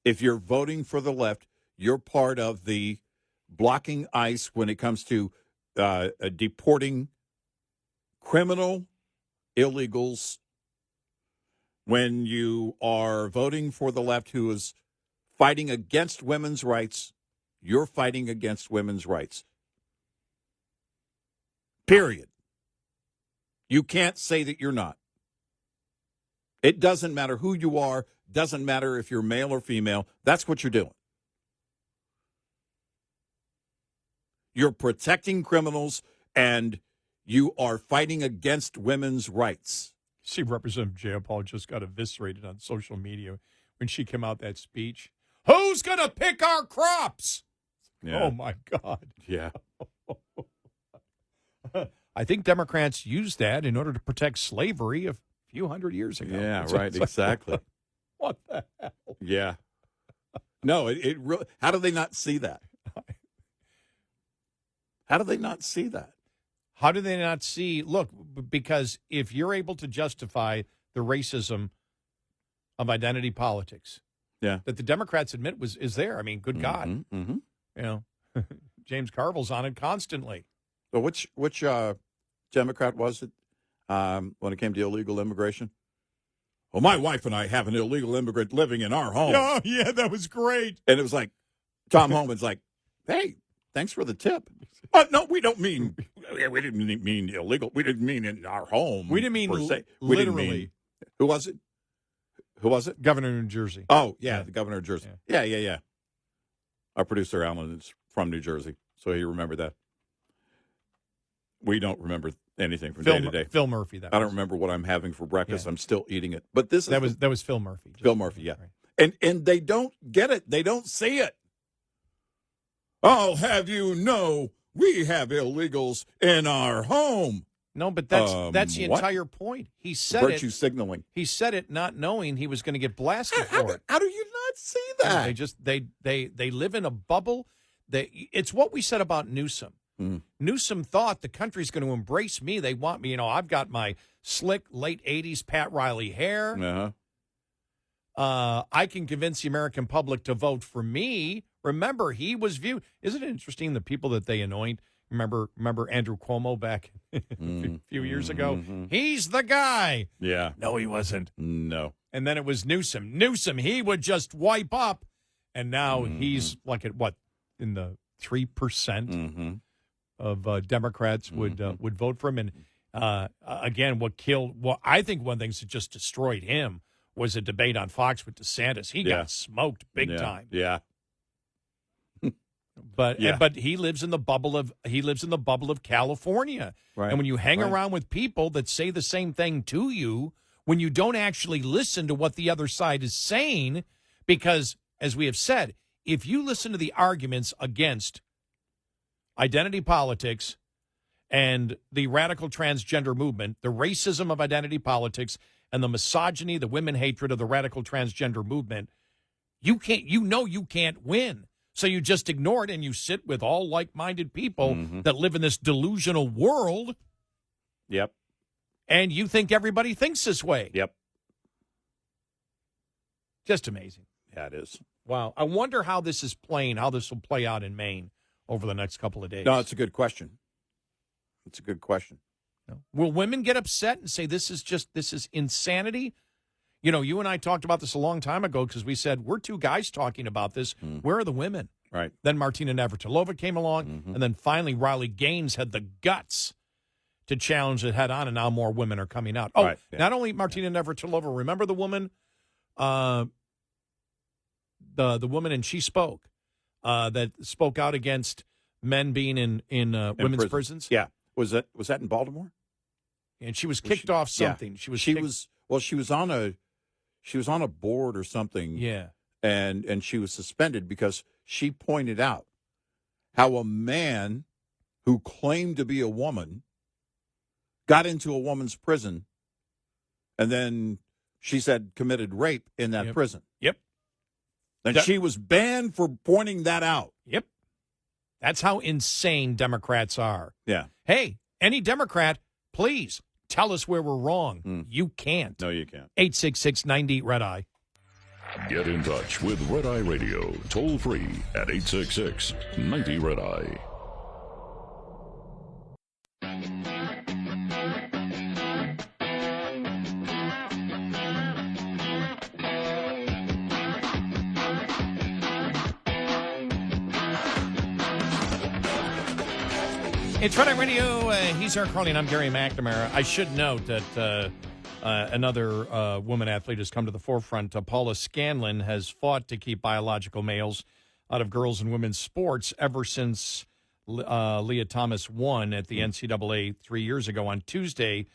S2: If you're voting for the left, you're part of the blocking ICE when it comes to deporting criminal illegals. When you are voting for the left who is fighting against women's rights, you're fighting against women's rights. Period. You can't say that you're not. It doesn't matter who you are. Doesn't matter if you're male or female. That's what you're doing. You're protecting criminals, and you are fighting against women's rights.
S3: See, Representative Jayapal just got eviscerated on social media when she came out that speech. Who's going to pick our crops?
S2: Yeah.
S3: Oh, my God.
S2: Yeah.
S3: I think Democrats used that in order to protect slavery a few hundred years ago.
S2: Yeah, right, exactly.
S3: What the hell?
S2: Yeah. No, it really, how do they not see that? How do they not see that?
S3: How do they not see? Look, because if you're able to justify the racism of identity politics.
S2: Yeah.
S3: That the Democrats admit is there. I mean, good God.
S2: Mm-hmm.
S3: You know, James Carville's on it constantly.
S2: So which Democrat was it when it came to illegal immigration? Well, my wife and I have an illegal immigrant living in our home.
S3: Oh, yeah, that was great.
S2: And it was like, Tom Homan's like, hey, thanks for the tip. No, we don't mean, we didn't mean illegal. We didn't mean in our home.
S3: We didn't mean
S2: per se. We
S3: literally.
S2: didn't mean, who was it? Who was it?
S3: Governor of New Jersey.
S2: Oh, yeah, the governor of Jersey. Yeah. Our producer, Alan, is from New Jersey, so he remembered that. We don't remember anything from day to day.
S3: Phil Murphy.
S2: I don't remember what I'm having for breakfast. I'm still eating it. But this is
S3: that was Phil Murphy.
S2: Phil Murphy, yeah.
S3: Right.
S2: And they don't get it. They don't see it. I'll have you know we have illegals in our home.
S3: No, but that's the entire point. He said
S2: virtue signaling.
S3: He said it not knowing he was going to get blasted for it.
S2: How do you not see that?
S3: They just they live in a bubble. It's what we said about Newsom. Newsom thought the country's going to embrace me. They want me. You know, I've got my slick late 80s Pat Riley hair. I can convince the American public to vote for me. Remember, he was viewed. Isn't it interesting the people that they anoint? Remember Andrew Cuomo back a few years ago? He's the guy.
S2: Yeah.
S3: No, he wasn't.
S2: No.
S3: And then it was Newsom. Newsom, he would just wipe up. And now he's like at what? In the 3% of Democrats would vote for him. And again, what I think one of the things that just destroyed him was a debate on Fox with DeSantis. He got smoked big time.
S2: Yeah.
S3: But he lives in the bubble of California.
S2: Right.
S3: And when you hang around with people that say the same thing to you, when you don't actually listen to what the other side is saying, because as we have said, if you listen to the arguments against identity politics and the radical transgender movement, the racism of identity politics and the misogyny, the women hatred of the radical transgender movement, you can't win. So you just ignore it and you sit with all like-minded people that live in this delusional world.
S2: Yep.
S3: And you think everybody thinks this way.
S2: Yep.
S3: Just amazing.
S2: Yeah, it is.
S3: Wow. I wonder how this will play out in Maine over the next couple of days.
S2: No, it's a good question. It's a good question.
S3: Will women get upset and say this is insanity? You know, you and I talked about this a long time ago because we said we're two guys talking about this. Where are the women?
S2: Right.
S3: Then Martina Navratilova came along, and then finally Riley Gaines had the guts to challenge it head on, and now more women are coming out. Oh, not only Martina Navratilova. Remember the woman, the woman, and she spoke that spoke out against men being in women's prisons.
S2: Yeah. Was that in Baltimore?
S3: And she was kicked off something.
S2: Yeah. She was on a board or something.
S3: Yeah.
S2: And she was suspended because she pointed out how a man who claimed to be a woman got into a woman's prison and then she said committed rape in that prison.
S3: Yep.
S2: And she was banned for pointing that out.
S3: Yep. That's how insane Democrats are.
S2: Yeah.
S3: Hey, any Democrat, please tell us where we're wrong. You can't.
S2: No, you can't.
S3: 866-90-RED-EYE.
S1: Get in touch with Red Eye Radio, toll free at 866-90-RED-EYE.
S3: It's Red Eye Radio. He's Eric Harley, and I'm Gary McNamara. I should note that another woman athlete has come to the forefront. Paula Scanlon has fought to keep biological males out of girls' and women's sports ever since Leah Thomas won at the NCAA 3 years ago. On Tuesday,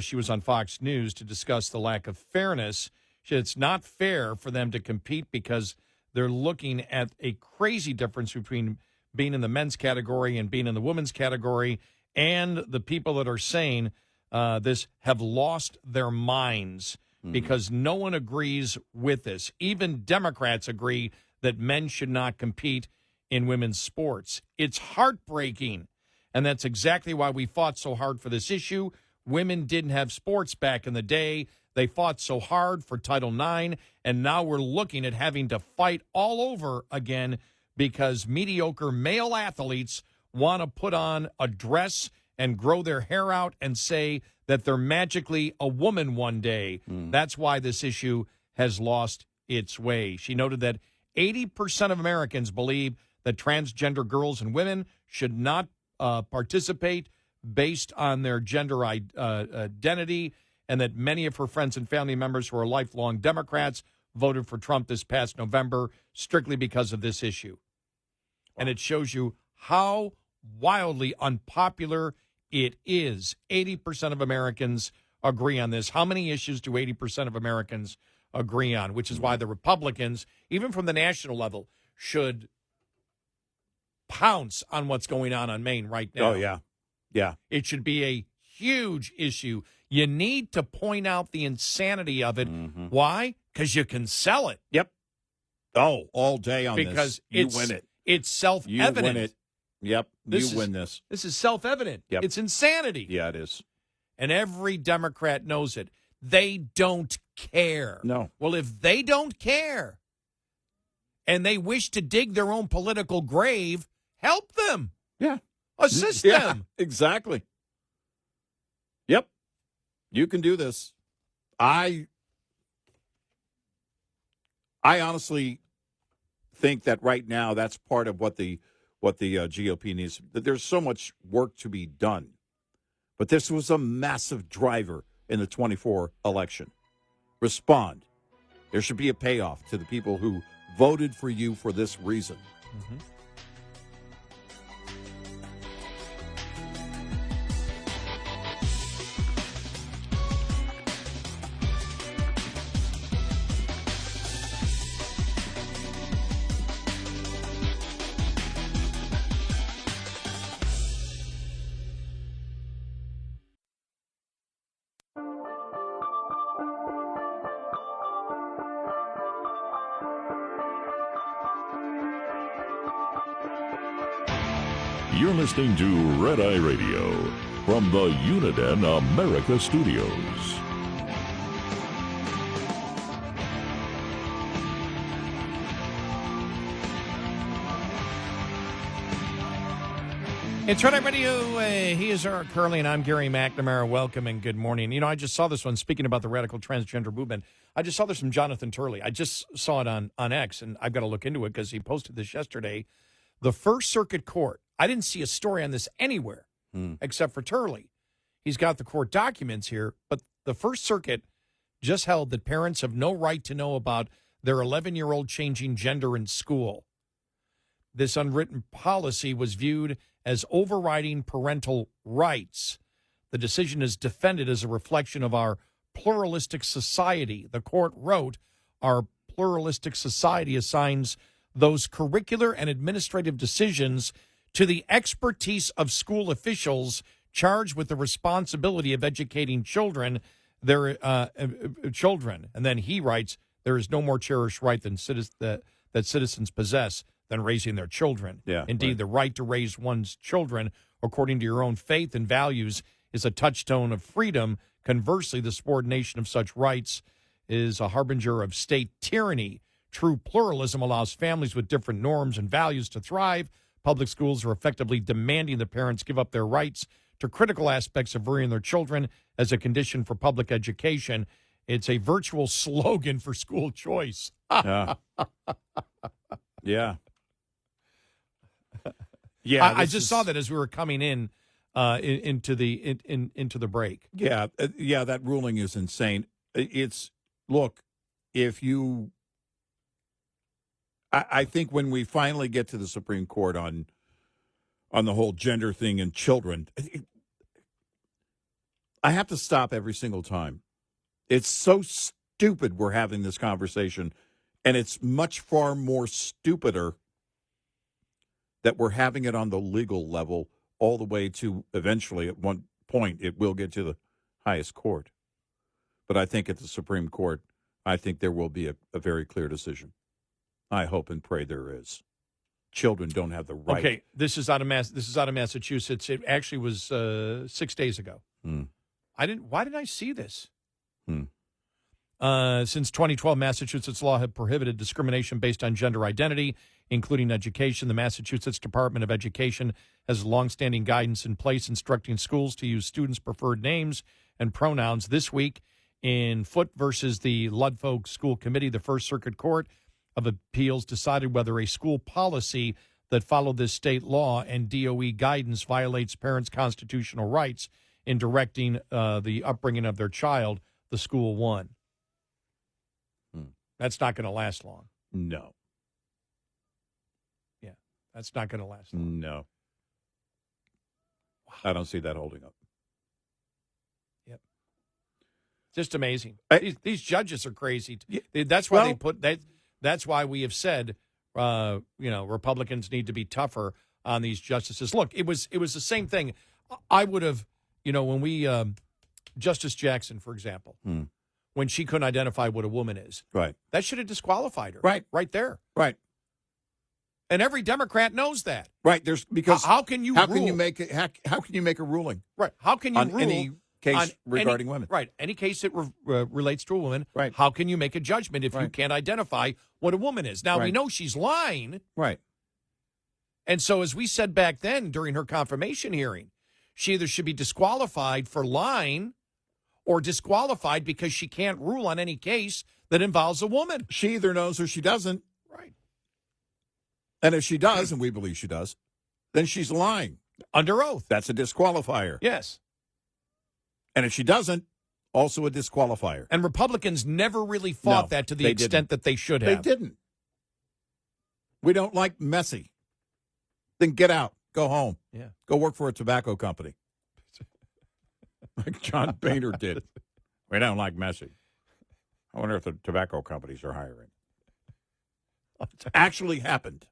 S3: she was on Fox News to discuss the lack of fairness. She said it's not fair for them to compete because they're looking at a crazy difference between being in the men's category and being in the women's category, and the people that are saying this have lost their minds because no one agrees with this. Even Democrats agree that men should not compete in women's sports. It's heartbreaking, and that's exactly why we fought so hard for this issue. Women didn't have sports back in the day. They fought so hard for Title IX, and now we're looking at having to fight all over again because mediocre male athletes want to put on a dress and grow their hair out and say that they're magically a woman one day. That's why this issue has lost its way. She noted that 80% of Americans believe that transgender girls and women should not participate based on their gender identity, and that many of her friends and family members who are lifelong Democrats voted for Trump this past November strictly because of this issue. And it shows you how wildly unpopular it is. 80% of Americans agree on this. How many issues do 80% of Americans agree on? Which is why the Republicans, even from the national level, should pounce on what's going on Maine right now.
S2: Oh, yeah. Yeah.
S3: It should be a huge issue. You need to point out the insanity of it. Why? Because you can sell it.
S2: Yep. Oh, all day on
S3: because
S2: this. You win it.
S3: It's self-evident.
S2: You win it. Yep.
S3: You
S2: win this.
S3: This is self-evident.
S2: Yep.
S3: It's insanity.
S2: Yeah, it is.
S3: And every Democrat knows it. They don't care.
S2: No.
S3: Well, if they don't care and they wish to dig their own political grave, help them.
S2: Yeah.
S3: Assist
S2: Yeah,
S3: them.
S2: exactly. Yep. You can do this. I honestly think that right now that's part of what the GOP needs. That there's so much work to be done. But this was a massive driver in the 24 election. Respond. There should be a payoff to the people who voted for you for this reason.
S1: You're listening to Red Eye Radio from the Uniden America Studios.
S3: It's Red Eye Radio. He is Eric Curley, and I'm Gary McNamara. Welcome and good morning. You know, I just saw this one, speaking about the radical transgender movement. I just saw this from Jonathan Turley. I just saw it on X, and I've got to look into it because he posted this yesterday. The First Circuit Court. I didn't see a story on this anywhere except for Turley. He's got the court documents here, but the First Circuit just held that parents have no right to know about their 11-year-old changing gender in school. This unwritten policy was viewed as overriding parental rights. The decision is defended as a reflection of our pluralistic society. The court wrote, our pluralistic society assigns those curricular and administrative decisions to the expertise of school officials charged with the responsibility of educating children. And then he writes, there is no more cherished right than that citizens possess than raising their children.
S2: Yeah,
S3: Indeed,
S2: right.
S3: The right to raise one's children according to your own faith and values is a touchstone of freedom. Conversely, the subordination of such rights is a harbinger of state tyranny. True pluralism allows families with different norms and values to thrive. Public schools are effectively demanding that parents give up their rights to critical aspects of rearing their children as a condition for public education. It's a virtual slogan for school choice.
S2: Yeah. Yeah. Yeah.
S3: I just saw that as we were coming into the break.
S2: Yeah. Yeah. That ruling is insane. Look, if you. I think when we finally get to the Supreme Court on the whole gender thing and children, I have to stop every single time. It's so stupid we're having this conversation, and it's much far more stupider that we're having it on the legal level all the way to eventually, at one point, it will get to the highest court. But I think at the Supreme Court, I think there will be a very clear decision. I hope and pray there is. Children don't have the right.
S3: Okay, this is out of Massachusetts. It actually was 6 days ago. Why didn't I see this? Since 2012, Massachusetts law had prohibited discrimination based on gender identity, including education. The Massachusetts Department of Education has longstanding guidance in place instructing schools to use students' preferred names and pronouns. This week, in Foote versus the Ludfolk School Committee, the First Circuit Court of Appeals decided whether a school policy that followed this state law and DOE guidance violates parents' constitutional rights in directing the upbringing of their child. The school won. That's not going to last long.
S2: No.
S3: Yeah, that's not going to last long.
S2: No. I don't see that holding up.
S3: Yep. Just amazing. These judges are crazy.
S2: Yeah,
S3: That's why they put that. That's why we have said, Republicans need to be tougher on these justices. Look, it was the same thing. I would have, when we Justice Jackson, for example. When she couldn't identify what a woman is.
S2: Right.
S3: That should have disqualified her.
S2: Right.
S3: Right there.
S2: Right.
S3: And every Democrat knows that.
S2: Right. There's because
S3: how can you
S2: make it how can you make a ruling?
S3: Right. How can you
S2: on
S3: rule
S2: any case regarding women?
S3: Right. Any case that relates to a woman.
S2: Right.
S3: How can you make a judgment if you can't identify what a woman is? Now we know she's lying.
S2: Right.
S3: And so as we said back then during her confirmation hearing, she either should be disqualified for lying or disqualified because she can't rule on any case that involves a woman.
S2: She either knows or she doesn't.
S3: Right.
S2: And if she does, and we believe she does, then she's lying.
S3: Under oath.
S2: That's a disqualifier.
S3: Yes.
S2: And if she doesn't, also a disqualifier.
S3: And Republicans never really fought that to the extent that they should have.
S2: They didn't. We don't like messy. Then get out. Go home.
S3: Yeah.
S2: Go work for a tobacco company. Like John Boehner did. We don't like messy. I wonder if the tobacco companies are hiring. Actually happened.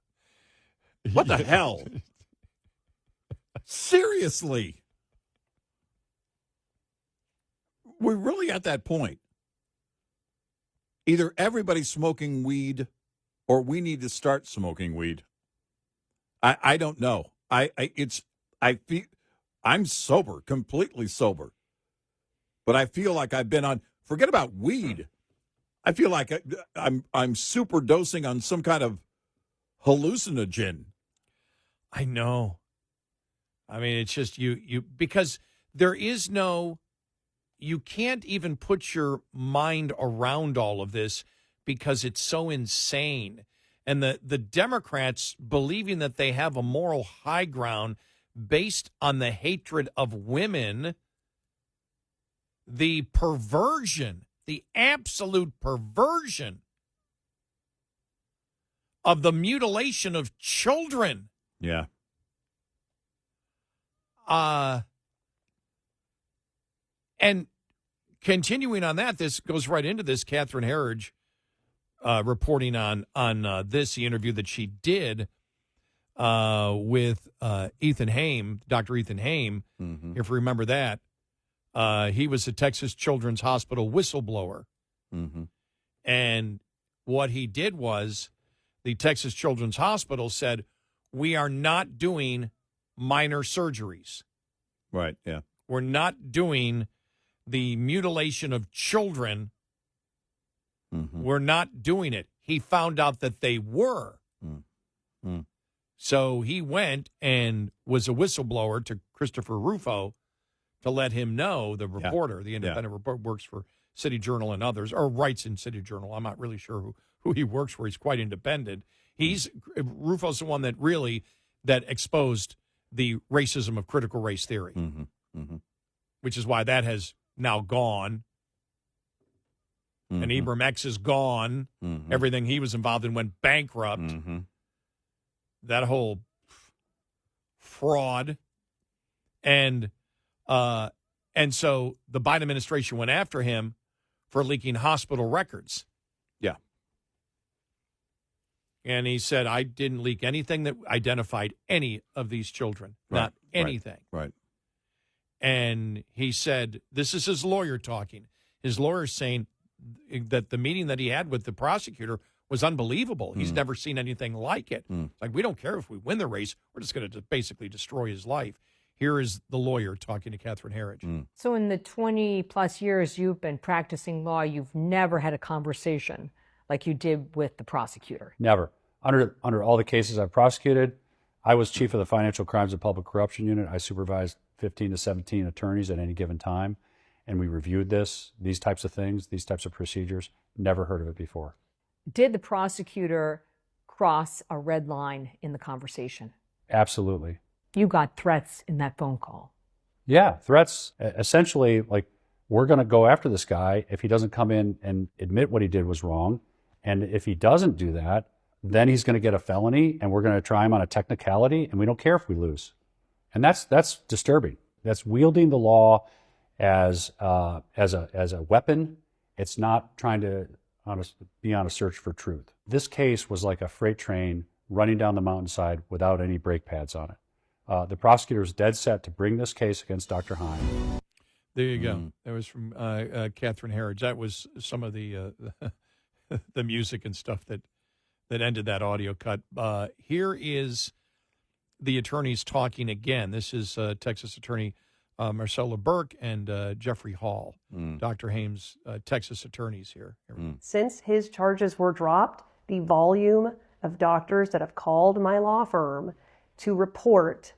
S2: What the hell? Seriously. We're really at that point. Either everybody's smoking weed or we need to start smoking weed. I don't know. I'm sober, completely sober. But I feel like I've been on, forget about weed. I feel like I'm super dosing on some kind of hallucinogen.
S3: I know. I mean, it's just you because there is no, you can't even put your mind around all of this because it's so insane. And the Democrats believing that they have a moral high ground based on the hatred of women, the perversion, the absolute perversion of the mutilation of children.
S2: Yeah.
S3: And continuing on that, this goes right into this. Catherine Herridge reporting on this, the interview that she did with Ethan Haim, Dr. Ethan Haim, if you remember that. He was a Texas Children's Hospital whistleblower. And what he did was the Texas Children's Hospital said, we are not doing minor surgeries.
S2: Right, yeah.
S3: We're not doing the mutilation of children. We're not doing it. He found out that they were. So he went and was a whistleblower to Christopher Rufo to let him know, the reporter, the independent reporter, works for City Journal and others, or writes in City Journal. I'm not really sure who he works for. He's quite independent. Rufo's the one that exposed the racism of critical race theory, which is why that has now gone. And Ibram X is gone. Everything he was involved in went bankrupt. That whole fraud. And so the Biden administration went after him for leaking hospital records.
S2: Yeah.
S3: And he said, I didn't leak anything that identified any of these children. Not anything.
S2: Right.
S3: And he said, this is his lawyer talking. His lawyer's saying that the meeting that he had with the prosecutor was unbelievable. He's never seen anything like it. It's like, we don't care if we win the race. We're just going to basically destroy his life. Here is the lawyer talking to Catherine Herridge.
S6: So in the 20-plus years you've been practicing law, you've never had a conversation like you did with the prosecutor?
S7: Never. Under all the cases I've prosecuted, I was chief of the Financial Crimes and Public Corruption Unit. I supervised 15 to 17 attorneys at any given time, and we reviewed these types of things, these types of procedures. Never heard of it before.
S6: Did the prosecutor cross a red line in the conversation?
S7: Absolutely.
S6: You got threats in that phone call.
S7: Yeah, threats. Essentially, like, we're going to go after this guy if he doesn't come in and admit what he did was wrong. And if he doesn't do that, then he's going to get a felony, and we're going to try him on a technicality, and we don't care if we lose. And that's disturbing. That's wielding the law as a weapon. It's not trying to be on a search for truth. This case was like a freight train running down the mountainside without any brake pads on it. The prosecutor is dead set to bring this case against Dr. Heim.
S3: There you go. That was from Catherine Herridge. That was some of the the music and stuff that ended that audio cut. Here is the attorneys talking again. This is Texas attorney Marcella Burke and Jeffrey Hall, Dr. Haim's Texas attorneys here.
S8: Since his charges were dropped, the volume of doctors that have called my law firm to report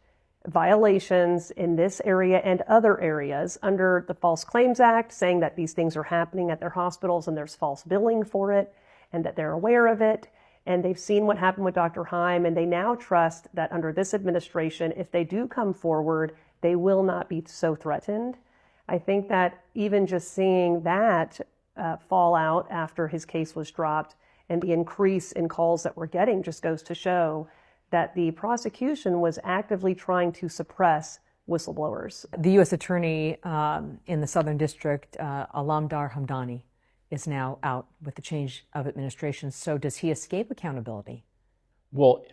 S8: violations in this area and other areas under the False Claims Act, saying that these things are happening at their hospitals and there's false billing for it and that they're aware of it. And they've seen what happened with Dr. Heim, and they now trust that under this administration, if they do come forward, they will not be so threatened. I think that even just seeing that fallout after his case was dropped and the increase in calls that we're getting just goes to show that the prosecution was actively trying to suppress whistleblowers.
S6: The U.S. Attorney in the Southern District, Alamdar Hamdani, is now out with the change of administration. So does he escape accountability?
S9: Well,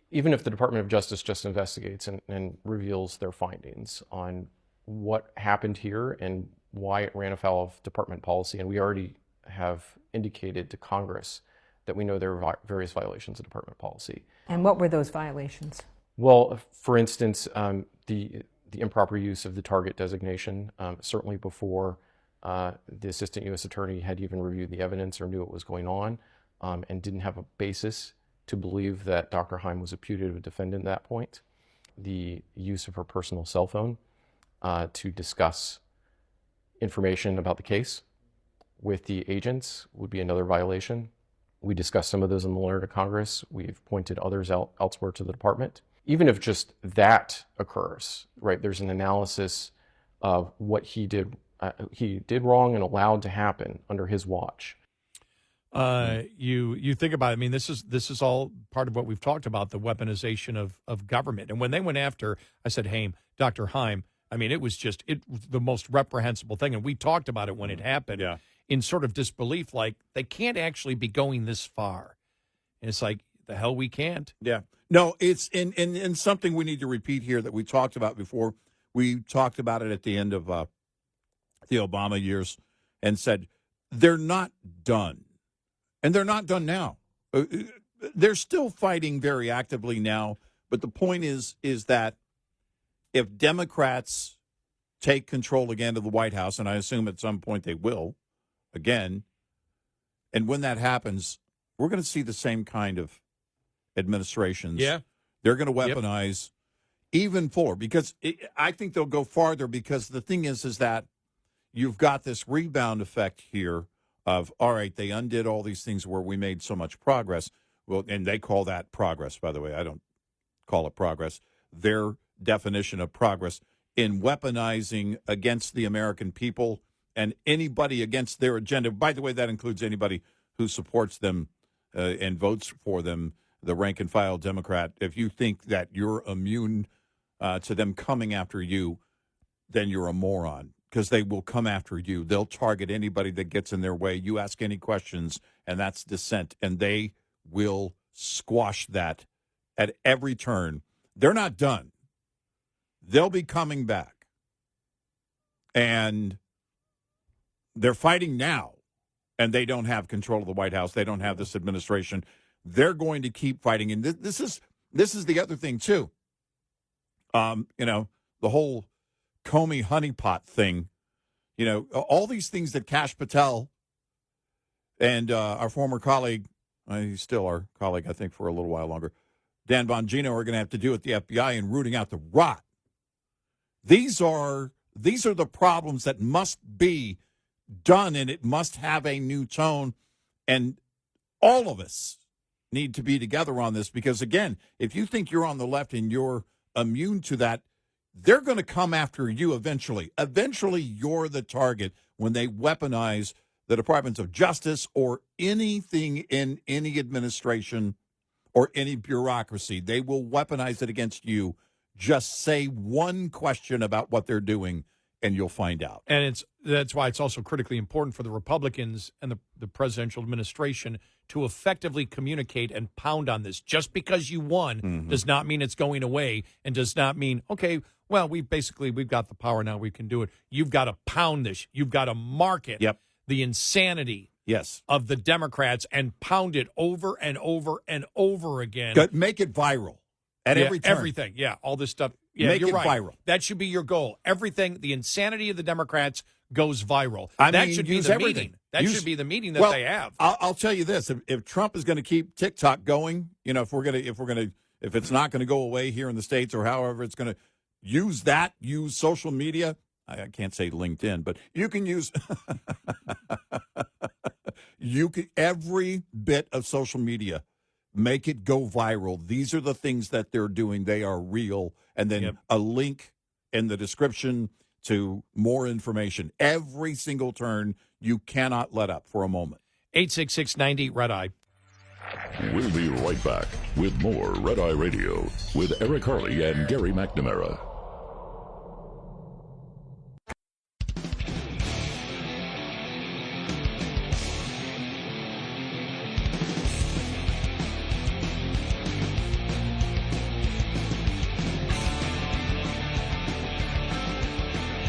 S9: even if the Department of Justice just investigates and reveals their findings on what happened here and why it ran afoul of department policy, and we already have indicated to Congress that we know there are various violations of department policy.
S6: And what were those violations?
S9: Well, for instance, the improper use of the target designation, certainly before the assistant U.S. attorney had even reviewed the evidence or knew what was going on, and didn't have a basis to believe that Dr. Heim was a putative defendant at that point. The use of her personal cell phone to discuss information about the case with the agents would be another violation. We discussed some of those in the letter to Congress. We've pointed others out elsewhere to the department. Even if just that occurs, right, there's an analysis of what he did wrong and allowed to happen under his watch.
S3: You think about it, I mean, this is all part of what we've talked about, the weaponization of government. And when they went after, I said, Haim, Dr. Heim, I mean, it was the most reprehensible thing. And we talked about it when it happened in sort of disbelief, like they can't actually be going this far. And it's like, the hell we can't.
S2: Yeah. No, it's in something we need to repeat here that we talked about before. We talked about it at the end of the Obama years and said, they're not done. And they're not done now. They're still fighting very actively now. But the point is that if Democrats take control again of the White House, and I assume at some point they will, again, and when that happens, we're going to see the same kind of administrations.
S3: Yeah.
S2: They're going to weaponize even for, because I think they'll go farther, because the thing is that you've got this rebound effect here of, all right, they undid all these things where we made so much progress. Well, and they call that progress, by the way. I don't call it progress. Their definition of progress in weaponizing against the American people and anybody against their agenda. By the way, that includes anybody who supports them and votes for them, the rank and file Democrat. If you think that you're immune to them coming after you, then you're a moron, because they will come after you. They'll target anybody that gets in their way. You ask any questions, and that's dissent, and they will squash that at every turn. They're not done. They'll be coming back. And they're fighting now, and they don't have control of the White House. They don't have this administration. They're going to keep fighting. And this is the other thing, too. the whole Comey honeypot thing. You know, all these things that Kash Patel and our former colleague, he's still our colleague, I think, for a little while longer, Dan Bongino, are going to have to do at the FBI in rooting out the rot. These are the problems that must be done, and it must have a new tone. And all of us need to be together on this because, again, if you think you're on the left and you're immune to that, they're going to come after you eventually. Eventually, you're the target when they weaponize the Departments of Justice or anything in any administration or any bureaucracy. They will weaponize it against you. Just say one question about what they're doing, and you'll find out.
S3: And that's why it's also critically important for the Republicans and the presidential administration to effectively communicate and pound on this. Just because you won does not mean it's going away, and does not mean, okay, well, we've got the power now, we can do it. You've got to pound this. You've got to market the insanity of the Democrats and pound it over and over and over again.
S2: Make it viral at every turn.
S3: Everything, all this stuff. Yeah,
S2: Make
S3: you're
S2: it
S3: right.
S2: viral.
S3: That should be your goal. Everything, the insanity of the Democrats goes viral.
S2: That
S3: should be the meeting. That should be the meeting that they have.
S2: I'll tell you this: if Trump is going to keep TikTok going, you know, if it's not going to go away here in the States or however it's going to use social media. I can't say LinkedIn, but you can use every bit of social media. Make it go viral. These are the things that they're doing. They are real. And then a link in the description to more information. Every single turn, you cannot let up for a moment.
S3: 866-90-RED-EYE.
S1: We'll be right back with more Red Eye Radio with Eric Harley and Gary McNamara.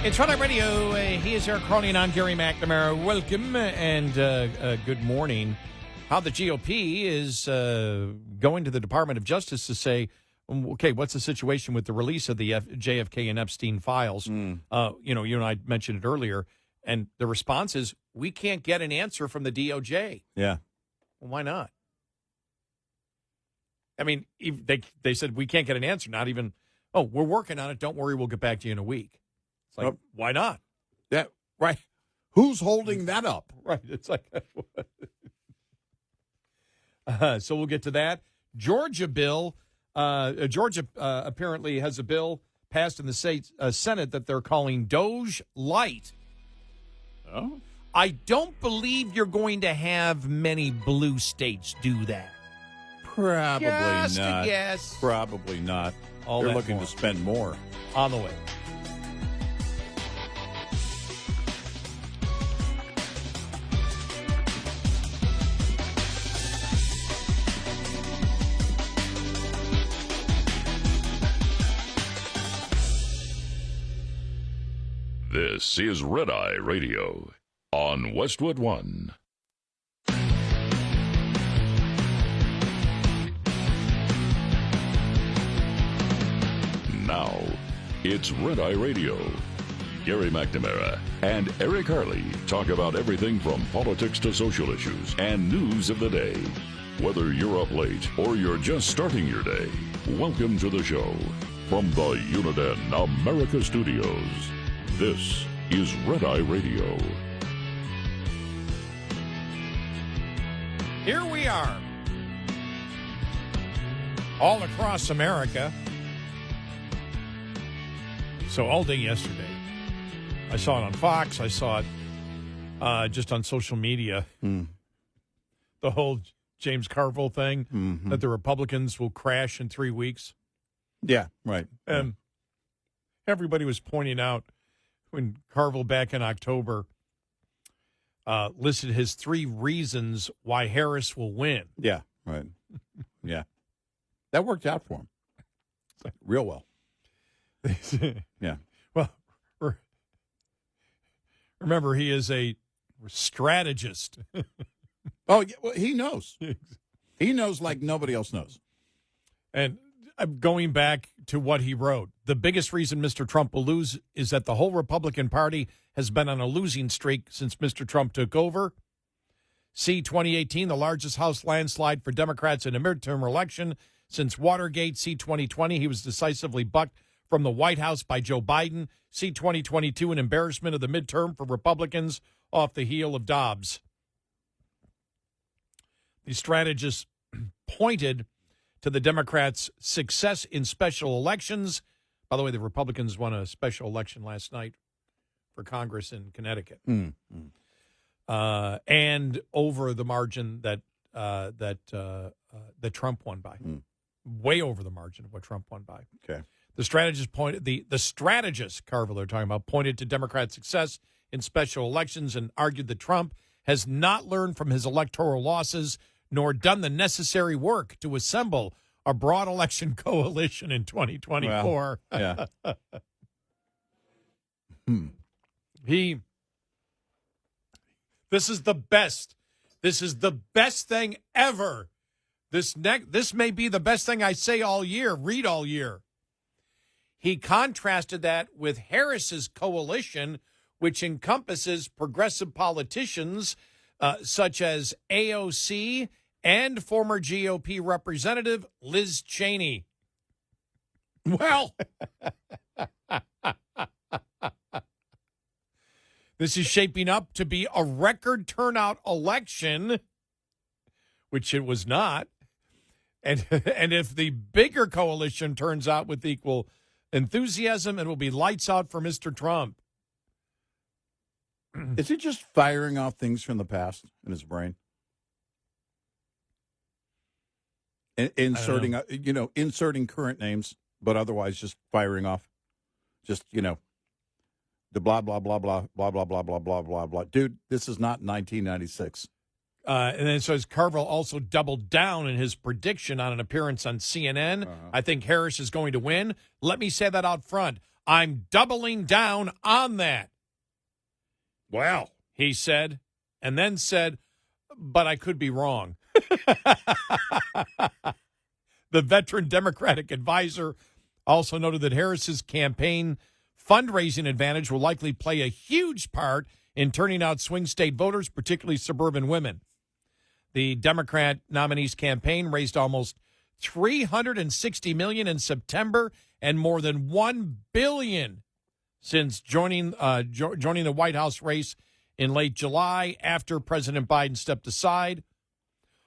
S3: It's Red Eye Radio. He is Eric Harley and I'm Gary McNamara. Welcome and good morning. How the GOP is going to the Department of Justice to say, okay, what's the situation with the release of the JFK and Epstein files? You and I mentioned it earlier, and the response is, we can't get an answer from the DOJ.
S2: Yeah.
S3: Well, why not? I mean, they said we can't get an answer, not even, we're working on it. Don't worry, we'll get back to you in a week. It's like, why not?
S2: Yeah, right. Who's holding that up?
S3: Right. It's like, so we'll get to that. Georgia apparently has a bill passed in the Senate that they're calling DOJ Light.
S2: Oh.
S3: I don't believe you're going to have many blue states do that.
S2: Probably
S3: Just
S2: not.
S3: a guess.
S2: Probably not. They're looking to spend more.
S3: On the way.
S1: This is Red Eye Radio on Westwood One. Now, it's Red Eye Radio. Gary McNamara and Eric Harley talk about everything from politics to social issues and news of the day. Whether you're up late or you're just starting your day, welcome to the show. From the Uniden America Studios, this is Red Eye Radio.
S3: Here we are. All across America. So all day yesterday, I saw it on Fox. I saw it just on social media. The whole James Carville thing, that the Republicans will crash in 3 weeks.
S2: Yeah, right.
S3: And everybody was pointing out when Carville back in October listed his 3 reasons why Harris will win.
S2: Yeah, right. Yeah. That worked out for him. Real well. Yeah.
S3: Well, remember, he is a strategist.
S2: Oh, yeah, well, he knows. He knows like nobody else knows.
S3: And going back to what he wrote, the biggest reason Mr. Trump will lose is that the whole Republican Party has been on a losing streak since Mr. Trump took over. See 2018, the largest House landslide for Democrats in a midterm election since Watergate. See 2020, he was decisively bucked from the White House by Joe Biden. See 2022, an embarrassment of the midterm for Republicans off the heel of Dobbs. The strategists pointed to the Democrats' success in special elections. By the way, the Republicans won a special election last night for Congress in Connecticut, and over the margin that Trump won by, way over the margin of what Trump won by.
S2: Okay.
S3: The strategists, Carville, they're talking about, pointed to Democrat success in special elections and argued that Trump has not learned from his electoral losses nor done the necessary work to assemble a broad election coalition in 2024.
S2: Well, yeah.
S3: This is the best. This is the best thing ever. This may be the best thing I say all year, read all year. He contrasted that with Harris's coalition, which encompasses progressive politicians such as AOC and former GOP Representative Liz Cheney. Well, this is shaping up to be a record turnout election, which it was not. And if the bigger coalition turns out with equal enthusiasm, it will be lights out for Mr. Trump.
S2: Is he just firing off things from the past in his brain? Inserting current names, but otherwise just firing off. Just, the blah, blah, blah, blah, blah, blah, blah, blah, blah, blah, blah. Dude, this is not 1996.
S3: And then so as Carville also doubled down in his prediction on an appearance on CNN. I think Harris is going to win. Let me say that out front. I'm doubling down on that. Well, he said, and then said, but I could be wrong. The veteran Democratic advisor also noted that Harris's campaign fundraising advantage will likely play a huge part in turning out swing state voters, particularly suburban women. The Democrat nominee's campaign raised almost $360 million in September and more than $1 billion since joining the White House race in late July after President Biden stepped aside.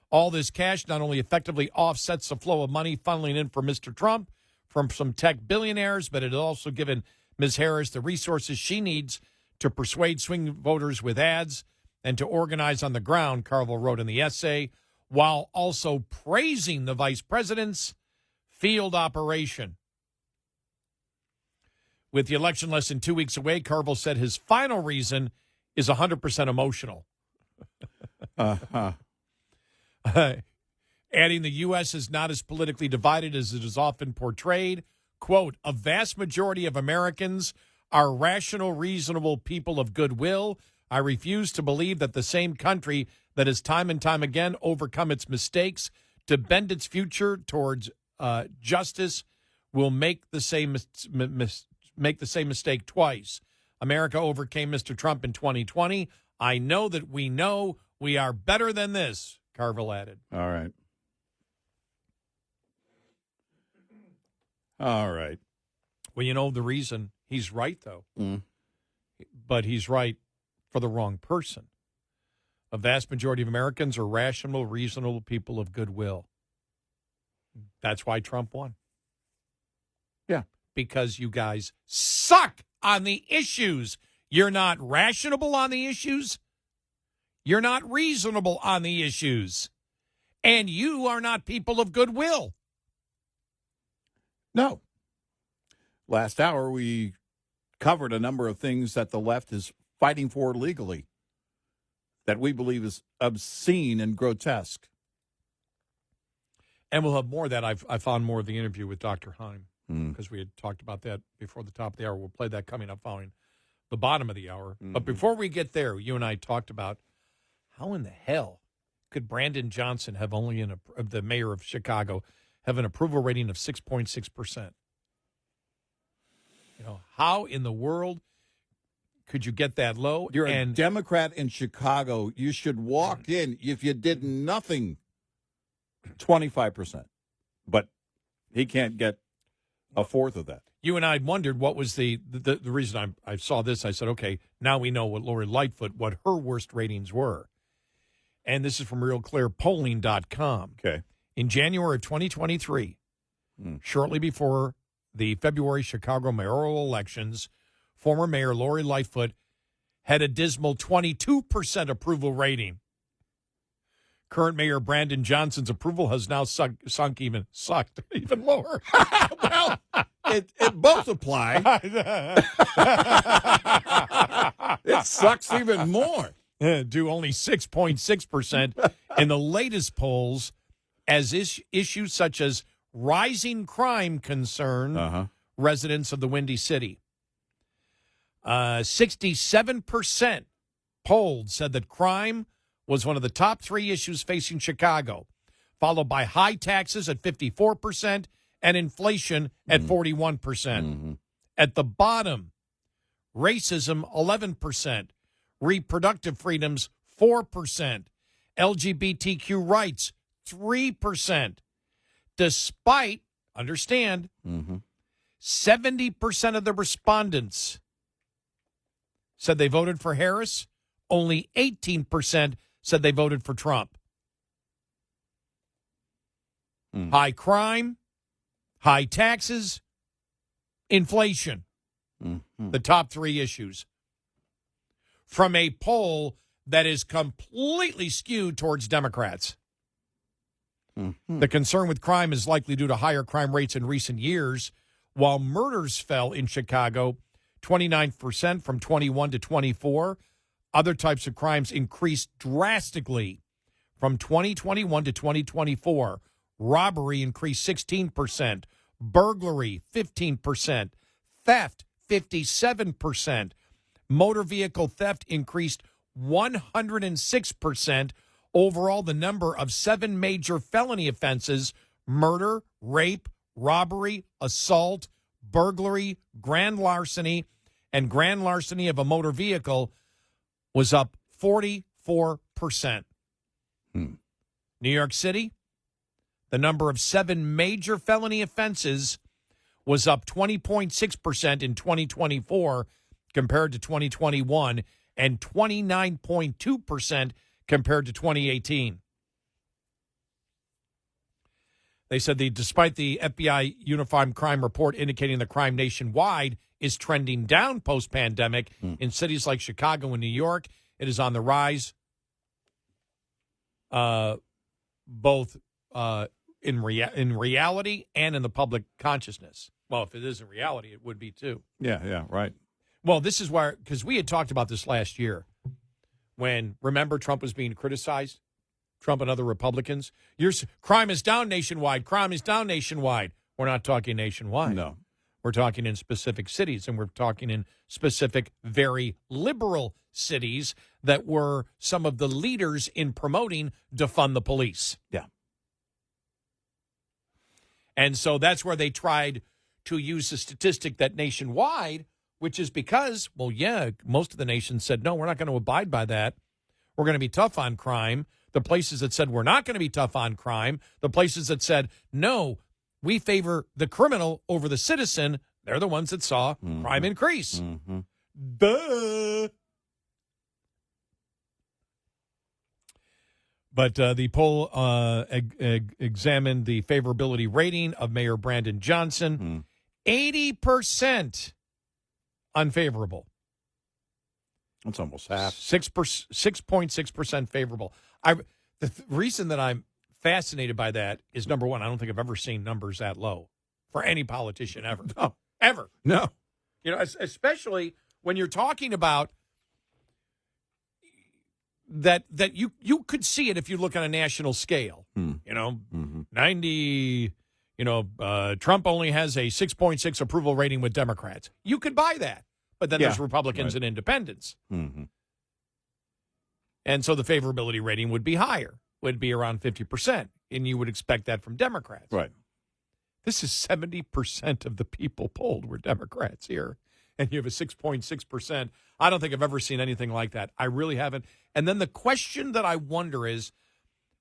S3: All this cash not only effectively offsets the flow of money funneling in for Mr. Trump from some tech billionaires, but it has also given Ms. Harris the resources she needs to persuade swing voters with ads and to organize on the ground, Carville wrote in the essay, while also praising the vice president's field operation. With the election less than 2 weeks away, Carville said his final reason is 100% emotional. Adding the U.S. is not as politically divided as it is often portrayed. Quote, a vast majority of Americans are rational, reasonable people of goodwill. I refuse to believe that the same country that has time and time again overcome its mistakes to bend its future towards justice will make the same mistake twice. America overcame Mr. Trump in 2020. I know that we are better than this, Carville added.
S2: All right. All right.
S3: Well, the reason he's right, though, but he's right for the wrong person. A vast majority of Americans are rational, reasonable people of goodwill. That's why Trump won.
S2: Yeah.
S3: Because you guys suck on the issues. You're not rational on the issues. You're not reasonable on the issues. And you are not people of goodwill.
S2: No. Last hour, we covered a number of things that the left is fighting for legally that we believe is obscene and grotesque.
S3: And we'll have more of that. I found more of the interview with Dr. Heim because we had talked about that before the top of the hour. We'll play that coming up following the bottom of the hour. But before we get there, you and I talked about how in the hell could Brandon Johnson have only the mayor of Chicago, have an approval rating of 6.6%. How in the world could you get that low?
S2: You're a Democrat in Chicago. You should walk in, if you did nothing, 25%. But he can't get a fourth of that.
S3: You and I wondered what was the reason I saw this. I said, okay, now we know what Lori Lightfoot, what her worst ratings were. And this is from RealClearPolling.com.
S2: Okay.
S3: In January of 2023, shortly before the February Chicago mayoral elections, former Mayor Lori Lightfoot had a dismal 22% approval rating. Current Mayor Brandon Johnson's approval has now sucked even lower.
S2: Well, it both apply. It sucks even more.
S3: Do only 6.6% in the latest polls, as issues such as rising crime concern residents of the Windy City. 67% polled said that crime was one of the top three issues facing Chicago, followed by high taxes at 54% and inflation at 41%. At the bottom, racism 11%, reproductive freedoms 4%, LGBTQ rights 3%. Despite, understand, 70% of the respondents said they voted for Harris, only 18% said they voted for Trump. High crime, high taxes, inflation, the top three issues. From a poll that is completely skewed towards Democrats. The concern with crime is likely due to higher crime rates in recent years, while murders fell in Chicago 29% from 21 to 24. Other types of crimes increased drastically from 2021 to 2024. Robbery increased 16%, burglary 15%, theft 57%, motor vehicle theft increased 106%. Overall, the number of 7 major felony offenses, murder, rape, robbery, assault, burglary, grand larceny, and grand larceny of a motor vehicle was up 44%. New York City, the number of 7 major felony offenses was up 20.6% in 2024 compared to 2021 and 29.2% compared to 2018. They said despite the FBI Unified Crime Report indicating the crime nationwide is trending down post-pandemic, in cities like Chicago and New York, it is on the rise, both in reality and in the public consciousness. Well, if it is in reality, it would be too.
S2: Yeah, right.
S3: Well, this is why, because we had talked about this last year when, remember, Trump was being criticized, Trump and other Republicans. Crime is down nationwide. Crime is down nationwide. We're not talking nationwide.
S2: No.
S3: We're talking in specific cities, and we're talking in specific, very liberal cities that were some of the leaders in promoting defund the police.
S2: Yeah.
S3: And so that's where they tried to use the statistic that nationwide, which is because, well, yeah, most of the nation said, no, we're not going to abide by that. We're going to be tough on crime. The places that said we're not going to be tough on crime, the places that said, no, we favor the criminal over the citizen, they're the ones that saw crime increase. Duh. But the poll examined the favorability rating of Mayor Brandon Johnson. 80% unfavorable.
S2: That's almost half.
S3: 6.6% favorable. The reason that I'm fascinated by that is, number one, I don't think I've ever seen numbers that low for any politician ever.
S2: No.
S3: Ever.
S2: No.
S3: You know, especially when you're talking about that you could see it if you look on a national scale. You know, 90, Trump only has a 6.6 approval rating with Democrats. You could buy that. But then there's Republicans and independents. And so the favorability rating would be higher, would be around 50%. And you would expect that from Democrats.
S2: Right.
S3: This is 70% of the people polled were Democrats here. And you have a 6.6%. I don't think I've ever seen anything like that. I really haven't. And then the question that I wonder is,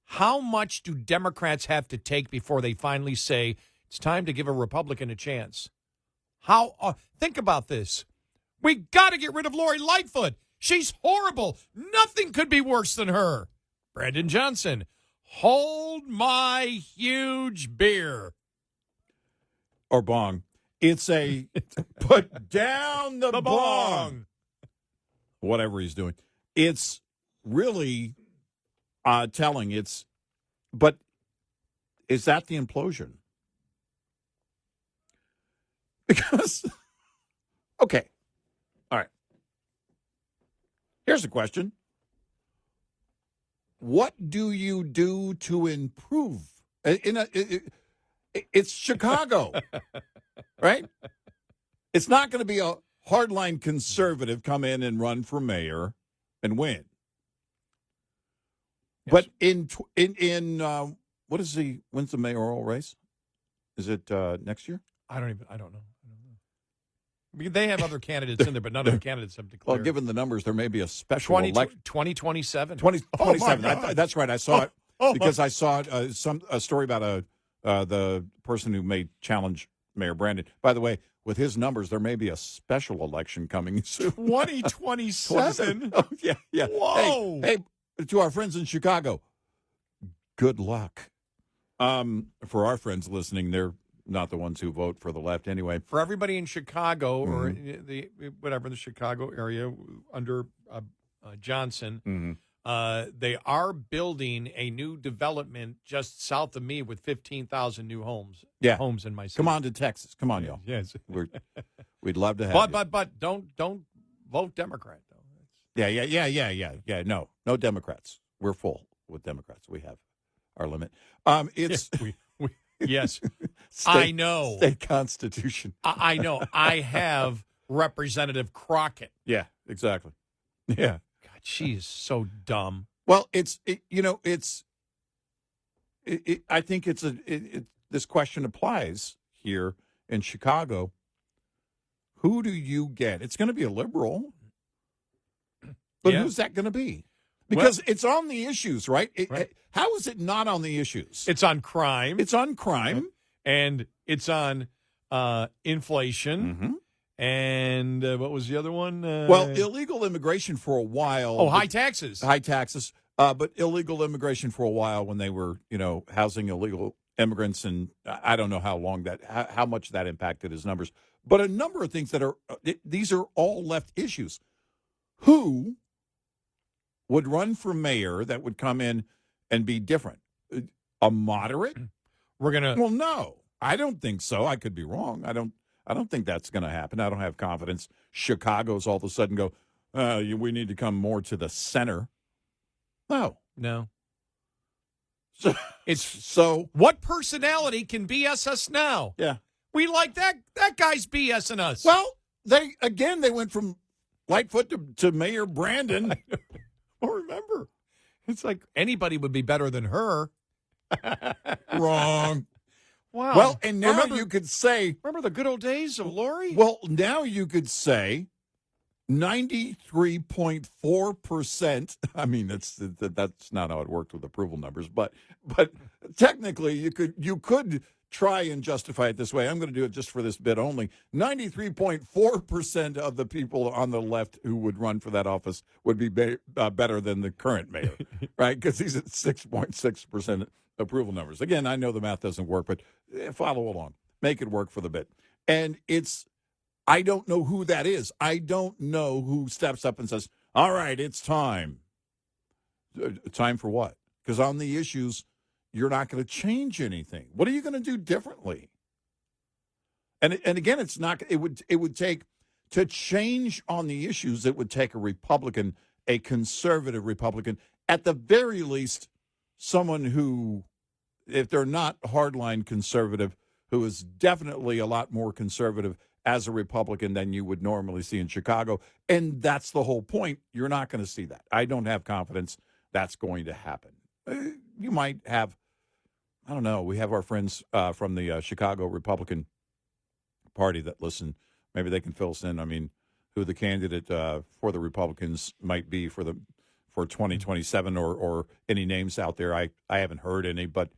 S3: how much do Democrats have to take before they finally say it's time to give a Republican a chance? Think about this. We got to get rid of Lori Lightfoot. She's horrible. Nothing could be worse than her. Brandon Johnson, hold my huge beer.
S2: Or bong. It's a put down the bong. Whatever he's doing. It's really telling. But is that the implosion? Because, okay. All right. Here's a question. What do you do to improve? It's Chicago, right? It's not going to be a hardline conservative come in and run for mayor and win. Yes. But when's the mayoral race? Is it next year?
S3: I don't know. I mean, they have other candidates in there, but none of the candidates have declared.
S2: Well, given the numbers, there may be a special
S3: 2027.
S2: 2027. That's right. I saw it because I saw a story about the person who may challenge Mayor Brandon. By the way, with his numbers, there may be a special election coming soon.
S3: 2027?
S2: Oh, yeah.
S3: Whoa.
S2: Hey, to our friends in Chicago, good luck. For our friends listening, they're not the ones who vote for the left anyway.
S3: For everybody in Chicago or the Chicago area under Johnson, they are building a new development just south of me with 15,000 new homes.
S2: Yeah.
S3: Homes in my city.
S2: Come on to Texas. Come on, y'all.
S3: Yes.
S2: We'd love to have you.
S3: But don't vote Democrat, though.
S2: Yeah. No Democrats. We're full with Democrats. We have our limit. It's
S3: yes. I know.
S2: State Constitution.
S3: I know. I have Representative Crockett.
S2: Yeah, exactly. Yeah.
S3: God, she is so dumb.
S2: Well, I think this question applies here in Chicago. Who do you get? It's going to be a liberal. But who's that going to be? Because it's on the issues, right? How is it not on the issues?
S3: It's on crime.
S2: It's on crime.
S3: And it's on inflation.
S2: Mm-hmm.
S3: And what was the other one?
S2: Well, illegal immigration for a while.
S3: Oh, high taxes.
S2: High taxes. But illegal immigration for a while when they were, housing illegal immigrants. And I don't know how much that impacted his numbers. But a number of things these are all left issues. Who would run for mayor that would come in and be different? A moderate? Well, no, I don't think so. I could be wrong. I don't think that's going to happen. I don't have confidence. Chicago's all of a sudden go, we need to come more to the center. No. So
S3: what personality can BS us now?
S2: Yeah.
S3: We like that guy's BSing us.
S2: Well, they went from Lightfoot to Mayor Brandon.
S3: Well, remember, it's like anybody would be better than her.
S2: Wrong.
S3: Wow.
S2: Well, and now you could say...
S3: Remember the good old days of Lori?
S2: Well, now you could say 93.4%. I mean, that's not how it worked with approval numbers, but technically you could try and justify it this way. I'm going to do it just for this bit only. 93.4% of the people on the left who would run for that office would be better than the current mayor, right? Because he's at 6.6% approval numbers. Again, I know the math doesn't work, but follow along. Make it work for the bit. And I don't know who that is. I don't know who steps up and says, all right, it's time. Time for what? Because on the issues, you're not going to change anything. What are you going to do differently? And again, it's not. It would take to change on the issues. It would take a Republican, a conservative Republican, at the very least, someone who, if they're not hardline conservative, who is definitely a lot more conservative as a Republican than you would normally see in Chicago. And that's the whole point. You're not going to see that. I don't have confidence that's going to happen. You might have I don't know. We have our friends from the Chicago Republican Party that listen. Maybe they can fill us in. I mean, who the candidate for the Republicans might be for 2027 or any names out there. I haven't heard any, but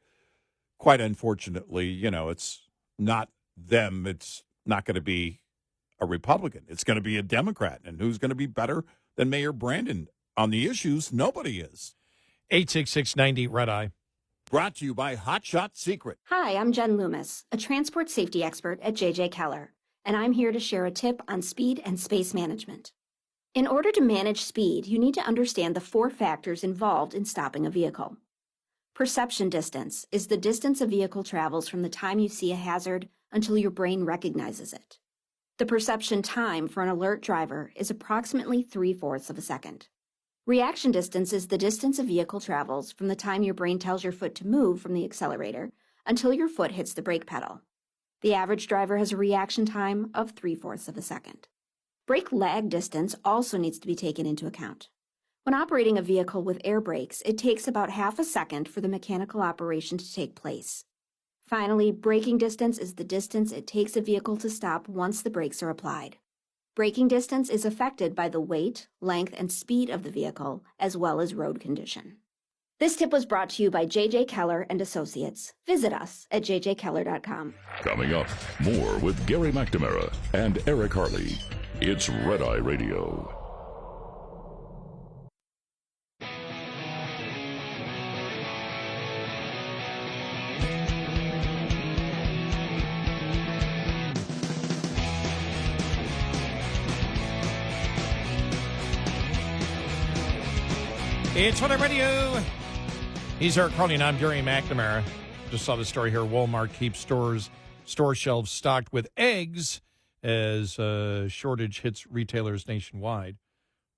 S2: quite unfortunately, it's not them. It's not going to be a Republican. It's going to be a Democrat. And who's going to be better than Mayor Brandon on the issues? Nobody is.
S3: 866-90 Red Eye.
S2: Brought to you by Hot Shot Secret.
S10: Hi, I'm Jen Loomis, a transport safety expert at J.J. Keller, and I'm here to share a tip on speed and space management. In order to manage speed, you need to understand the 4 factors involved in stopping a vehicle. Perception distance is the distance a vehicle travels from the time you see a hazard until your brain recognizes it. The perception time for an alert driver is approximately 3/4 of a second. Reaction distance is the distance a vehicle travels from the time your brain tells your foot to move from the accelerator until your foot hits the brake pedal. The average driver has a reaction time of 3/4 of a second. Brake lag distance also needs to be taken into account. When operating a vehicle with air brakes, it takes about half a second for the mechanical operation to take place. Finally, braking distance is the distance it takes a vehicle to stop once the brakes are applied. Braking distance is affected by the weight, length, and speed of the vehicle, as well as road condition. This tip was brought to you by J.J. Keller and Associates. Visit us at jjkeller.com.
S1: Coming up, more with Gary McNamara and Eric Harley. It's Red Eye Radio.
S3: It's Red Eye Radio. He's Eric Harley, and I'm Gary McNamara. Just saw the story here. Walmart keeps store shelves stocked with eggs as shortage hits retailers nationwide.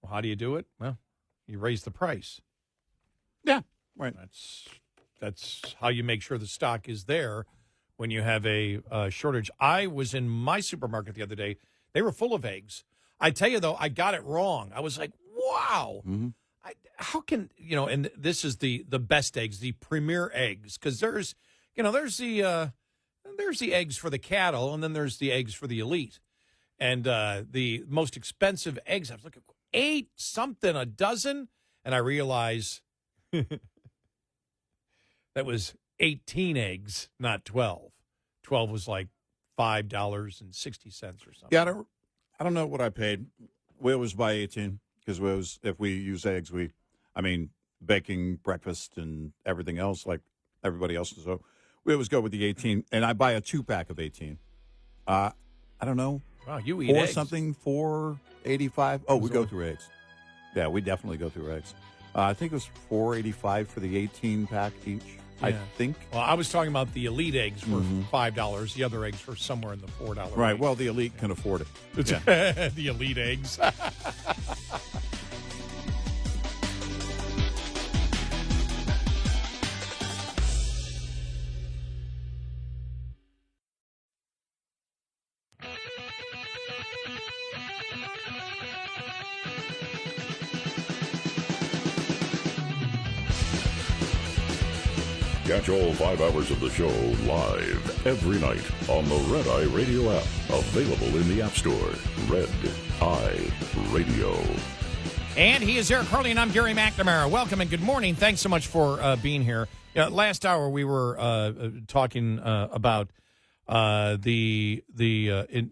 S3: Well, how do you do it? Well, you raise the price.
S2: Yeah, right.
S3: That's how you make sure the stock is there when you have a shortage. I was in my supermarket the other day. They were full of eggs. I tell you, though, I got it wrong. I was like, wow.
S2: Mm-hmm.
S3: How can, and this is the best eggs, the premier eggs, because there's the eggs for the cattle, and then there's the eggs for the elite. And the most expensive eggs, I was looking, $8 something a dozen, and I realized that was 18 eggs, not 12. 12 was like $5.60 or something.
S2: Yeah, I don't know what I paid. We always buy 18 because if we use eggs, baking, breakfast, and everything else like everybody else. So we always go with the 18, and I buy a 2-pack of 18. I don't know.
S3: Wow, you eat eggs.
S2: $4.85. Oh, we go through eggs. Yeah, we definitely go through eggs. I think it was $4.85 for the 18-pack each. Yeah. I think.
S3: Well, I was talking about the elite eggs for $5. The other eggs were somewhere in the $4 range.
S2: Right. Well, the elite can afford it.
S3: Yeah. The elite eggs.
S1: Catch all 5 hours of the show live every night on the Red Eye Radio app. Available in the App Store. Red Eye Radio.
S3: And he is Eric Harley, and I'm Gary McNamara. Welcome and good morning. Thanks so much for being here. Last hour we were talking about the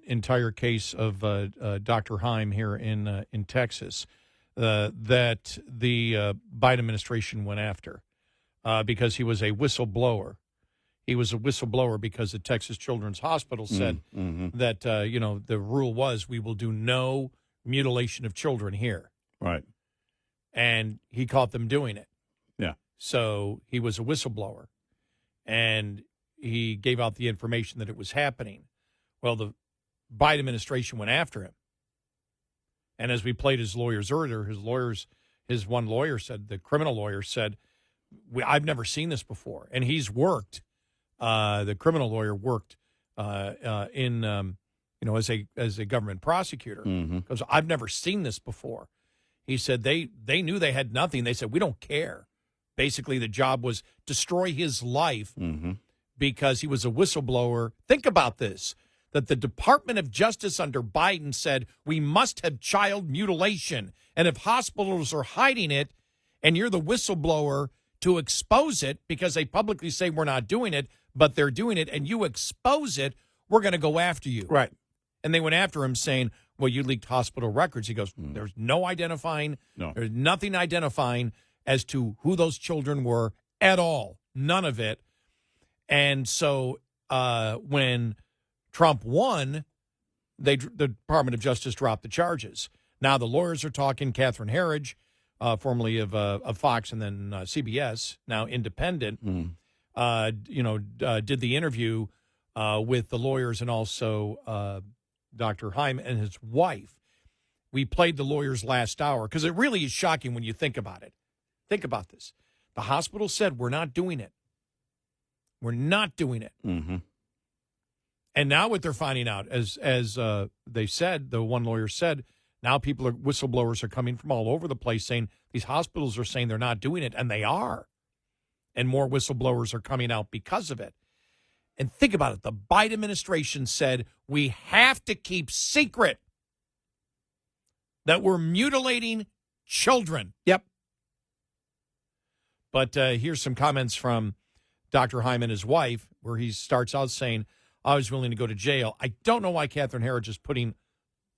S3: entire case of Dr. Heim here in Texas that the Biden administration went after. Because he was a whistleblower. He was a whistleblower because the Texas Children's Hospital said that, the rule was we will do no mutilation of children here.
S2: Right.
S3: And he caught them doing it.
S2: Yeah.
S3: So he was a whistleblower. And he gave out the information that it was happening. Well, the Biden administration went after him. And as we played his lawyers earlier, his one lawyer said, the criminal lawyer said, I've never seen this before. And he's worked, the criminal lawyer worked in, as a government prosecutor. Because I've never seen this before. He said they knew they had nothing. They said, we don't care. basically the job was destroy his life because he was a whistleblower. Think about this, that the Department of Justice under Biden said we must have child mutilation. And if hospitals are hiding it and you're the whistleblower to expose it because they publicly say we're not doing it, but they're doing it, and you expose it, we're going to go after you.
S2: Right.
S3: And they went after him saying, well, you leaked hospital records. He goes, there's no identifying.
S2: No.
S3: There's nothing identifying as to who those children were at all. None of it. And so when Trump won, the Department of Justice dropped the charges. Now the lawyers are talking. Catherine Herridge, formerly of Fox and then CBS, now independent, did the interview with the lawyers and also Dr. Hyman and his wife. We played the lawyers last hour because it really is shocking when you think about it. Think about this. The hospital said, we're not doing it. We're not doing it.
S2: Mm-hmm.
S3: And now what they're finding out, as they said, the one lawyer said, now whistleblowers are coming from all over the place saying these hospitals are saying they're not doing it, and they are. And more whistleblowers are coming out because of it. And think about it. The Biden administration said we have to keep secret that we're mutilating children.
S2: Yep.
S3: But here's some comments from Dr. Hyman, his wife, where he starts out saying, I was willing to go to jail. I don't know why Catherine Herridge is putting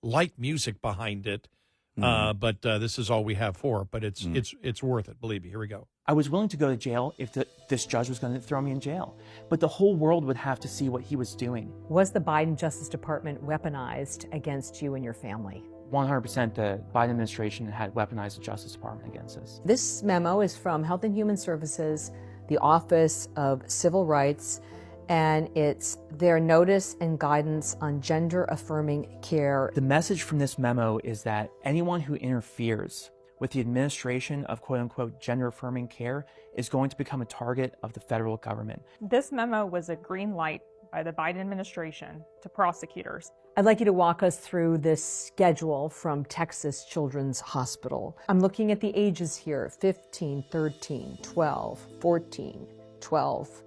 S3: light music behind it, but this is all we have for it. But it's worth it. Believe me. Here we go.
S11: I was willing to go to jail if this judge was going to throw me in jail. But the whole world would have to see what he was doing.
S6: Was the Biden Justice Department weaponized against you and your family?
S11: 100% the Biden administration had weaponized the Justice Department against us.
S6: This memo is from Health and Human Services, the Office of Civil Rights, and it's their notice and guidance on gender-affirming care.
S11: The message from this memo is that anyone who interferes with the administration of quote-unquote gender-affirming care is going to become a target of the federal government.
S12: This memo was a green light by the Biden administration to prosecutors.
S6: I'd like you to walk us through this schedule from Texas Children's Hospital. I'm looking at the ages here, 15, 13, 12, 14, 12,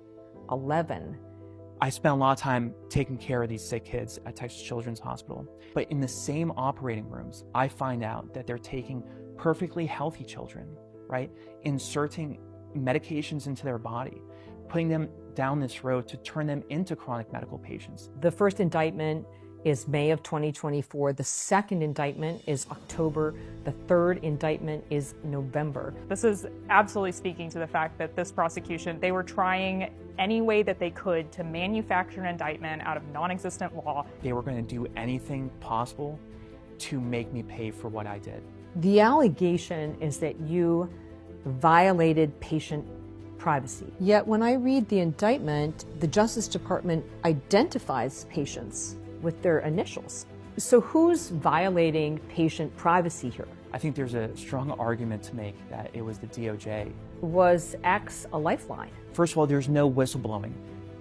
S6: 11.
S11: I spent a lot of time taking care of these sick kids at Texas Children's Hospital. But in the same operating rooms, I find out that they're taking perfectly healthy children, right? Inserting medications into their body, putting them down this road to turn them into chronic medical patients.
S6: The first indictment is May of 2024. The second indictment is October. The third indictment is November.
S12: This is absolutely speaking to the fact that this prosecution, they were trying any way that they could to manufacture an indictment out of non-existent law.
S11: They were going to do anything possible to make me pay for what I did.
S6: The allegation is that you violated patient privacy. Yet when I read the indictment, the Justice Department identifies patients with their initials. So who's violating patient privacy here?
S11: I think there's a strong argument to make that it was the DOJ.
S6: Was X a lifeline?
S11: First of all, there's no whistleblowing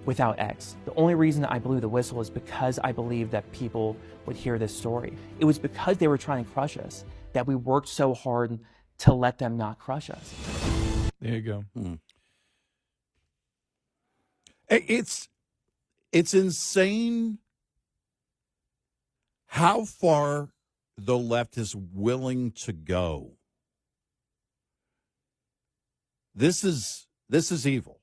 S11: without X. The only reason I blew the whistle is because I believed that people would hear this story. It was because they were trying to crush us that we worked so hard to let them not crush us.
S3: There you go.
S2: It's insane how far the left is willing to go. This is evil.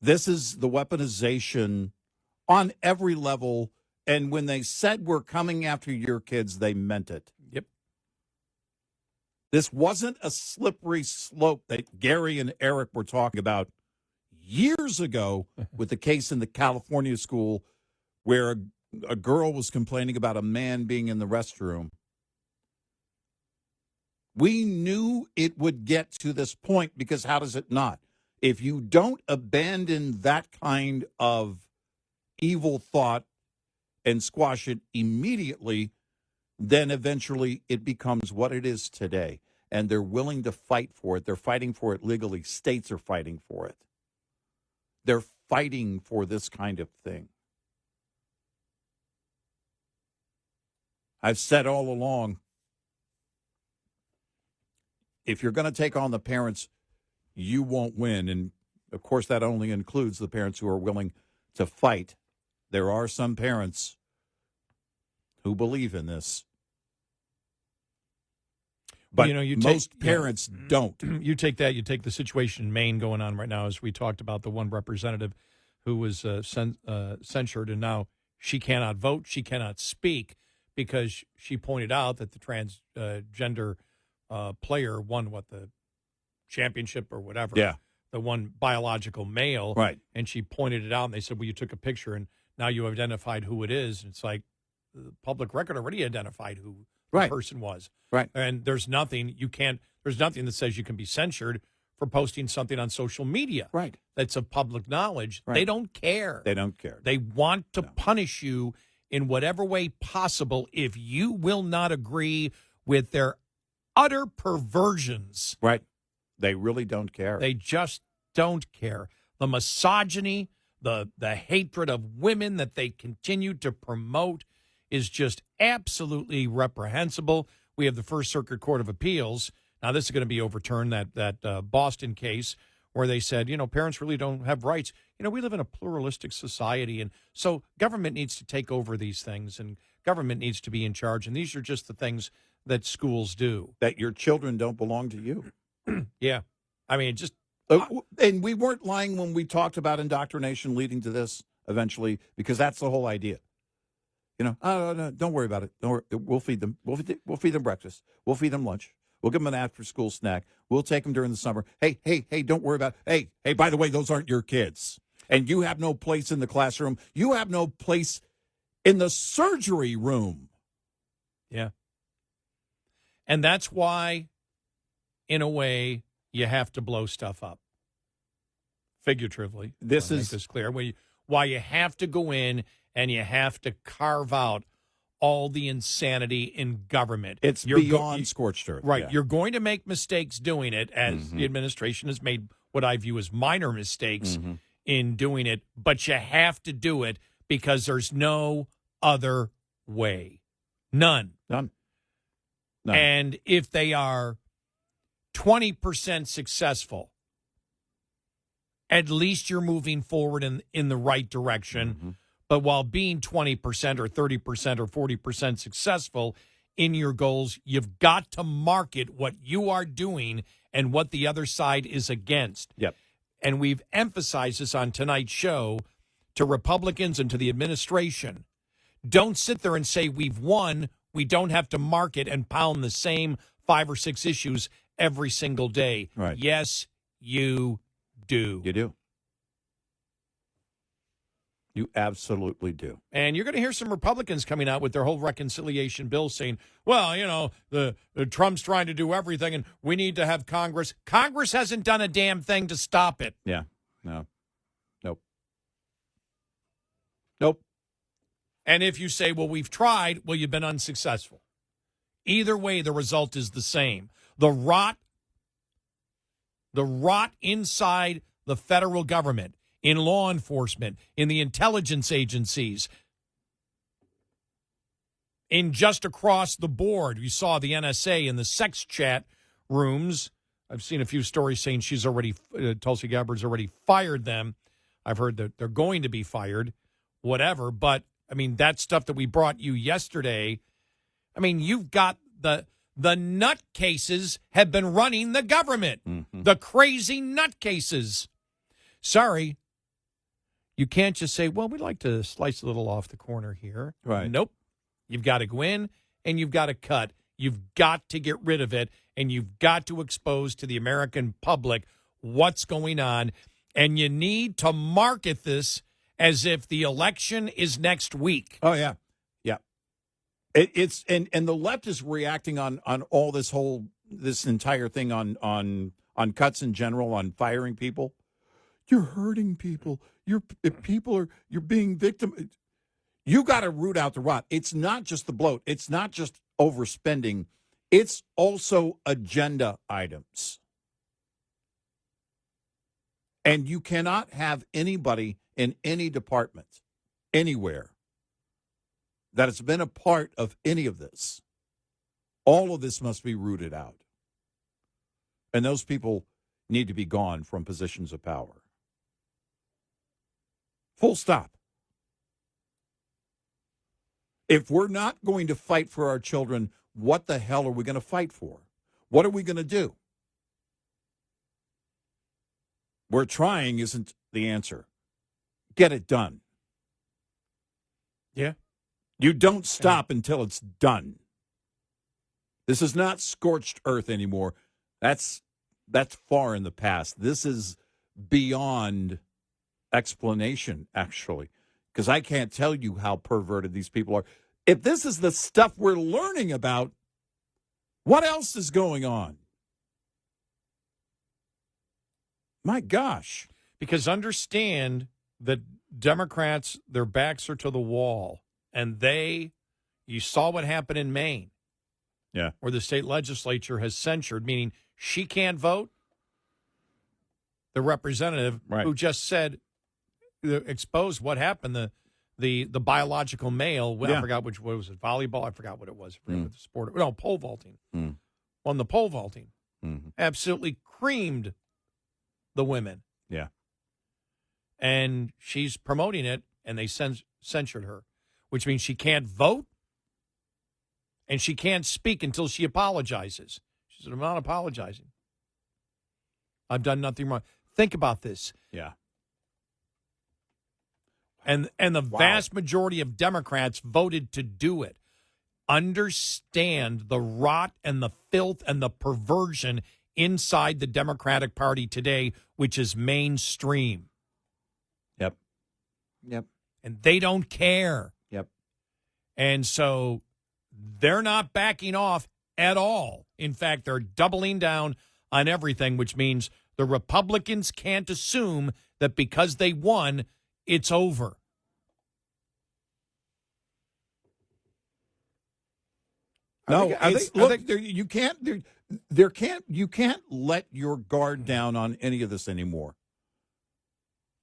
S2: This is the weaponization on every level. And when they said we're coming after your kids, they meant it.
S3: Yep.
S2: This wasn't a slippery slope that Gary and Eric were talking about years ago with the case in the California school where a girl was complaining about a man being in the restroom. We knew it would get to this point because how does it not? If you don't abandon that kind of evil thought and squash it immediately, then eventually it becomes what it is today. And they're willing to fight for it. They're fighting for it legally. States are fighting for it. They're fighting for this kind of thing. I've said all along, if you're going to take on the parents, you won't win. And, of course, that only includes the parents who are willing to fight. There are some parents who believe in this. But most parents don't.
S3: You take the situation in Maine going on right now, as we talked about the one representative who was censured, and now she cannot vote, she cannot speak, because she pointed out that the transgender player won, the championship or whatever.
S2: Yeah.
S3: The one biological male.
S2: Right.
S3: And she pointed it out, and they said, well, you took a picture, and now you identified who it is. And it's like, the public record already identified who the person was.
S2: Right.
S3: And there's nothing that says you can be censured for posting something on social media.
S2: Right.
S3: That's of public knowledge.
S2: Right.
S3: They don't care.
S2: They don't care.
S3: They want to punish you in whatever way possible if you will not agree with their utter perversions.
S2: Right. They really don't care.
S3: They just don't care. The misogyny, the hatred of women that they continue to promote is just absolutely reprehensible. We have the First Circuit Court of Appeals. Now, this is going to be overturned, that Boston case where they said, parents really don't have rights. We live in a pluralistic society, and so government needs to take over these things, and government needs to be in charge, and these are just the things that schools do.
S2: That your children don't belong to you.
S3: Yeah. I mean, just...
S2: and we weren't lying when we talked about indoctrination leading to this eventually, because that's the whole idea. Oh, no, don't worry about it. Don't worry. We'll feed them. We'll feed them breakfast. We'll feed them lunch. We'll give them an after-school snack. We'll take them during the summer. Hey, don't worry about it. Hey, by the way, those aren't your kids. And you have no place in the classroom. You have no place in the surgery room.
S3: Yeah. And that's why, in a way, you have to blow stuff up. Figuratively.
S2: This
S3: is... Make this clear. Why you have to go in and you have to carve out all the insanity in government.
S2: It's beyond scorched earth.
S3: Right.
S2: Yeah.
S3: You're going to make mistakes doing it, as the administration has made what I view as minor mistakes in doing it, but you have to do it because there's no other way. None. And if they are 20% successful, at least you're moving forward in the right direction. But while being 20% or 30% or 40% successful in your goals, you've got to market what you are doing and what the other side is against.
S2: Yep.
S3: And we've emphasized this on tonight's show to Republicans and to the administration. Don't sit there and say we've won. We don't have to market and pound the same 5 or 6 issues every single day.
S2: Right.
S3: Yes, you do.
S2: You do. You absolutely do.
S3: And you're going to hear some Republicans coming out with their whole reconciliation bill saying, well, the Trump's trying to do everything and we need to have Congress. Congress hasn't done a damn thing to stop it.
S2: Yeah. No. Nope.
S3: And if you say, well, we've tried, well, you've been unsuccessful. Either way, the result is the same. The rot inside the federal government, in law enforcement, in the intelligence agencies, in just across the board. You saw the NSA in the sex chat rooms. I've seen a few stories saying Tulsi Gabbard's already fired them. I've heard that they're going to be fired, whatever. But, I mean, that stuff that we brought you yesterday, I mean, you've got the nutcases have been running the government. The crazy nutcases. Sorry. You can't just say, well, we'd like to slice a little off the corner here.
S2: Right.
S3: Nope. You've got to go in and you've got to cut. You've got to get rid of it, and you've got to expose to the American public what's going on. And you need to market this as if the election is next week.
S2: Oh, yeah. Yeah. It's and the left is reacting on all this entire thing on cuts in general, on firing people. You're hurting people. You're being victim. You got to root out the rot. It's not just the bloat. It's not just overspending. It's also agenda items. And you cannot have anybody in any department, anywhere, that has been a part of any of this. All of this must be rooted out. And those people need to be gone from positions of power. Full stop. If we're not going to fight for our children, what the hell are we going to fight for? What are we going to do? We're trying isn't the answer. Get it done.
S3: Yeah.
S2: You don't stop until it's done. This is not scorched earth anymore. That's far in the past. This is beyond explanation, actually, because I can't tell you how perverted these people are. If this is the stuff we're learning about, what else is going on? My gosh.
S3: Because understand that Democrats, their backs are to the wall, and you saw what happened in Maine.
S2: Yeah.
S3: Where the state legislature has censured, meaning she can't vote. The representative who just said, exposed what happened, the biological male, I forgot what was it, volleyball? I forgot what it was. I forgot what the sport. No, pole vaulting. On the pole vaulting. Absolutely creamed the women.
S2: Yeah.
S3: And she's promoting it, and they censured her, which means she can't vote, and she can't speak until she apologizes. She said, I'm not apologizing. I've done nothing wrong. Think about this.
S2: Yeah.
S3: And the vast majority of Democrats voted to do it. Understand the rot and the filth and the perversion inside the Democratic Party today, which is mainstream.
S2: Yep.
S3: And they don't care.
S2: Yep.
S3: And so they're not backing off at all. In fact, they're doubling down on everything, which means the Republicans can't assume that because they won, it's over.
S2: No, you can't let your guard down on any of this anymore.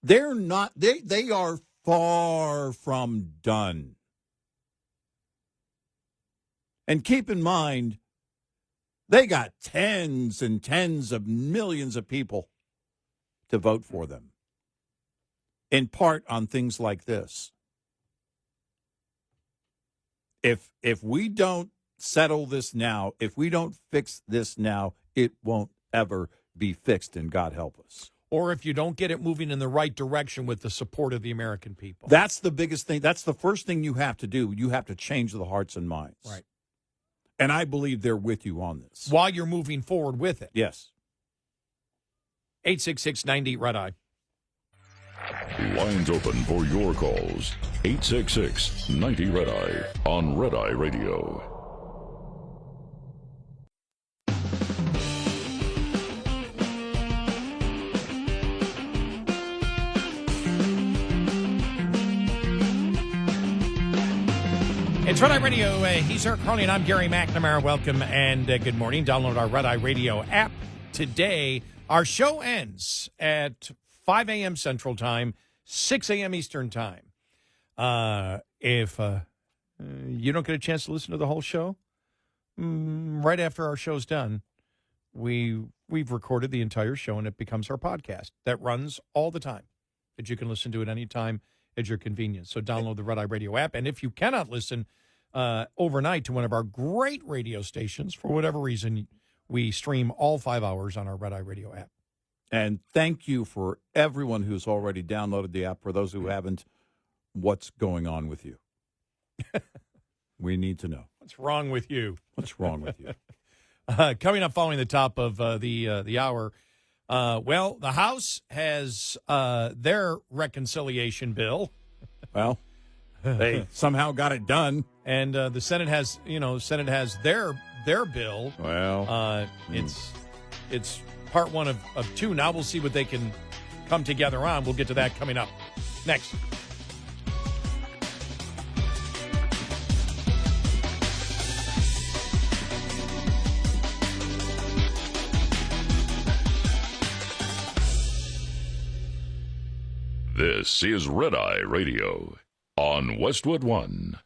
S2: They're not. They are far from done. And keep in mind, they got tens and tens of millions of people to vote for them, in part on things like this. If we don't settle this now, if we don't fix this now, it won't ever be fixed, and God help us.
S3: Or if you don't get it moving in the right direction with the support of the American people.
S2: That's the biggest thing. That's the first thing you have to do. You have to change the hearts and minds.
S3: Right.
S2: And I believe they're with you on this.
S3: While you're moving forward with it.
S2: Yes.
S3: 866-90-RED-EYE.
S1: Lines open for your calls. 866-90-RED-EYE on Red Eye Radio.
S3: It's Red Eye Radio. He's Eric Harley, and I'm Gary McNamara. Welcome and good morning. Download our Red Eye Radio app today. Our show ends at 5 a.m. Central Time, 6 a.m. Eastern Time. If you don't get a chance to listen to the whole show, right after our show's done, we've recorded the entire show, and it becomes our podcast that runs all the time, that you can listen to at any time at your convenience. So download the Red Eye Radio app. And if you cannot listen overnight to one of our great radio stations, for whatever reason, we stream all 5 hours on our Red Eye Radio app.
S2: And thank you for everyone who's already downloaded the app. For those who haven't, what's going on with you? We need to know.
S3: What's wrong with you?
S2: What's wrong with you?
S3: Coming up following the top of the hour, well, the House has their reconciliation bill.
S2: Well, they somehow got it done,
S3: and the Senate has, their bill.
S2: Well,
S3: it's part one of two. Now we'll see what they can come together on. We'll get to that coming up next.
S1: This is Red Eye Radio on Westwood One.